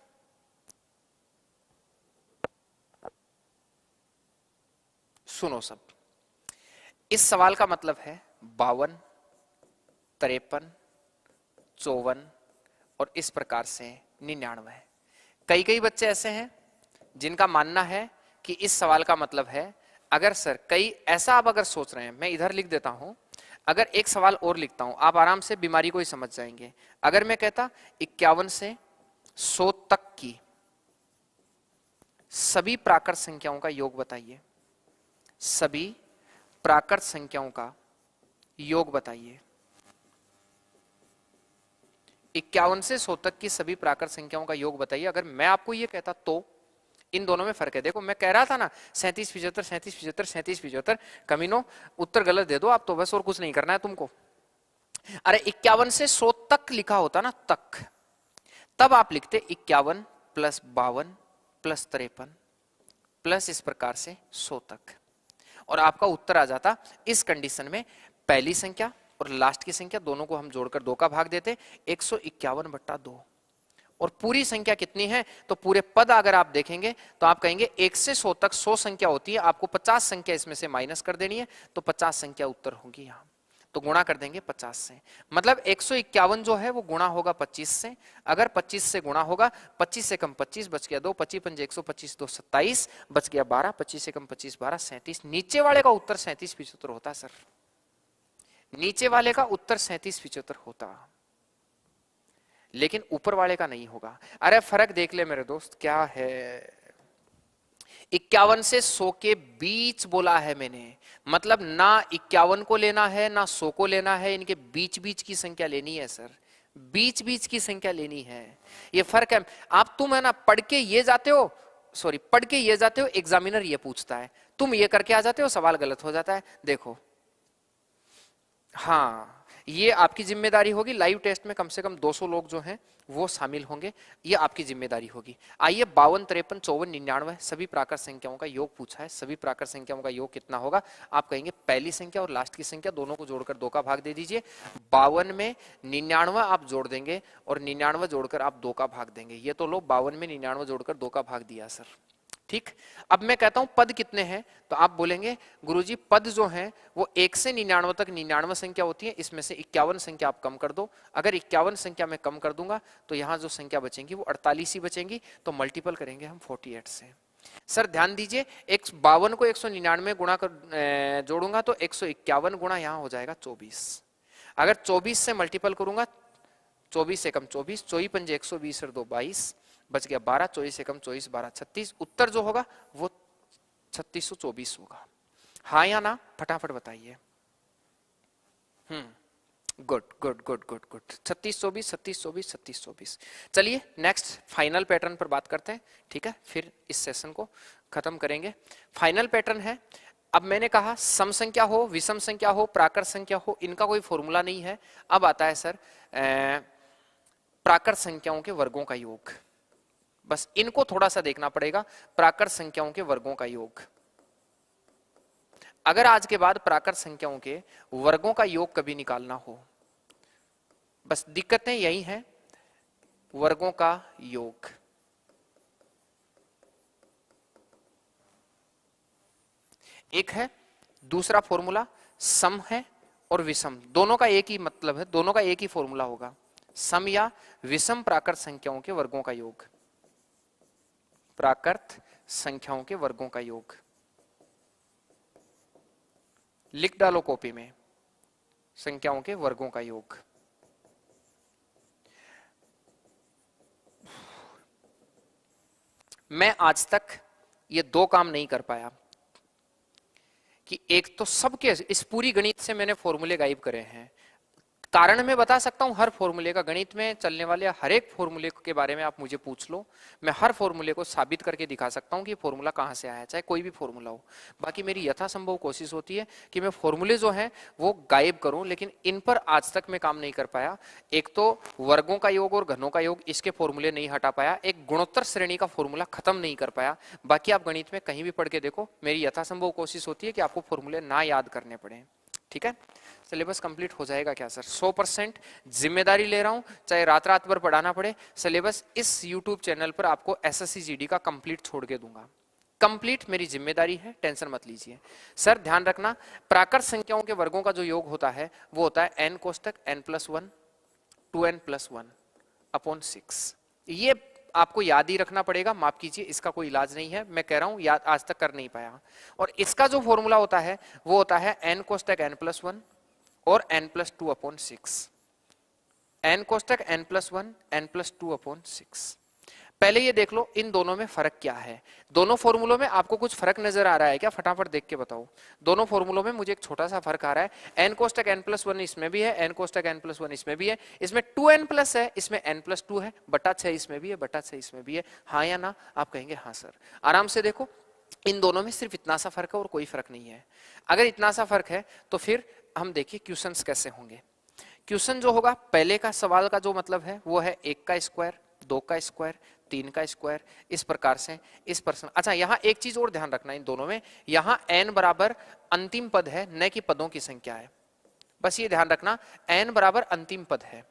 सुनो सब, इस सवाल का मतलब है 52, 53, 54 और इस प्रकार से 99। कई बच्चे ऐसे हैं जिनका मानना है कि इस सवाल का मतलब है, अगर सर कई ऐसा आप अगर सोच रहे हैं, मैं इधर लिख देता हूं, अगर एक सवाल और लिखता हूं, आप आराम से बीमारी को ही समझ जाएंगे। अगर मैं कहता 51 से 100 तक की सभी प्राकृत संख्याओं का योग बताइए, सभी प्राकृत संख्याओं का योग बताइए। 51 से 100 तक की सभी प्राकृत संख्याओं का योग बताइए। अगर मैं आपको यह कहता तो इन दोनों में फर्क है। देखो मैं कह रहा था ना 37, 75, 37, 75, 37, 75, कमीनो उत्तर गलत दे दो आप तो बस, और कुछ नहीं करना है तुमको। अरे 51 से 100 तक लिखा होता ना, तक, तब आप लिखते 51 प्लस 52 प्लस 53 प्लस इस प्रकार से 100 तक, और आपका उत्तर आ जाता। इस कंडीशन में पहली संख्या और लास्ट की संख्या दोनों को हम जोड़कर 2 का भाग देते, 151/2, और पूरी संख्या कितनी है, तो पूरे पद अगर आप देखेंगे तो आप कहेंगे 1 से 100 तक 100 संख्या होती है, आपको 50 संख्या इसमें से माइनस कर देनी है, तो 50 संख्या उत्तर होगी यहाँ। तो गुणा कर देंगे 50 से, मतलब 151 जो है वो गुणा होगा 25 से। अगर 25 से गुणा होगा, 25 से कम 25 बच गया 2, 25 पंजे 125, 2 27 बच गया 12, 25 से कम 25 12 37। नीचे वाले का उत्तर 3775 होता सर, नीचे वाले का उत्तर 3775 होता, लेकिन ऊपर वाले का नहीं होगा। अरे फर्क देख ले मेरे दोस्त, क्या है, 51 से 100 के बीच बोला है मैंने, मतलब ना 51 को लेना है ना 100 को लेना है, इनके बीच बीच की संख्या लेनी है सर, बीच बीच की संख्या लेनी है, ये फर्क है। आप तुम है ना पढ़ के ये जाते हो, सॉरी पढ़ के ये जाते हो, एग्जामिनर ये पूछता है, तुम ये करके आ जाते हो, सवाल गलत हो जाता है। देखो हाँ, ये आपकी जिम्मेदारी होगी, लाइव टेस्ट में कम से कम 200 लोग जो हैं वो शामिल होंगे, ये आपकी जिम्मेदारी होगी। आइए 52 53 54 99 सभी प्राकृत संख्याओं का योग पूछा है, सभी प्राकृत संख्याओं का योग कितना होगा, आप कहेंगे पहली संख्या और लास्ट की संख्या दोनों को जोड़कर 2 का भाग दे दीजिए। 52 में 99 आप जोड़ देंगे और 99 जोड़कर आप 2 का भाग देंगे। ये तो लो 52 में 99 जोड़कर 2 का भाग दिया सर, ठीक। अब मैं कहता हूं पद कितने हैं, तो आप बोलेंगे गुरुजी पद जो हैं वो 1 से 99 तक 99 संख्या होती है, इसमें से 51 संख्या आप कम कर दो। अगर 51 संख्या में कम कर दूंगा तो यहां जो संख्या बचेंगी वो 48 ही बचेंगी, तो मल्टीपल करेंगे हम 48 से। सर ध्यान दीजिए, 52 को 199 गुणा कर जोड़ूंगा तो 151 गुणा यहां हो जाएगा 24। अगर 24 से मल्टीपल करूंगा, 24 से कम 24, 24 पंजे 120 और 2 22 बच गया 12, 24 से कम 24 12 36, उत्तर जो होगा वो 3624 होगा। हाँ या ना, फटाफट बताइए। Good good good good good, 3624 3624 3624। चलिए नेक्स्ट फाइनल पैटर्न पर बात करते हैं, ठीक है, फिर इस सेशन को खत्म करेंगे। फाइनल पैटर्न है, अब मैंने कहा सम संख्या हो, विषम संख्या हो, प्राकृत संख्या हो, इनका कोई फॉर्मूला नहीं है। अब आता है सर प्राकृत संख्याओं के वर्गों का योग, बस इनको थोड़ा सा देखना पड़ेगा। प्राकृत संख्याओं के वर्गों का योग, अगर आज के बाद प्राकृत संख्याओं के वर्गों का योग कभी निकालना हो, बस दिक्कतें यही हैं, वर्गों का योग। एक है, दूसरा फॉर्मूला सम है और विषम, दोनों का एक ही मतलब है, दोनों का एक ही फॉर्मूला होगा, सम या विषम प्राकृत संख्याओं के वर्गों का योग, प्राकृत संख्याओं के वर्गों का योग। लिख डालो कॉपी में, संख्याओं के वर्गों का योग। मैं आज तक ये 2 काम नहीं कर पाया कि एक तो सबके इस पूरी गणित से मैंने फॉर्मूले गायब करे हैं। कारण मैं बता सकता हूं हर फॉर्मूले का, गणित में चलने वाले हर एक फॉर्मूले के बारे में आप मुझे पूछ लो, मैं हर फॉर्मूले को साबित करके दिखा सकता हूं कि फॉर्मूला कहां से आया, चाहे कोई भी फॉर्मूला हो। बाकी मेरी यथासंभव कोशिश होती है कि मैं फॉर्मूले जो हैं वो गायब करूं, लेकिन इन पर आज तक मैं काम नहीं कर पाया। एक तो वर्गों का योग और घनों का योग, इसके फॉर्मूले नहीं हटा पाया, एक गुणोत्तर श्रेणी का फॉर्मूला खत्म नहीं कर पाया। बाकी आप गणित में कहीं भी पढ़ के देखो, मेरी यथासंभव कोशिश होती है कि आपको फॉर्मूले ना याद करने पड़े, ठीक है। सिलेबस कंप्लीट हो जाएगा क्या सर? 100% जिम्मेदारी ले रहा हूं, चाहे रात रात भर पढ़ाना पड़े, सिलेबस इस यूट्यूब चैनल पर आपको एसएससी जीडी का कंप्लीट छोड़ के दूंगा। कंप्लीट मेरी जिम्मेदारी है, टेंशन मत लीजिए। सर ध्यान रखना, प्राकृत संख्याओं के वर्गों का जो योग होता है वो होता है n कोष्टक n+1 2n+1 अपॉन 6। ये आपको याद ही रखना पड़ेगा, माफ कीजिए इसका कोई इलाज नहीं है, मैं कह रहा हूं याद आज तक कर नहीं पाया। और इसका जो फॉर्मूला होता है वो होता है n कोष्टक n+1 और n+2 upon 6, n कोष्टक n+1 n+2 upon 6। पहले ये देख लो इन दोनों में फर्क क्या है, दोनों फॉर्मूलों में आपको कुछ फर्क नजर आ रहा है क्या? फटाफट देख के बताओ। दोनों फॉर्मूलों में मुझे एक छोटा सा फर्क आ रहा है, n कोष्टक n+1 इसमें भी है, n कोष्टक n+1 इसमें भी है, इसमें 2n+ है, इसमें n+2 है, बटा 6 इसमें भी है, बटा 6 इसमें भी है। हाँ या ना? आप कहेंगे हाँ सर। आराम से देखो, इन दोनों में सिर्फ इतना सा फर्क है और कोई फर्क नहीं है। अगर इतना सा फर्क है तो फिर हम देखिए क्वेश्चंस कैसे होंगे। क्वेश्चन जो होगा, पहले का सवाल का जो मतलब है वो है 1 का स्क्वायर, 2 का स्क्वायर, 3 का स्क्वायर, इस प्रकार से इस प्रश्न। अच्छा यहाँ एक चीज और ध्यान रखना इन दोनों में, यहाँ n बराबर अंतिम पद है, न कि पदों की संख्या है, बस ये ध्यान रखना, n बराबर अंतिम पद है,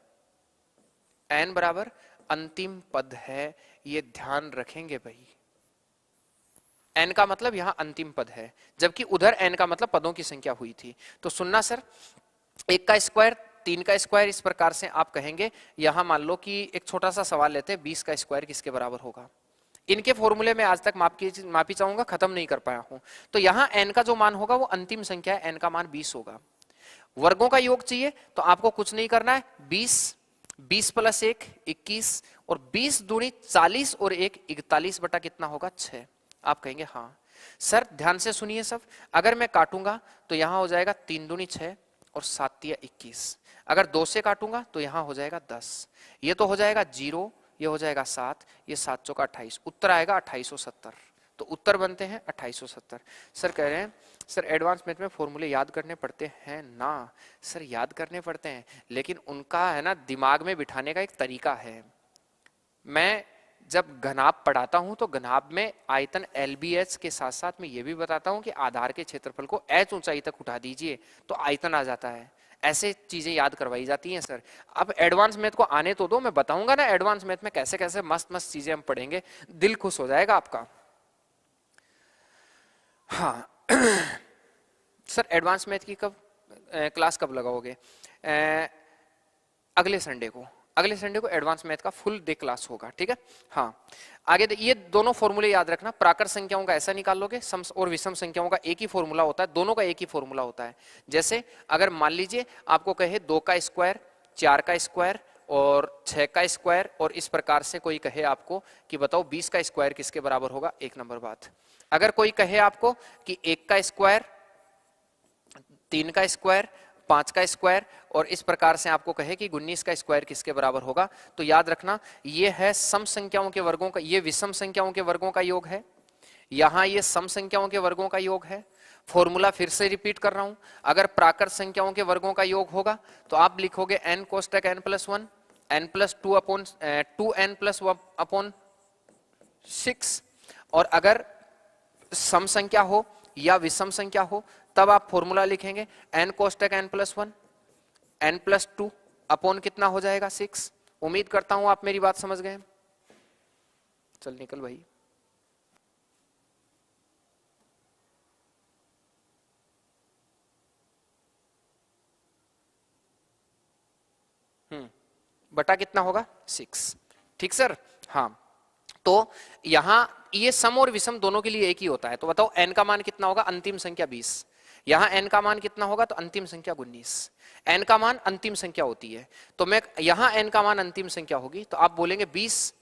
n बराबर अंतिम पद है, ये ध्यान रखेंगे भाई। n का मतलब यहां अंतिम पद है, जबकि उधर n का मतलब पदों की संख्या हुई थी। तो सुनना सर, 1 का स्क्वायर, 3 का स्क्वायर, इस प्रकार से आप कहेंगे। यहां मान लो कि एक छोटा सा सवाल लेते हैं, 20 का स्क्वायर किसके बराबर होगा। इनके फॉर्मूले में आज तक माफी चाहूंगा, खत्म नहीं कर पाया हूं। तो यहां n का जो मान होगा वो अंतिम संख्या है, n का मान 20 होगा। वर्गों का योग चाहिए तो आपको कुछ नहीं करना है, 20, 20 प्लस 1 21, और 20 दूनी 40 और 1 41 बटा कितना होगा 6। आप कहेंगे हाँ सर, ध्यान से सुनिए सब। अगर मैं काटूंगा तो यहां हो जाएगा 3 दूनी 6 और 7 तिया 21। अगर 2 से काटूंगा तो यहां हो जाएगा 10, ये तो हो जाएगा 0, ये हो जाएगा 7, ये 7 चौका 28, उत्तर आएगा 2870। तो उत्तर बनते हैं 2870। सर कह रहे हैं सर एडवांस मैथ में फॉर्मूले याद करने पड़ते हैं ना। सर याद करने पड़ते हैं, लेकिन उनका है ना दिमाग में बिठाने का एक तरीका है। मैं जब घनाभ पढ़ाता हूं तो घनाभ में आयतन LBH के साथ साथ मैं ये भी बताता हूं कि आधार के क्षेत्रफल को H ऊंचाई तक उठा दीजिए तो आयतन आ जाता है। ऐसे चीजें याद करवाई जाती हैं सर। अब एडवांस मैथ को आने तो दो, मैं बताऊंगा ना एडवांस मैथ में कैसे कैसे मस्त मस्त चीजें हम पढ़ेंगे, दिल खुश हो जाएगा आपका। हाँ सर एडवांस मैथ की क्लास कब लगाओगे? अगले संडे को। अगले संडे को एडवांस मैथ का फुल डे क्लास होगा, ठीक है। हाँ आगे ये दोनों फॉर्मूले याद रखना। प्राकृत संख्याओं का ऐसा निकाल लोगे, सम और विषम संख्याओं का एक ही फॉर्मूला होता है, दोनों का एक ही फॉर्मूला होता है। जैसे अगर मान लीजिए आपको कहे 2 का स्क्वायर, 4 का स्क्वायर और 6 का स्क्वायर, और इस प्रकार से कोई कहे आपको कि बताओ 20 का स्क्वायर किसके बराबर होगा, 1 नंबर बात। अगर कोई कहे आपको कि 1 का स्क्वायर, 3 का स्क्वायर, 5 का स्क्वायर, और इस प्रकार से आपको कहे कि 19 का स्क्वायर किसके बराबर होगा, तो याद रखना ये है सम संख्याओं के वर्गों का, ये विषम संख्याओं के वर्गों का योग है, यहां ये सम संख्याओं के वर्गों का योग है। फॉर्मूला फिर से रिपीट कर रहा हूं, अगर प्राकृत संख्याओं के वर्गों का योग होगा तो आप लिखोगे n कोष्टक n+1, n+2 upon 2n+1/6, और अगर सम संख्या हो या विषम संख्या हो तब आप फॉर्मूला लिखेंगे n कोष्टक n+1, n+2 अपॉन कितना हो जाएगा 6। उम्मीद करता हूं आप मेरी बात समझ गए। चल निकल भाई। बटा कितना होगा 6, ठीक सर। हाँ तो यहां ये सम और विषम दोनों के लिए एक ही होता है। तो बताओ n का मान कितना होगा, अंतिम संख्या 20। यहां n का मान कितना होगा, तो अंतिम संख्या 19। n का मान अंतिम संख्या होती है, तो मैं यहां n का मान अंतिम संख्या होगी तो आप बोलेंगे 20,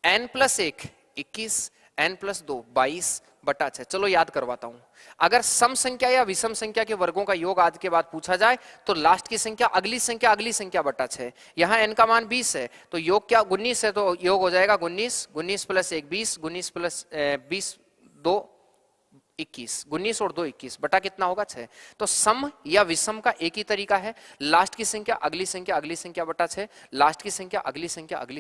n+1 21, n+2 22 बटा 6। चलो याद करवाता हूं, अगर सम संख्या या विषम संख्या के वर्गों का योग आज के बाद पूछा जाए तो लास्ट की संख्या अगली संख्या बटा 6। यहां n का मान 20 है तो योग क्या 19 है, तो योग हो जाएगा 19, 19 + 1 20, 19 + 20 2 21, 19 और 2 21 बटा कितना होगा 6। तो सम या विषम का एक ही तरीका है, लास्ट की संख्या अगली संख्या बटा 6, लास्ट की संख्या अगली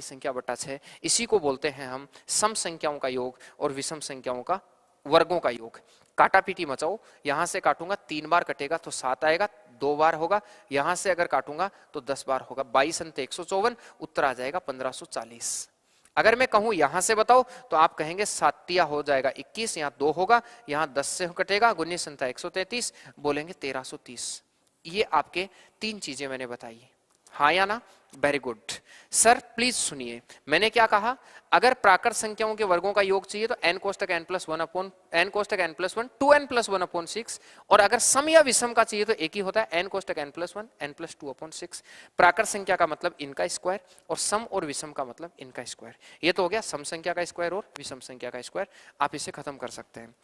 संख्या बटा 6। इसी को बोलते हैं हम सम संख्याओं का योग और विषम संख्याओं का वर्गों का योग। काटा पीटी मचाओ, यहां से काटूंगा 3 बार कटेगा तो 7 आएगा, 2 बार होगा, यहां से अगर काटूंगा तो 10 बार होगा, 22 अंत 154, उत्तर आ जाएगा 1540। अगर मैं कहूं यहां से बताओ तो आप कहेंगे 7 तिया हो जाएगा 21, यहां 2 होगा, यहां 10 से कटेगा, 19 संता 133, बोलेंगे 1330। ये आपके 3 चीजें मैंने बताई, हाँ या ना? Very good. सर प्लीज सुनिए, मैंने क्या कहा, अगर प्राकृत संख्याओं के वर्गों का योग चाहिए तो n कोष्टक n+1 upon n कोष्टक n+1 2n+1/6, और अगर सम या विषम का चाहिए तो एक ही होता है n कोष्टक n+1 n+2/6। प्राकृत संख्या का मतलब इनका स्क्वायर और सम और विषम का मतलब इनका स्क्वायर। ये तो हो गया सम संख्या का स्क्वायर और विषम संख्या का स्क्वायर, आप इसे खत्म कर सकते हैं।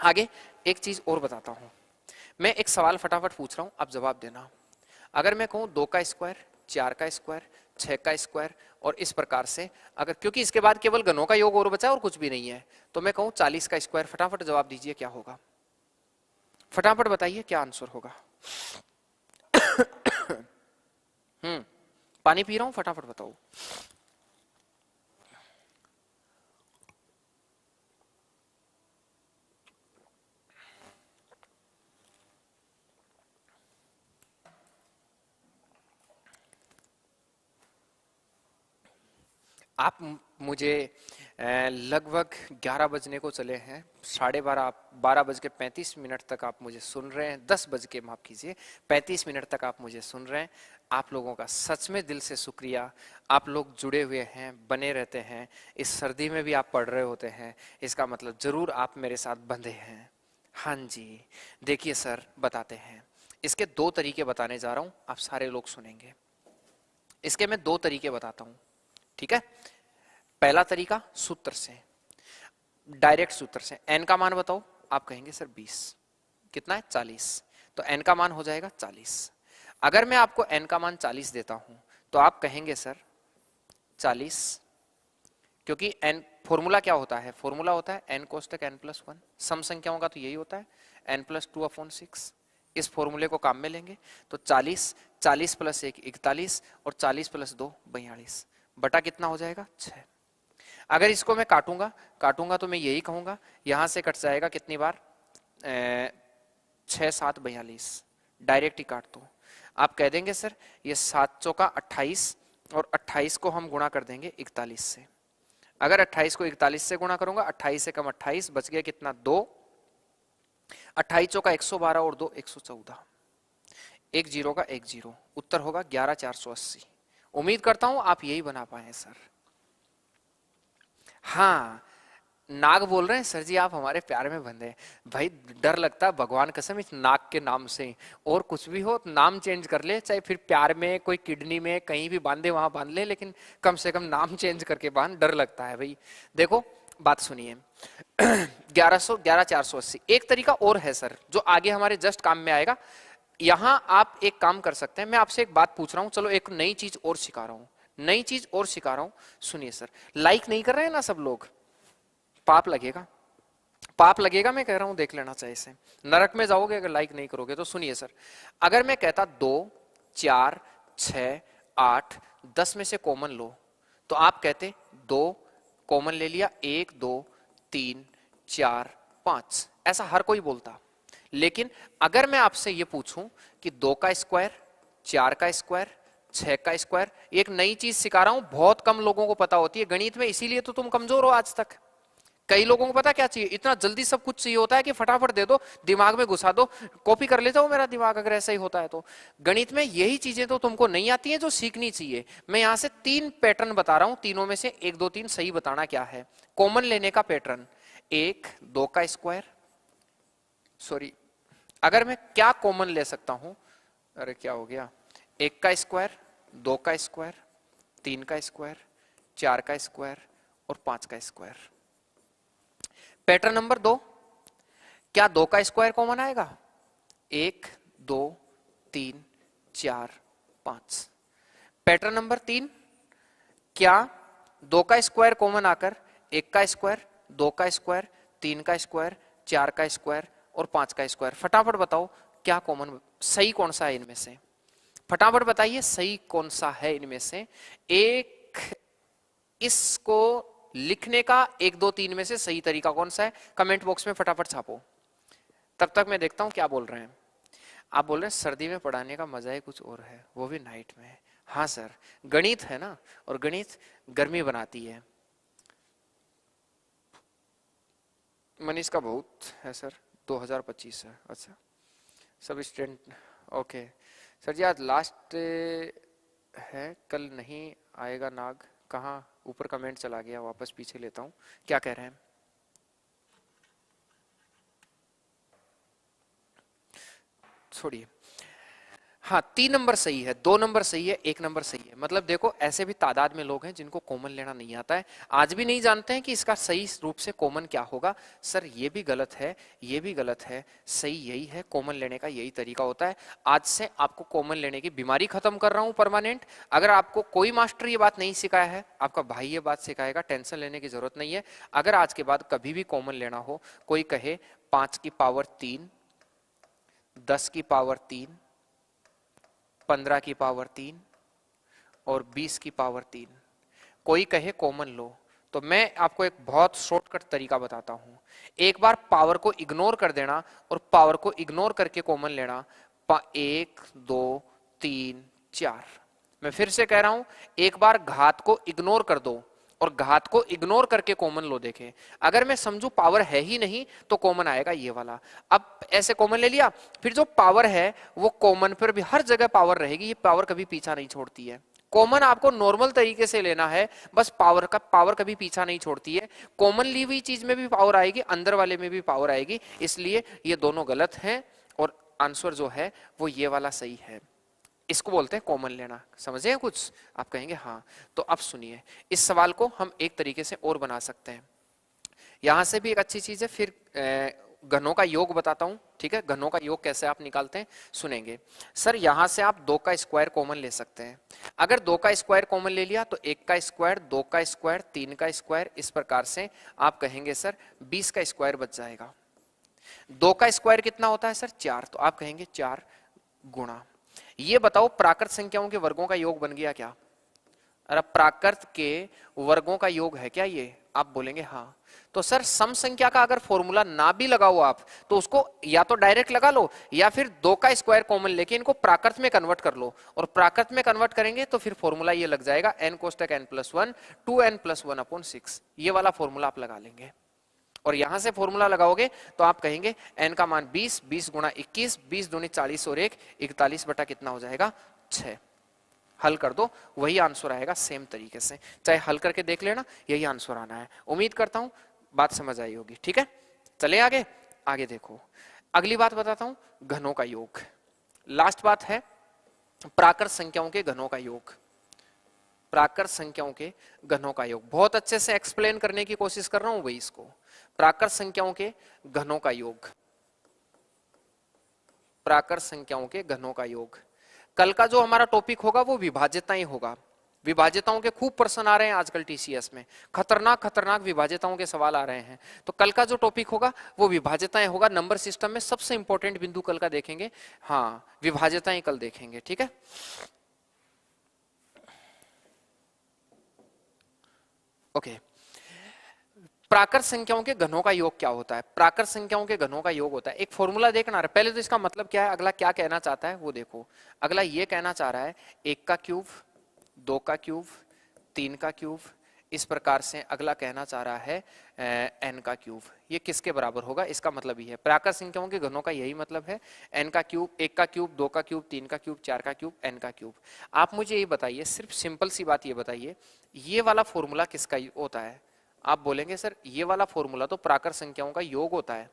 आगे एक चीज और बताता हूं, मैं एक सवाल फटाफट पूछ रहा हूं, आप जवाब देना। अगर मैं कहूं 2 का स्क्वायर, 4 का स्क्वायर, 6 का स्क्वायर, और इस प्रकार से, अगर क्योंकि इसके बाद केवल गणों का योग और बचा है और कुछ भी नहीं है, तो मैं कहूं 40 का स्क्वायर, फटाफट जवाब दीजिए क्या होगा, फटाफट बताइए क्या आंसर होगा। पानी पी रहा हूं, फटाफट बताओ। आप मुझे लगभग 11 बजने को चले हैं, 12:30, 12:35 तक आप मुझे सुन रहे हैं, 10 बज के माफ कीजिए 35 मिनट तक आप मुझे सुन रहे हैं। आप लोगों का सच में दिल से शुक्रिया। आप लोग जुड़े हुए हैं, बने रहते हैं, इस सर्दी में भी आप पढ़ रहे होते हैं, इसका मतलब जरूर आप मेरे साथ बंधे हैं। हाँ जी, देखिए सर बताते हैं। इसके 2 तरीके बताने जा रहा हूं, आप सारे लोग सुनेंगे। इसके मैं 2 तरीके बताता हूं, ठीक है। पहला तरीका सूत्र से, डायरेक्ट सूत्र से। n का मान बताओ, आप कहेंगे सर 20, कितना है 40, तो n का मान हो जाएगा 40। अगर मैं आपको n का मान 40 देता हूं तो आप कहेंगे सर 40, क्योंकि n फॉर्मूला क्या होता है, फॉर्मूला होता है n कोष्टक n+1, सम संख्याओं का तो यही होता है n+2/6। इस फॉर्मूले को काम में लेंगे तो 40, 40 + 1 41 और 40 + 2 42 बटा कितना हो जाएगा 6। अगर इसको मैं काटूंगा तो मैं यही कहूंगा, यहां से कट जाएगा कितनी बार 6 7 42, डायरेक्ट ही काट दो। आप कह देंगे सर ये 7 चौका 28 और 28 को हम गुणा कर देंगे 41 से। अगर 28 को 41 से गुणा करूंगा, 28 से कम 28 बच गया कितना 2, 28 चौका 112 और 2 114, एक जीरो का एक जीरो, उत्तर होगा 11480। उम्मीद करता हूं आप यही बना पाए सर। हाँ, नाग बोल रहे हैं सर जी आप हमारे प्यार में बंधे। भाई डर लगता है भगवान कसम इस नाग के नाम से, और कुछ भी हो नाम चेंज कर ले, चाहे फिर प्यार में कोई किडनी में कहीं भी बांधे वहां बांध ले, लेकिन कम से कम नाम चेंज करके बांध, डर लगता है भाई। देखो बात सुनिए 11480। एक तरीका और है सर जो आगे हमारे जस्ट काम में आएगा। यहां आप एक काम कर सकते हैं, मैं आपसे एक बात पूछ रहा हूं, चलो एक नई चीज और सिखा रहा हूं, नई चीज और सिखा रहा हूं, सुनिए सर। लाइक नहीं कर रहे हैं ना सब लोग, पाप लगेगा, पाप लगेगा, मैं कह रहा हूं देख लेना चाहिए इसे, नरक में जाओगे अगर लाइक नहीं करोगे तो। सुनिए सर, अगर मैं कहता 2 4 6 8 10 में से कॉमन लो, तो आप कहते 2 कॉमन ले लिया, 1 2 3 4 5, ऐसा हर कोई बोलता। लेकिन अगर मैं आपसे ये पूछूं कि 2 का स्क्वायर, 4 का स्क्वायर, 6 का स्क्वायर, एक नई चीज सिखा रहा हूं, बहुत कम लोगों को पता होती है गणित में, इसीलिए तो तुम कमजोर हो आज तक। कई लोगों को पता क्या चाहिए, इतना जल्दी सब कुछ चाहिए होता है कि फटाफट दे दो, दिमाग में घुसा दो, कॉपी कर लेता हूं मेरा दिमाग, अगर ऐसा ही होता है तो। गणित में यही चीजें तो तुमको नहीं आती हैं जो सीखनी चाहिए। मैं यहां से 3 पैटर्न बता रहा हूं, तीनों में से 1 2 3 सही बताना क्या है। कॉमन लेने का पैटर्न, 1 2 का स्क्वायर, सॉरी अगर मैं क्या कॉमन ले सकता हूं, अरे क्या हो गया, 1 का स्क्वायर, 2 का स्क्वायर, 3 का स्क्वायर, 4 का स्क्वायर और 5 का स्क्वायर। पैटर्न नंबर 2, क्या 2 का स्क्वायर कॉमन आएगा, 1 2 3 4 5। पैटर्न नंबर 3, क्या 2 का स्क्वायर कॉमन आकर 1 का स्क्वायर, 2 का स्क्वायर, 3 का स्क्वायर, 4 का स्क्वायर और 5 का स्क्वायर। फटाफट बताओ क्या कॉमन, सही कौन सा है इनमें से, फटाफट बताइए सही कौन सा है इनमें से। एक इसको लिखने का 1 2 3 में से सही तरीका कौन सा है, कमेंट बॉक्स में फटाफट छापो। तब तक मैं देखता हूं क्या बोल रहे हैं। आप बोल रहे हैं सर्दी में पढ़ाने का मजा ही कुछ और है, वो भी नाइट में। हाँ सर, गणित है ना, और गणित गर्मी बनाती है। मनीष का बहुत है सर, 2025 है। अच्छा सब स्टूडेंट, ओके सर जी आज लास्ट है, कल नहीं आएगा नाग, कहाँ ऊपर कमेंट चला गया, वापस पीछे लेता हूं, क्या कह रहे हैं। छोड़िए, हाँ 3 नंबर सही है, 2 नंबर सही है, 1 नंबर सही है। मतलब देखो ऐसे भी तादाद में लोग हैं जिनको कॉमन लेना नहीं आता है, आज भी नहीं जानते हैं कि इसका सही रूप से कॉमन क्या होगा। सर ये भी गलत है, ये भी गलत है, सही यही है, कॉमन लेने का यही तरीका होता है। आज से आपको कॉमन लेने की बीमारी खत्म कर रहा हूं परमानेंट। अगर आपको कोई मास्टर ये बात नहीं सिखाया है, आपका भाई ये बात सिखाएगा, टेंशन लेने की जरूरत नहीं है। अगर आज के बाद कभी भी कॉमन लेना हो, कोई कहे 5 की पावर 3, 10 की पावर 3, 15 की पावर 3 और 20 की पावर 3, कोई कहे कॉमन लो, तो मैं आपको एक बहुत शॉर्टकट तरीका बताता हूं। एक बार पावर को इग्नोर कर देना और पावर को इग्नोर करके कॉमन लेना, 1 2 3 4। मैं फिर से कह रहा हूं, एक बार घात को इग्नोर कर दो, और घात को इग्नोर करके कॉमन लो देखें। अगर मैं समझू पावर है ही नहीं तो कॉमन आएगा ये वाला। अब ऐसे कॉमन ले लिया, फिर जो पावर है वो कॉमन पर भी हर जगह पावर रहेगी, ये पावर कभी पीछा नहीं छोड़ती है। कॉमन आपको नॉर्मल तरीके से लेना है, बस पावर कभी पीछा नहीं छोड़ती है। कॉमन ली हुई चीज में भी पावर आएगी, अंदर वाले में भी पावर आएगी, इसलिए ये दोनों गलत हैं और आंसर जो है वो ये वाला सही है। इसको बोलते हैं कॉमन लेना। समझे हैं कुछ? आप कहेंगे हाँ। तो अब सुनिए, इस सवाल को हम एक तरीके से और बना सकते हैं। यहां से भी एक अच्छी चीज है, फिर घनों का योग बताता हूं, ठीक है? घनों का योग कैसे आप निकालते हैं सुनेंगे। सर यहां से आप 2 का स्क्वायर कॉमन ले सकते हैं। अगर 2 का स्क्वायर कॉमन ले लिया तो 1 का स्क्वायर, 2 का स्क्वायर, 3 का स्क्वायर, इस प्रकार से आप कहेंगे सर 20 का स्क्वायर बच जाएगा। 2 का स्क्वायर कितना होता है सर? 4, तो आप कहेंगे 4 गुणा। ये बताओ प्राकृत संख्याओं के वर्गों का योग बन गया क्या? अरे प्राकृत के वर्गों का योग है क्या ये? आप बोलेंगे हाँ। तो सर सम संख्या का अगर फॉर्मूला ना भी लगाओ आप तो उसको या तो डायरेक्ट लगा लो या फिर 2 का स्क्वायर कॉमन लेके इनको प्राकृत में कन्वर्ट कर लो, और प्राकृत में कन्वर्ट करेंगे तो फिर फॉर्मूला ये लग जाएगा n कोष्टक n+1 2n+1/6। ये वाला फॉर्मूला आप लगा लेंगे और यहां से फॉर्मूला लगाओगे तो आप कहेंगे n का मान 20, 20 गुणा 21, 20 दूनी 40 और 1 41 बटा कितना हो जाएगा? 6। हल कर दो, वही आंसर आएगा सेम तरीके से, चाहे हल करके देख लेना, यही आंसर आना है। उम्मीद करता हूं बात समझ आई होगी। ठीक है, चले आगे। आगे देखो, अगली बात बताता हूं, घनों का योग। लास्ट बात है प्राकृत संख्याओं के घनों का योग। प्राकृत संख्याओं के घनों का योग बहुत अच्छे से एक्सप्लेन करने की कोशिश कर रहा हूं भाई इसको। प्राकृत संख्याओं के घनों का योग, प्राकृत संख्याओं के घनों का योग। कल का जो हमारा टॉपिक होगा वो विभाज्यताएं होगा। विभाज्यताओं के खूब प्रश्न आ रहे हैं आजकल टीसीएस में, खतरनाक खतरनाक विभाज्यताओं के सवाल आ रहे हैं। तो कल का जो टॉपिक होगा वो विभाज्यताएं होगा। नंबर सिस्टम में सबसे इंपॉर्टेंट बिंदु कल का देखेंगे, हाँ विभाज्यताएं कल देखेंगे। ठीक है, ओके। प्राकृत संख्याओं के घनों का योग क्या होता है? प्राकृत संख्याओं के घनों का योग होता है, एक फॉर्मूला देखना है। पहले तो इसका मतलब क्या है, अगला क्या कहना चाहता है वो देखो। अगला ये कहना चाह रहा है 1 का क्यूब, 2 का क्यूब, 3 का क्यूब, इस प्रकार से अगला कहना चाह रहा है n का क्यूब। ये किसके बराबर होगा? इसका मतलब ही है प्राकृत संख्याओं के घनों का यही मतलब है, n का क्यूब, 1 का क्यूब, 2 का क्यूब, 3 का क्यूब, 4 का क्यूब, n का क्यूब। आप मुझे ये बताइए, सिर्फ सिंपल सी बात ये बताइए, ये वाला फॉर्मूला किसका होता है? आप बोलेंगे सर ये वाला फॉर्मूला तो प्राकृत संख्याओं का योग होता है।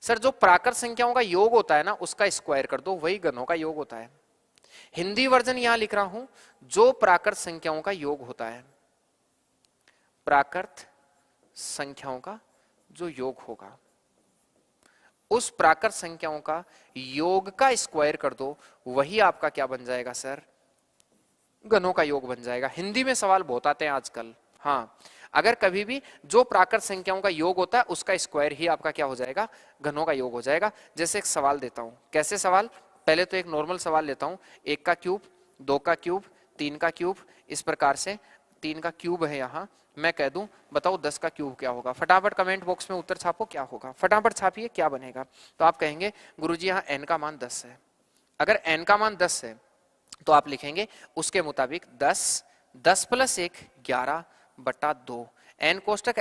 सर जो प्राकृत संख्याओं का योग होता है ना उसका स्क्वायर कर दो, वही घनों का योग होता है। हिंदी वर्जन यहां लिख रहा हूं, जो प्राकृत संख्याओं का योग होता है, प्राकृत संख्याओं का जो योग होगा उस प्राकृत संख्याओं का योग का स्क्वायर कर दो, वही आपका क्या बन जाएगा सर? घनों का योग बन जाएगा। हिंदी में सवाल बहुत आते हैं आजकल। हाँ, अगर कभी भी जो प्राकृत संख्याओं का योग होता है उसका स्क्वायर ही आपका क्या हो जाएगा? घनों का योग हो जाएगा। जैसे एक सवाल देता हूं, कैसे सवाल? पहले तो एक नॉर्मल सवाल लेता हूं, 1 का क्यूब, 2 का क्यूब, 3 का क्यूब, इस प्रकार से 3 का क्यूब है यहाँ। मैं कह दूं बताओ 10 का क्यूब क्या होगा? फटाफट कमेंट बॉक्स में उत्तर छापो, क्या होगा? फटाफट छापिए, क्या बनेगा? तो आप कहेंगे गुरुजी यहाँ n का मान 10 है। अगर n का मान 10 है तो आप लिखेंगे उसके मुताबिक 10, 10 + 1 11 बटा 2, n कोष्टक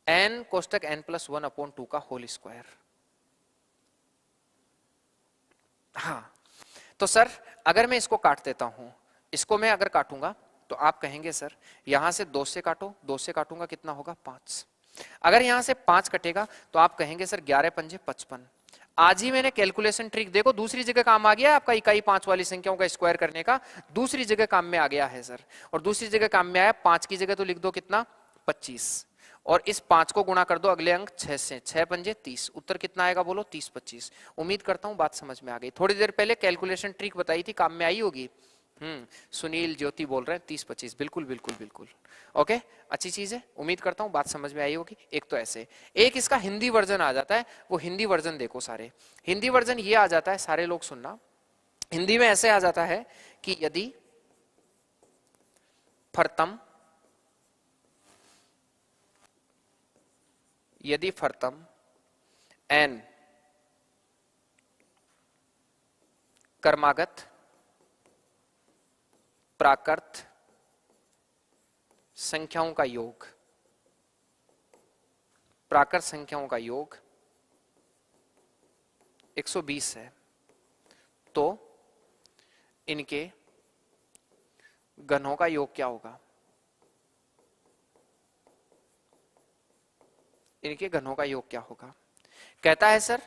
n कोष्टक n+1/2 का होल स्क्वायर। हाँ, तो सर अगर मैं इसको काट देता हूं, इसको मैं अगर काटूंगा तो आप कहेंगे सर यहां से 2 से काटो, 2 से काटूंगा कितना होगा? 5। अगर यहां से 5 कटेगा तो आप कहेंगे सर 11 पंजे 55। आज ही मैंने कैलकुलेशन ट्रिक देखो, दूसरी जगह काम आ गया आपका, इकाई 5 वाली संख्याओं का स्क्वायर करने का दूसरी जगह काम में आ गया है सर। और दूसरी जगह काम में आया, 5 की जगह तो लिख दो कितना? 25, और इस 5 को गुणा कर दो अगले अंक 6 से, 6 पंजे 30। उत्तर कितना आएगा बोलो? 30 25। उम्मीद करता हूं बात समझ में आ गई। थोड़ी देर पहले कैलकुलेशन ट्रिक बताई थी, काम में आई होगी। सुनील ज्योति बोल रहे हैं 30 25, बिल्कुल बिल्कुल बिल्कुल। ओके, अच्छी चीज है, उम्मीद करता हूं बात समझ में आई होगी। एक तो ऐसे, एक इसका हिंदी वर्जन आ जाता है, वो हिंदी वर्जन देखो सारे। हिंदी वर्जन ये आ जाता है, सारे लोग सुनना, हिंदी में ऐसे आ जाता है कि यदि फर्तम n कर्मागत प्राकृत संख्याओं का योग, प्राकृत संख्याओं का योग 120 है, तो इनके घनों का योग क्या होगा? इनके घनों का योग क्या होगा? कहता है सर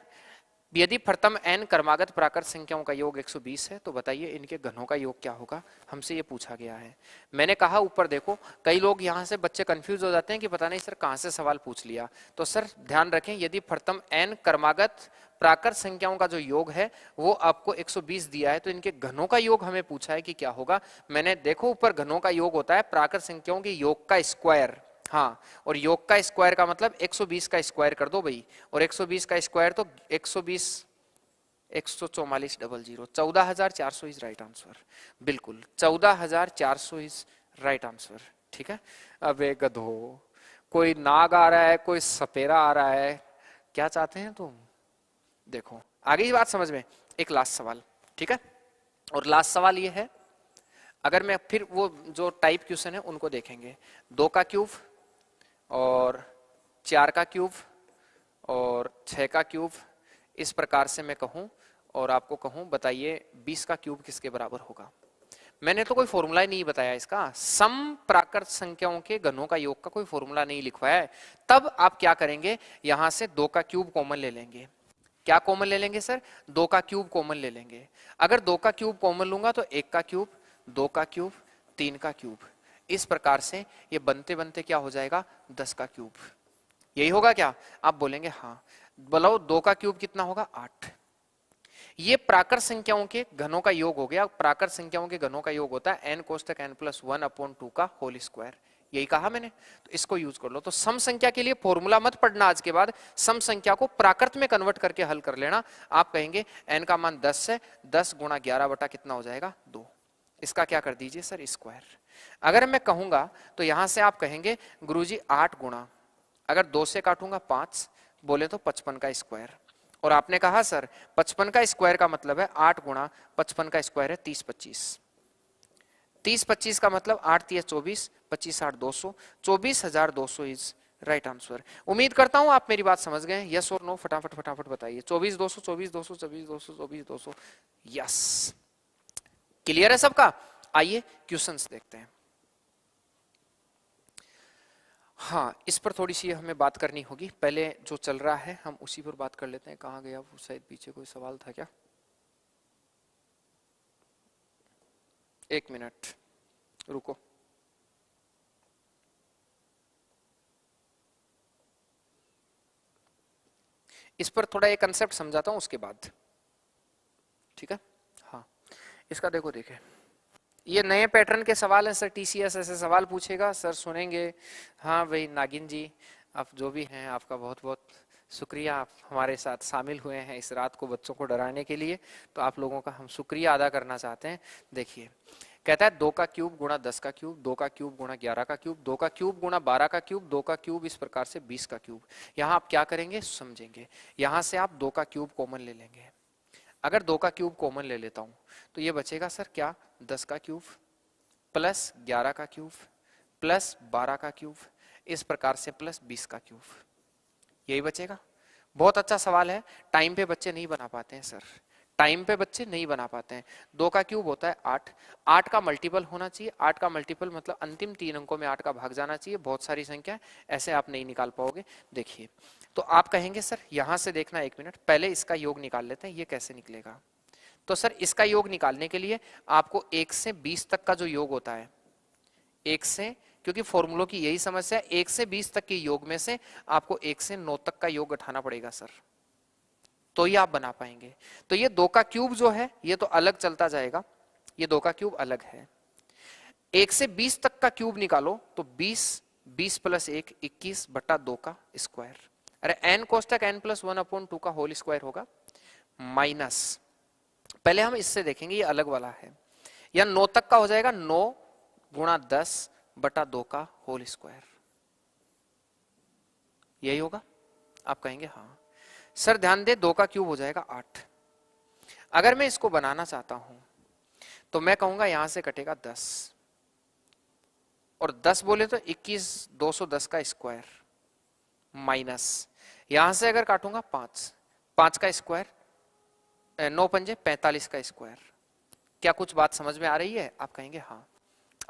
यदि प्रथम n क्रमागत प्राकृत संख्याओं का योग 120 है तो बताइए इनके घनों का योग क्या होगा? हमसे ये पूछा गया है। मैंने कहा ऊपर देखो, कई लोग यहाँ से बच्चे कंफ्यूज हो जाते हैं कि पता नहीं सर कहाँ से सवाल पूछ लिया। तो सर ध्यान रखें, यदि प्रथम n क्रमागत प्राकृत संख्याओं का जो योग है वो आपको 120 दिया है तो इनके घनों का योग हमें पूछा है कि क्या होगा। मैंने देखो ऊपर घनों का योग होता है प्राकृत संख्याओं के योग का स्क्वायर, हाँ, और योग का स्क्वायर का मतलब 120 का स्क्वायर कर दो भाई, और 120 का स्क्वायर तो 120 144 डबल 0 14,400 इज राइट आंसर। बिल्कुल 14,400 इज राइट आंसर। ठीक है। अबे गधो, कोई नाग आ रहा है, कोई सपेरा आ रहा है, क्या चाहते हैं तुम? देखो आगे की बात समझ में। एक लास्ट सवाल, ठीक है, और लास्ट सवाल ये है, अगर मैं फिर वो जो टाइप क्वेश्चन है उनको देखेंगे, 2 का क्यूब और 4 का क्यूब और 6 का क्यूब, इस प्रकार से मैं कहूं और आपको कहूं बताइए 20 का क्यूब किसके बराबर होगा। मैंने तो कोई फॉर्मूला ही नहीं बताया इसका, सम प्राकृत संख्याओं के घनों का योग का कोई फॉर्मूला नहीं लिखवाया है। तब आप क्या करेंगे, यहां से 2 का क्यूब कॉमन ले लेंगे। क्या कॉमन ले लेंगे सर? 2 का क्यूब कॉमन ले लेंगे। अगर 2 का क्यूब कॉमन लूंगा तो 1 का क्यूब, 2 का क्यूब, 3 का क्यूब, इस प्रकार से ये बनते बनते क्या हो जाएगा, 10 का क्यूब। यही होगा क्या? आप बोलेंगे हाँ। बोलो 2 का क्यूब कितना होगा, 8। ये प्राकृत संख्याओं के घनों का योग हो गया। प्राकृत संख्याओं के घनों का योग होता है n कोष्टक n+1/2 का होल स्क्वायर। यही कहा मैंने, तो इसको यूज कर लो। तो सम संख्या के लिए फॉर्मूला मत पढ़ना, आज के बाद सम संख्या को प्राकृत में कन्वर्ट करके हल कर लेना। आप कहेंगे n का मान 10 है, 10 गुणा 11 बटा कितना हो जाएगा, 2। इसका क्या कर दीजिए सर, स्क्वायर। अगर मैं कहूंगा तो यहां से आप कहेंगे गुरुजी 8 गुणा, अगर 2 से काटूंगा 5, बोले तो 55 का स्क्वायर। और आपने कहा सर 55 का स्क्वायर का मतलब है 8 गुणा 55 का स्क्वायर है 30-25। 30-25 का मतलब 8-3-24, 25-8 200, 24,200 इज राइट आंसर। उम्मीद करता हूं आप मेरी बात समझ गए। यस और नो फटाफट फटाफट बताइए। 24,200, 24,200, 24,200, 24,200। यस, क्लियर है सबका? आइए क्वेश्चंस देखते हैं। हाँ, इस पर थोड़ी सी हमें बात करनी होगी। पहले जो चल रहा है हम उसी पर बात कर लेते हैं। कहाँ गया वो, शायद पीछे कोई सवाल था क्या? एक मिनट रुको। इस पर थोड़ा एक कंसेप्ट समझाता हूं उसके बाद, ठीक है। हाँ, इसका देखो, देखे ये नए पैटर्न के सवाल हैं सर। टीसीएस ऐसे सवाल पूछेगा, सर सुनेंगे। हाँ भाई नागिन जी, आप जो भी हैं आपका बहुत बहुत शुक्रिया, आप हमारे साथ शामिल हुए हैं इस रात को बच्चों को डराने के लिए, तो आप लोगों का हम शुक्रिया अदा करना चाहते हैं। देखिए कहता है 2 का क्यूब गुणा 10 का क्यूब, 2 का क्यूब गुणा 11 का क्यूब, 2 का क्यूब गुणा 12 का क्यूब, 2 का क्यूब, इस प्रकार से 20 का क्यूब। यहाँ आप क्या करेंगे समझेंगे। यहाँ से आप 2 का क्यूब कॉमन ले लेंगे। अगर 2 का क्यूब कॉमन ले लेता हूं तो ये बचेगा सर क्या, 10 का क्यूब प्लस 11 का क्यूब प्लस 12 का क्यूब, इस प्रकार से प्लस 20 का क्यूब, यही बचेगा। बहुत अच्छा सवाल है। टाइम पे बच्चे नहीं बना पाते हैं सर, टाइम पे बच्चे नहीं बना पाते हैं। 2 का क्यूब होता है 8, 8 का मल्टीपल होना चाहिए। 8 का मल्टीपल मतलब अंतिम 3 अंकों में 8 का भाग जाना चाहिए। बहुत सारी संख्या, ऐसे आप नहीं निकाल पाओगे। देखिए तो आप कहेंगे सर यहां से देखना, 1 मिनट पहले इसका योग निकाल लेते हैं, ये कैसे निकलेगा। तो सर इसका योग निकालने के लिए आपको 1 से 20 तक का जो योग होता है, 1 से, क्योंकि फॉर्मूलों की यही समस्या है, 1 से 20 तक के योग में से आपको 1 से 9 तक का योग उठाना पड़ेगा सर, तो ही आप बना पाएंगे। तो ये 2 का क्यूब जो है ये तो अलग चलता जाएगा, ये 2 का क्यूब अलग है। 1 से 20 तक का क्यूब निकालो तो 20, 20 प्लस 1 21 बटा 2 का स्क्वायर। अरे n कोष्टक n+1/2 का होल स्क्वायर होगा, माइनस, पहले हम इससे देखेंगे, ये अलग वाला है। या 9 तक का हो जाएगा 9 गुणा 10 बटा 2 का होल स्क्वायर, यही होगा। आप कहेंगे हाँ सर ध्यान दे, 2 का क्यूब हो जाएगा 8। अगर मैं इसको बनाना चाहता हूं तो मैं कहूंगा यहां से कटेगा 10, और 10 बोले तो 21 210 का स्क्वायर माइनस यहां से अगर काटूंगा 5 5 का स्क्वायर 9 पंजे 45 का स्क्वायर। क्या कुछ बात समझ में आ रही है? आप कहेंगे हाँ।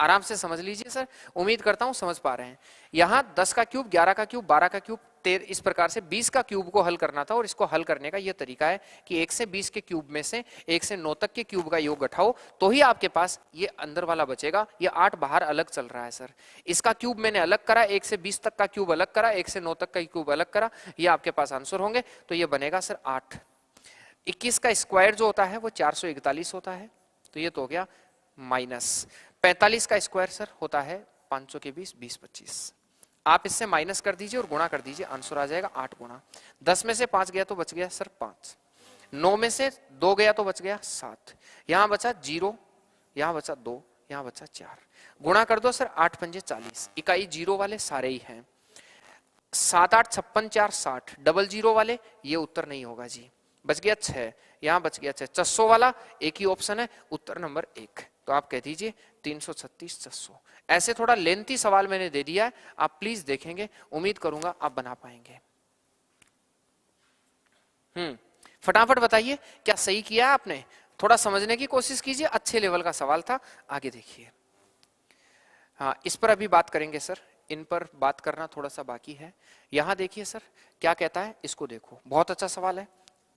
आराम से समझ लीजिए सर, उम्मीद करता हूं समझ पा रहे हैं। यहां 10 का क्यूब 11 का क्यूब 12 का क्यूब इस प्रकार से 20 का क्यूब को हल करना था और इसको हल करने का यह तरीका है कि 1 से 20 के क्यूब में से 1 से 9 तक के क्यूब का योग घटाओ तो ही आपके पास ये अंदर वाला बचेगा। ये 8 बाहर अलग चल रहा है सर, इसका क्यूब मैंने अलग करा, 1 से 20 तक का क्यूब अलग करा, 1 से 9 तक का क्यूब अलग करा, ये आपके पास आंसर होंगे। तो ये बनेगा सर 8। 21 का स्क्वायर जो होता है वो 441 होता है, तो ये तो हो गया माइनस 45 का स्क्वायर सर होता है 500 के 20 20 25। आप इससे माइनस कर दीजिए और गुणा कर दीजिए, आंसर आ जाएगा 8 गुणा 10 में से 5 गया तो बच गया सर 5, 9 में से 2 गया तो बच गया 7, यहां बचा 0, यहां बचा 2, यहां बचा 4, गुणा कर दो सर 8 पंजे 40, इकाई जीरो वाले सारे ही हैं। 7 8 56 4 60, डबल जीरो वाले ये उत्तर नहीं होगा जी, बच गया 6, यहां बच गया 6, 600 वाला एक ही ऑप्शन है, उत्तर नंबर 1। तो आप कह दीजिए 336 600। ऐसे थोड़ा लेंथी सवाल मैंने दे दिया है, आप प्लीज देखेंगे, उम्मीद करूंगा आप बना पाएंगे। फटाफट बताइए क्या सही किया है आपने, थोड़ा समझने की कोशिश कीजिए, अच्छे लेवल का सवाल था। आगे देखिए, हाँ इस पर अभी बात करेंगे सर, इन पर बात करना थोड़ा सा बाकी है। यहां देखिए सर क्या कहता है, इसको देखो, बहुत अच्छा सवाल है,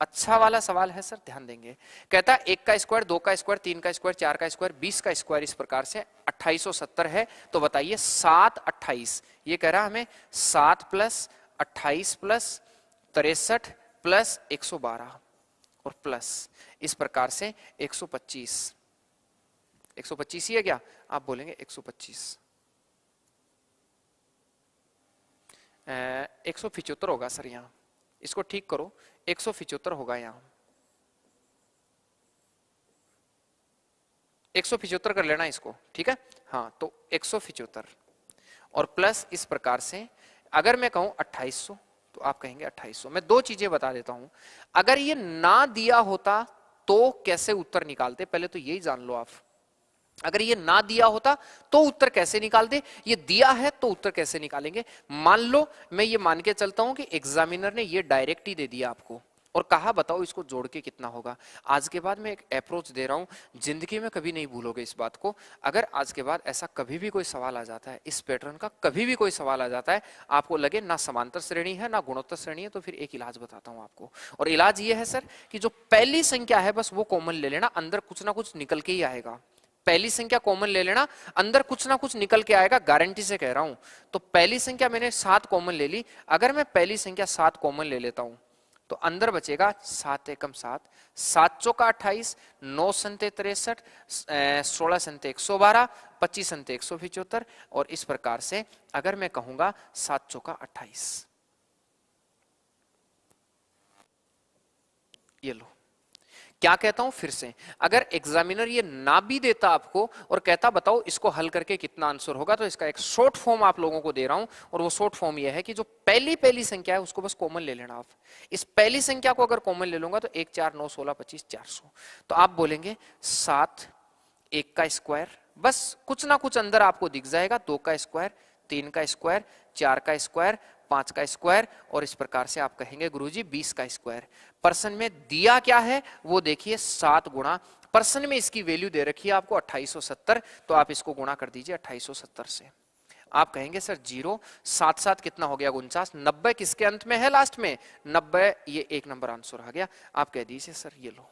अच्छा वाला सवाल है सर, ध्यान देंगे। कहता है 1 का स्क्वायर 2 का स्क्वायर 3 का स्क्वायर 4 का स्क्वायर 20 का स्क्वायर इस प्रकार से 2870 है। तो बताइए 7 28, ये कह रहा हमें 7 प्लस 28 प्लस 63 प्लस 112 और प्लस इस प्रकार से 125। 125 ही है क्या? आप बोलेंगे 125, 175 होगा सर, यहां इसको ठीक करो, 175 होगा यहां, 175 कर लेना इसको, ठीक है। हाँ तो 175 और प्लस इस प्रकार से, अगर मैं कहूं 2800 तो आप कहेंगे 2800। मैं दो चीजें बता देता हूं, अगर ये ना दिया होता तो कैसे उत्तर निकालते, पहले तो यही जान लो आप। अगर ये ना दिया होता तो उत्तर कैसे निकालते, ये दिया है तो उत्तर कैसे निकालेंगे। मान लो मैं ये मान के चलता हूं कि एग्जामिनर ने ये डायरेक्ट ही दे दिया आपको और कहा बताओ इसको जोड़ के कितना होगा। आज के बाद मैं एक अप्रोच दे रहा हूं, जिंदगी में कभी नहीं भूलोगे इस बात को। अगर आज के बाद ऐसा कभी भी कोई सवाल आ जाता है, इस पैटर्न का कभी भी कोई सवाल आ जाता है, आपको लगे ना समांतर श्रेणी है ना गुणोत्तर श्रेणी है, तो फिर एक इलाज बताता हूं आपको। और इलाज ये है सर कि जो पहली संख्या है बस वो कॉमन ले लेना, अंदर कुछ ना कुछ निकल के ही आएगा। पहली संख्या कॉमन ले लेना, अंदर कुछ ना कुछ निकल के आएगा, गारंटी से कह रहा हूं। तो पहली संख्या मैंने 7 कॉमन ले ली, अगर मैं पहली संख्या 7 कॉमन ले लेता हूं तो अंदर बचेगा 7 एकम 7, 7 चौका 28, 9 संते 63, 16 संते 112, 25 संते 175 और इस प्रकार से अगर मैं कहूंगा 7 चौका 28। ये लो, क्या कहता हूं फिर से, अगर एग्जामिनर ये ना भी देता आपको और कहता बताओ इसको हल करके कितना आंसर होगा, तो इसका एक शॉर्ट फॉर्म आप लोगों को दे रहा हूं और वो शॉर्ट फॉर्म ये है कि जो पहली संख्या है उसको बस कॉमन ले लेना आप। इस पहली संख्या को अगर कॉमन ले लूंगा तो 1 4 9 16 25 400, तो आप बोलेंगे 7 1 का स्क्वायर, बस कुछ ना कुछ अंदर आपको दिख जाएगा, 2 का स्क्वायर 3 का स्क्वायर 4 का स्क्वायर 5 का स्क्वायर और इस प्रकार से आप कहेंगे गुरुजी 20 का स्क्वायर। पर्सन में दिया क्या है वो देखिए, 7 गुणा, पर्सन में इसकी वैल्यू दे रखी है आपको 2870, तो आप इसको गुणा कर दीजिए 2870 से। आप कहेंगे सर 0 7 7 कितना हो गया 49, 90 किसके अंत में है लास्ट में 90, ये एक नंबर आंसर आ गया। आप कह दीजिए सर ये लो,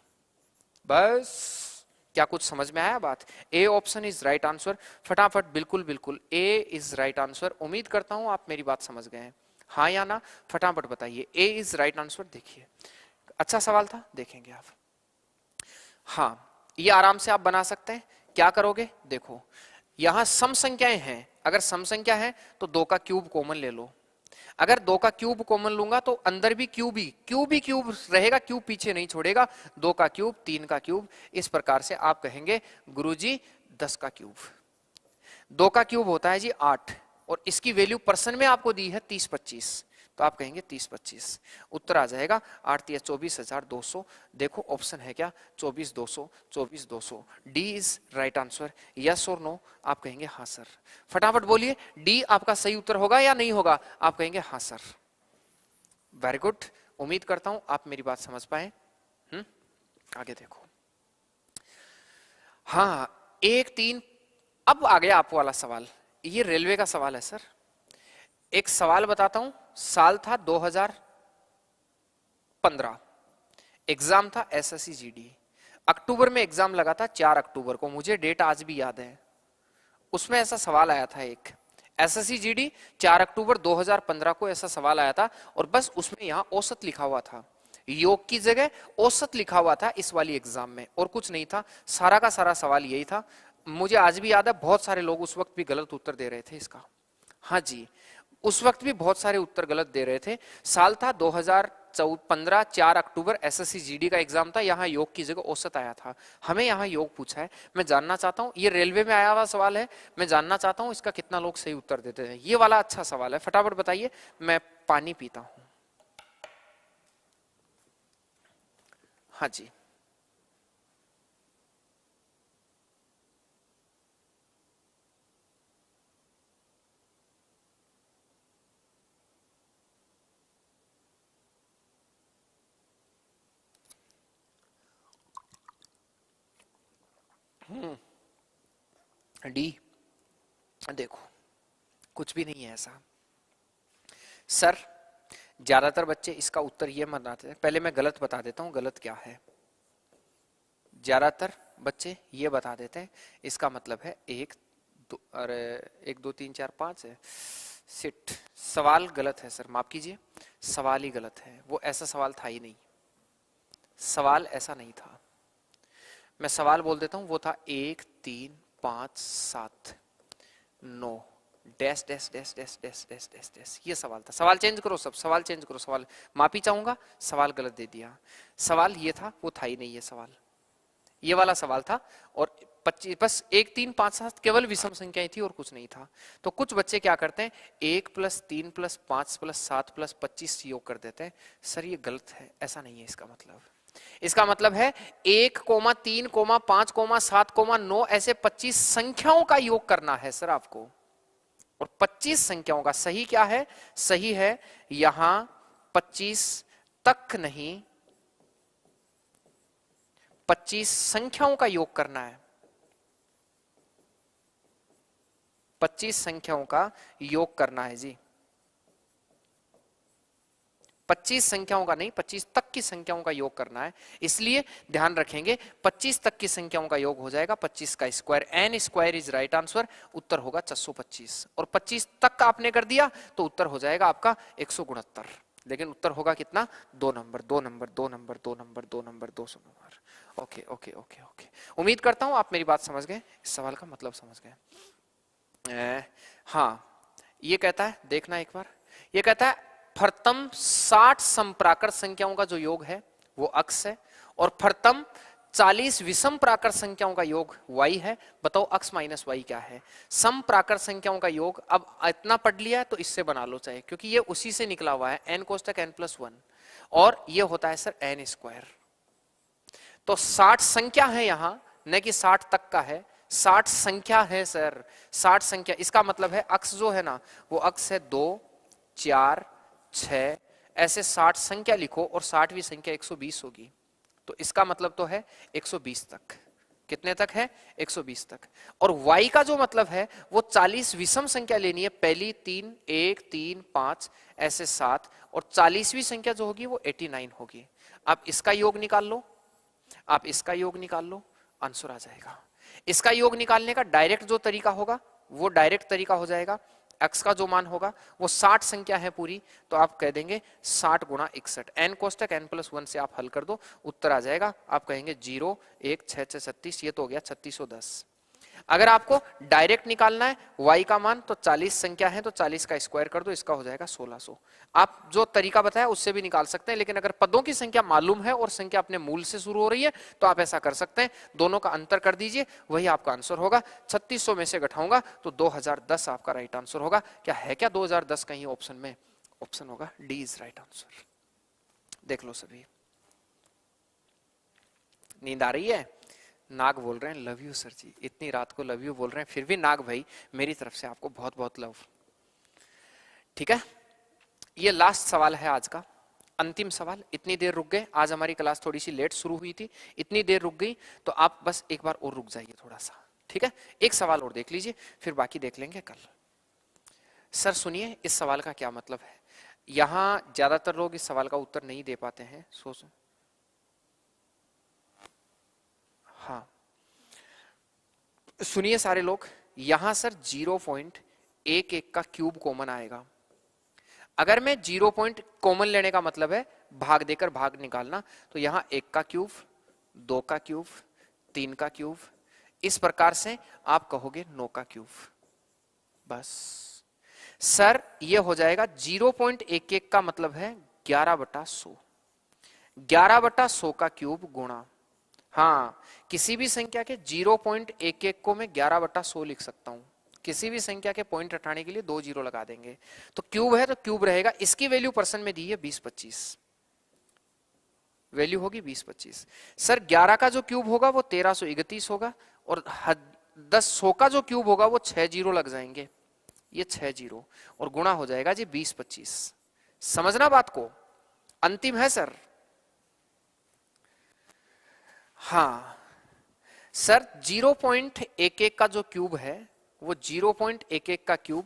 बस। क्या कुछ समझ में आया बात? A option is right answer. फटाफट, बिल्कुल बिल्कुल ए इज राइट आंसर। उम्मीद करता हूं आप मेरी बात समझ गए हैं, हाँ या ना, फटाफट बताइए। ए इज राइट आंसर। देखिए अच्छा सवाल था, देखेंगे आप। हाँ ये आराम से आप बना सकते हैं। क्या करोगे, देखो यहां सम संख्याएं हैं, अगर सम संख्या है तो 2 का क्यूब कॉमन ले लो। अगर 2 का क्यूब कॉमन लूंगा तो अंदर भी क्यूब रहेगा, क्यूब पीछे नहीं छोड़ेगा। 2 का क्यूब 3 का क्यूब, इस प्रकार से आप कहेंगे गुरुजी 10 का क्यूब। 2 का क्यूब होता है जी 8 और इसकी वैल्यू पर्सन में आपको दी है 30 25, तो आप कहेंगे 30-25। उत्तर आ जाएगा 8×3 = 24,200। देखो ऑप्शन है क्या, 24,200, 24,200। D is right answer, yes और नो? आप कहेंगे हाँ सर। फटाफट बोलिए, डी आपका सही उत्तर होगा या नहीं होगा? आप कहेंगे हाँ सर। वेरी गुड, उम्मीद करता हूं आप मेरी बात समझ पाए। आगे देखो, हाँ 1-3। अब आ गया आप वाला सवाल, ये रेलवे का सवाल है सर। एक सवाल बताता हूं, साल था 2015, एग्जाम था एसएससी जीडी। अक्टूबर में एग्जाम लगा था, 4 अक्टूबर को, मुझे डेट आज भी याद है। उसमें ऐसा सवाल आया था एक, एसएससी जीडी 4 अक्टूबर 2015 को ऐसा सवाल आया था, और बस उसमें यहां औसत लिखा हुआ था, योग की जगह औसत लिखा हुआ था इस वाली एग्जाम में, और कुछ नहीं था। सारा का सारा सवाल यही था। मुझे आज भी याद है, बहुत सारे लोग उस वक्त भी गलत उत्तर दे रहे थे इसका। हाँ जी, उस वक्त भी बहुत सारे उत्तर गलत दे रहे थे। साल था 2015, 4 अक्टूबर, एसएससी जीडी का एग्जाम था। यहाँ योग की जगह औसत आया था, हमें यहाँ योग पूछा है। मैं जानना चाहता हूँ, ये रेलवे में आया हुआ सवाल है, मैं जानना चाहता हूँ इसका कितना लोग सही उत्तर देते हैं। ये वाला अच्छा सवाल है, फटाफट बताइए। मैं पानी पीता हूँ। हाँ जी, डी। देखो कुछ भी नहीं है ऐसा सर। ज्यादातर बच्चे इसका उत्तर ये मनाते हैं, पहले मैं गलत बता देता हूं गलत क्या है। ज्यादातर बच्चे ये बता देते हैं इसका मतलब है 1 2, अरे 1 2 3 4 5 है। सिट, सवाल गलत है सर, माफ कीजिए, सवाल ही गलत है। वो ऐसा सवाल था ही नहीं, सवाल ऐसा नहीं था। मैं सवाल बोल देता हूं, वो था 1 3 5 7 9 dash dash dash dash dash dash dash dash, ये सवाल था। सवाल चेंज करो, सब सवाल चेंज करो। सवाल माफी चाहूंगा, सवाल गलत दे दिया। सवाल ये था, वो था ही नहीं ये सवाल, ये वाला सवाल था। और 25, बस 1 3 5 7 केवल विषम संख्याएं थी और कुछ नहीं था। तो कुछ बच्चे क्या करते हैं, 1 + 3 + 5 + 7 + 25 योग कर देते हैं। सर ये गलत है, ऐसा नहीं है इसका मतलब। इसका मतलब है 1, 3, 5, 7, 9 ऐसे 25 संख्याओं का योग करना है सर आपको। और 25 संख्याओं का सही क्या है, सही है यहां 25 तक नहीं, 25 संख्याओं का योग करना है। 25 संख्याओं का योग करना है जी, 25 संख्याओं का नहीं, 25 तक की संख्याओं का योग करना है। इसलिए ध्यान रखेंगे 25 तक की संख्याओं का योग हो जाएगा 25 का square, n square is right answer. उत्तर होगा 625। और 25 तक का आपने कर दिया तो उत्तर हो जाएगा आपका 169। लेकिन उत्तर होगा कितना, 2 number 2 number 2 number 2 number 2 number 2 number. Okay okay okay okay, उम्मीद करता हूं आप मेरी बात समझ गए, इस सवाल का मतलब समझ गए। हाँ, ये कहता है, देखना एक बार, ये कहता है प्रथम 60 समप्राकृत संख्याओं का जो योग है वो अक्स है, और प्रथम 40 विषम प्राकृत संख्याओं का योग y है। बताओ अक्स माइनस y क्या है। सम प्राकृत संख्याओं का योग, अब इतना पढ़ लिया है तो इससे बना लो चाहे, क्योंकि ये उसी से निकला हुआ है, n कोष्टक n+1, और ये होता है सर n स्क्वायर। तो 60 संख्या है यहां, न कि 60 तक का है, 60 संख्या है सर, 60 संख्या। इसका मतलब है अक्स जो है ना, वो अक्स है 2 4 6, ऐसे 60 संख्या लिखो, और 60वीं संख्या 120 होगी। तो इसका मतलब तो है 120 तक। कितने तक है, 120 तक। और y का जो मतलब है वो 40 विषम संख्या लेनी है, पहली 3 1 3 5 ऐसे 7, और 40वीं संख्या जो होगी वो 89 होगी। आप इसका योग निकाल लो, आप इसका योग निकाल लो, आंसर आ जाएगा। इसका योग निकालने का डायरेक्ट जो तरीका होगा वो डायरेक्ट तरीका हो जाएगा, x का जो मान होगा वो 60 संख्या है पूरी, तो आप कह देंगे 60 × 61, n कोष्टक n+1 से आप हल कर दो, उत्तर आ जाएगा। आप कहेंगे 0 1 6 6 36, ये तो हो गया 3610। अगर आपको डायरेक्ट निकालना है y का मान, तो 40 संख्या है तो 40 का स्क्वायर कर दो, इसका हो जाएगा 1600। आप जो तरीका बताया उससे भी निकाल सकते हैं, लेकिन अगर पदों की संख्या मालूम है और संख्या अपने मूल से शुरू हो रही है तो आप ऐसा कर सकते हैं, दोनों का अंतर कर दीजिए, वही आपका आंसर होगा। 3600 में से घटाऊंगा तो 2010 आपका राइट आंसर होगा। क्या है क्या 2010 कहीं ऑप्शन में? ऑप्शन होगा डी इज राइट आंसर। देख लो सभी, नींद आ रही है? नाग बोल रहे हैं लव यू सर जी, इतनी रात को लव यू बोल रहे हैं, फिर भी नाग भाई मेरी तरफ से आपको बहुत बहुत लव। ठीक है, ये लास्ट सवाल है आज का, अंतिम सवाल। इतनी देर रुक गए, आज हमारी क्लास थोड़ी सी लेट शुरू हुई थी, इतनी देर रुक गई तो आप बस एक बार और रुक जाइए थोड़ा सा। ठीक है, एक सवाल और देख लीजिए, फिर बाकी देख लेंगे कल। सर सुनिए, इस सवाल का क्या मतलब है? यहां ज्यादातर लोग इस सवाल का उत्तर नहीं दे पाते हैं, सोचो। हाँ सुनिए सारे लोग, यहां सर 0.11 का क्यूब कॉमन आएगा। अगर मैं 0 पॉइंट कॉमन लेने का मतलब है भाग देकर भाग निकालना, तो यहां 1 का क्यूब, 2 का क्यूब, 3 का क्यूब, इस प्रकार से आप कहोगे 9 का क्यूब। बस सर ये हो जाएगा 0.11 का मतलब है 11/100, 11/100 का क्यूब गुणा, हाँ किसी भी संख्या के 0.11 को मैं 11/100 लिख सकता हूं। किसी भी संख्या के पॉइंट हटाने के लिए 2 जीरो लगा देंगे, तो क्यूब है तो क्यूब रहेगा। इसकी वैल्यू परसेंट में दी है 20-25, वैल्यू होगी 20-25। सर 11 का जो क्यूब होगा वो 1331 होगा, और 100 का जो क्यूब होगा वो 6 जीरो लग जाएंगे, ये 6 जीरो, और गुणा हो जाएगा जी 20-25। समझना बात को, अंतिम है सर। हाँ सर 0.11 का जो क्यूब है वो 0.11 का क्यूब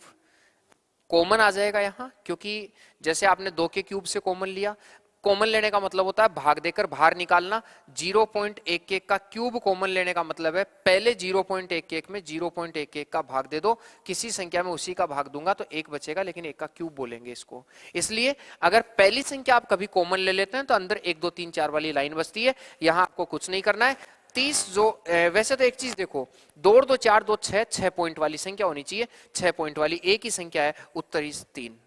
कॉमन आ जाएगा यहां, क्योंकि जैसे आपने 2 के क्यूब से कॉमन लिया, कॉमन लेने का मतलब होता है भाग देकर बाहर निकालना। 0.11 का क्यूब कॉमन लेने का मतलब है पहले 0.11 में 0.11 का भाग दे दो, किसी संख्या में उसी का भाग दूंगा तो 1 बचेगा, लेकिन 1 का क्यूब बोलेंगे इसको। इसलिए अगर पहली संख्या आप कभी कॉमन ले लेते हैं तो अंदर 1 2 3 4 वाली लाइन बचती है, यहां आपको कुछ नहीं करना है। 30 जो वैसे तो एक चीज देखो, 2 और 2 4 2 6, 6 पॉइंट वाली संख्या होनी चाहिए, 6 पॉइंट वाली एक ही संख्या है, उत्तर इस 3।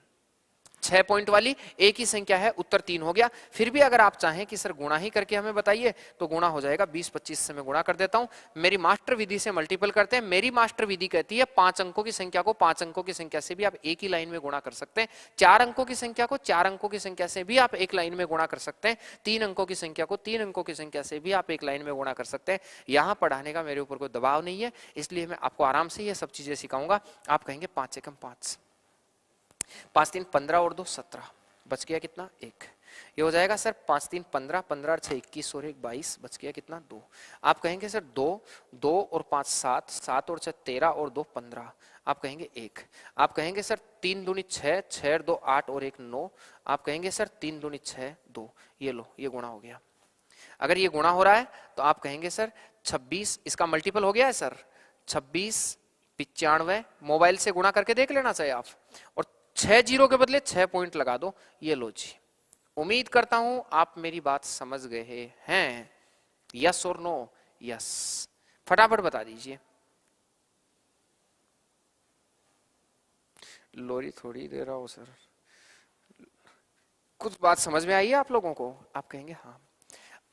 6 पॉइंट वाली एक ही संख्या है, उत्तर 3 हो गया। फिर भी अगर आप चाहें कि सर गुणा ही करके हमें बताइए, तो गुणा हो जाएगा 20-25 से मैं गुणा कर देता हूं। मेरी मास्टर विधि से मल्टीपल करते हैं। मेरी मास्टर विधि कहती है 5 अंकों की संख्या को 5 अंकों की संख्या से भी आप एक ही लाइन में गुणा कर सकते हैं, 4 अंकों की संख्या को 4 अंकों की संख्या से भी आप एक लाइन में गुणा कर सकते हैं, 3 अंकों की संख्या को 3 अंकों की संख्या से भी आप एक लाइन में गुणा कर सकते हैं। यहां पढ़ाने का मेरे ऊपर कोई दबाव नहीं है, इसलिए मैं आपको आराम से ये सब चीजें सिखाऊंगा। आप कहेंगे 5 एकम 5, 5 3 15 और 2 17, बच गया कितना 1। ये हो जाएगा सर 5 3 15, 15 और 6 21 और 1 22, बच गया कितना 2। आप कहेंगे सर 2, 2 और 5 7, 7 और 6 13 और 2 15, आप कहेंगे 1। आप कहेंगे सर 3 दूनी 6, 6 और 2 8 और 1 9, आप कहेंगे सर 3 दूनी 6 2। ये लो, ये गुणा हो गया। अगर ये गुणा हो रहा है तो आप कहेंगे सर 26, इसका मल्टीपल हो गया है सर 26 95, मोबाइल से गुणा करके देख लेना चाहिए आप, और 6 जीरो के बदले 6 पॉइंट लगा दो। ये लो जी, उम्मीद करता हूं आप मेरी बात समझ गए हैं। यस और नो? यस, फटाफट बता दीजिए। लोरी थोड़ी दे रहा हूं सर, कुछ बात समझ में आई है आप लोगों को? आप कहेंगे हाँ।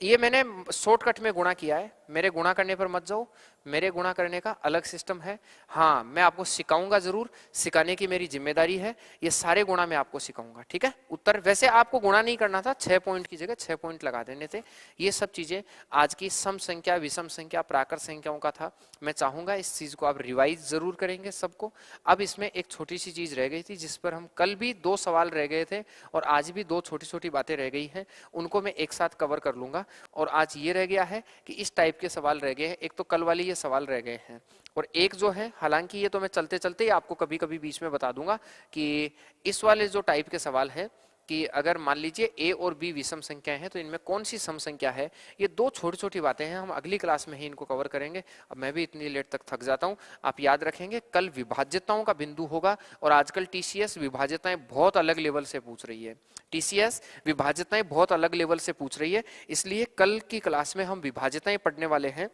ये मैंने शॉर्टकट में गुणा किया है, मेरे गुणा करने पर मत जाओ, मेरे गुणा करने का अलग सिस्टम है। हाँ मैं आपको सिखाऊंगा जरूर, सिखाने की मेरी जिम्मेदारी है, ये सारे गुणा मैं आपको सिखाऊंगा। ठीक है, उत्तर वैसे आपको गुणा नहीं करना था, 6 पॉइंट की जगह 6 पॉइंट लगा देने थे। ये सब चीजें आज की सम संख्या, विषम संख्या, प्राकृत संख्याओं का था। मैं चाहूंगा इस चीज को आप रिवाइज जरूर करेंगे सबको। अब इसमें एक छोटी सी चीज रह गई थी, जिस पर हम कल भी 2 सवाल रह गए थे और आज भी 2 छोटी छोटी बातें रह गई हैं, उनको मैं एक साथ कवर कर लूंगा। और आज ये रह गया है कि इस टाइप के सवाल रह गए हैं, एक तो कल वाले ये सवाल रह गए हैं, और एक जो है, हालांकि ये तो मैं चलते चलते ही आपको कभी कभी बीच में बता दूंगा कि इस वाले जो टाइप के सवाल है कि अगर मान लीजिए a और b विषम संख्याएं हैं तो इनमें कौन सी सम संख्या है, ये 2 छोटी छोटी बातें हैं, हम अगली क्लास में ही इनको कवर करेंगे। अब मैं भी इतनी लेट तक थक जाता हूं। आप याद रखेंगे कल विभाज्यताओं का बिंदु होगा, और आजकल टीसीएस विभाज्यताएं बहुत अलग लेवल से पूछ रही है, टीसीएस विभाज्यताएं बहुत अलग लेवल से पूछ रही है, इसलिए कल की क्लास में हम विभाज्यताएं पढ़ने वाले हैं।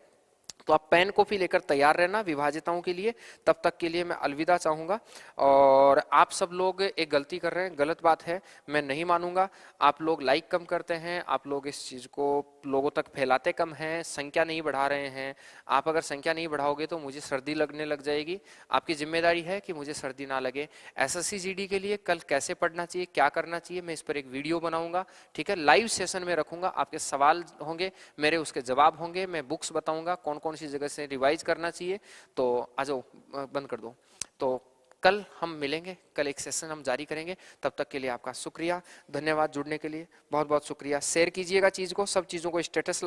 तो आप पेन कॉपी लेकर तैयार रहना विभाज्यताओं के लिए। तब तक के लिए मैं अलविदा चाहूंगा। और आप सब लोग एक गलती कर रहे हैं, गलत बात है, मैं नहीं मानूंगा। आप लोग लाइक कम करते हैं, आप लोग इस चीज को लोगों तक फैलाते कम हैं, संख्या नहीं बढ़ा रहे हैं। आप अगर संख्या नहीं बढ़ाओगे तो मुझे सर्दी लगने लग जाएगी। आपकी जिम्मेदारी है कि मुझे सर्दी ना लगे। एसएससी जीडी के लिए कल कैसे पढ़ना चाहिए, क्या करना चाहिए, मैं इस पर एक वीडियो बनाऊंगा, ठीक है, लाइव सेशन में रखूंगा। आपके सवाल होंगे, मेरे उसके जवाब होंगे, मैं बुक्स बताऊंगा कौन कौन सी जगह से रिवाइज करना चाहिए। तो आ जाओ, बंद कर दो। तो कल हम मिलेंगे, कल एक सेशन हम जारी करेंगे। तब तक के लिए आपका शुक्रिया, धन्यवाद जुड़ने के लिए, बहुत बहुत शुक्रिया। शेयर कीजिएगा चीज को, सब चीजों को स्टेटस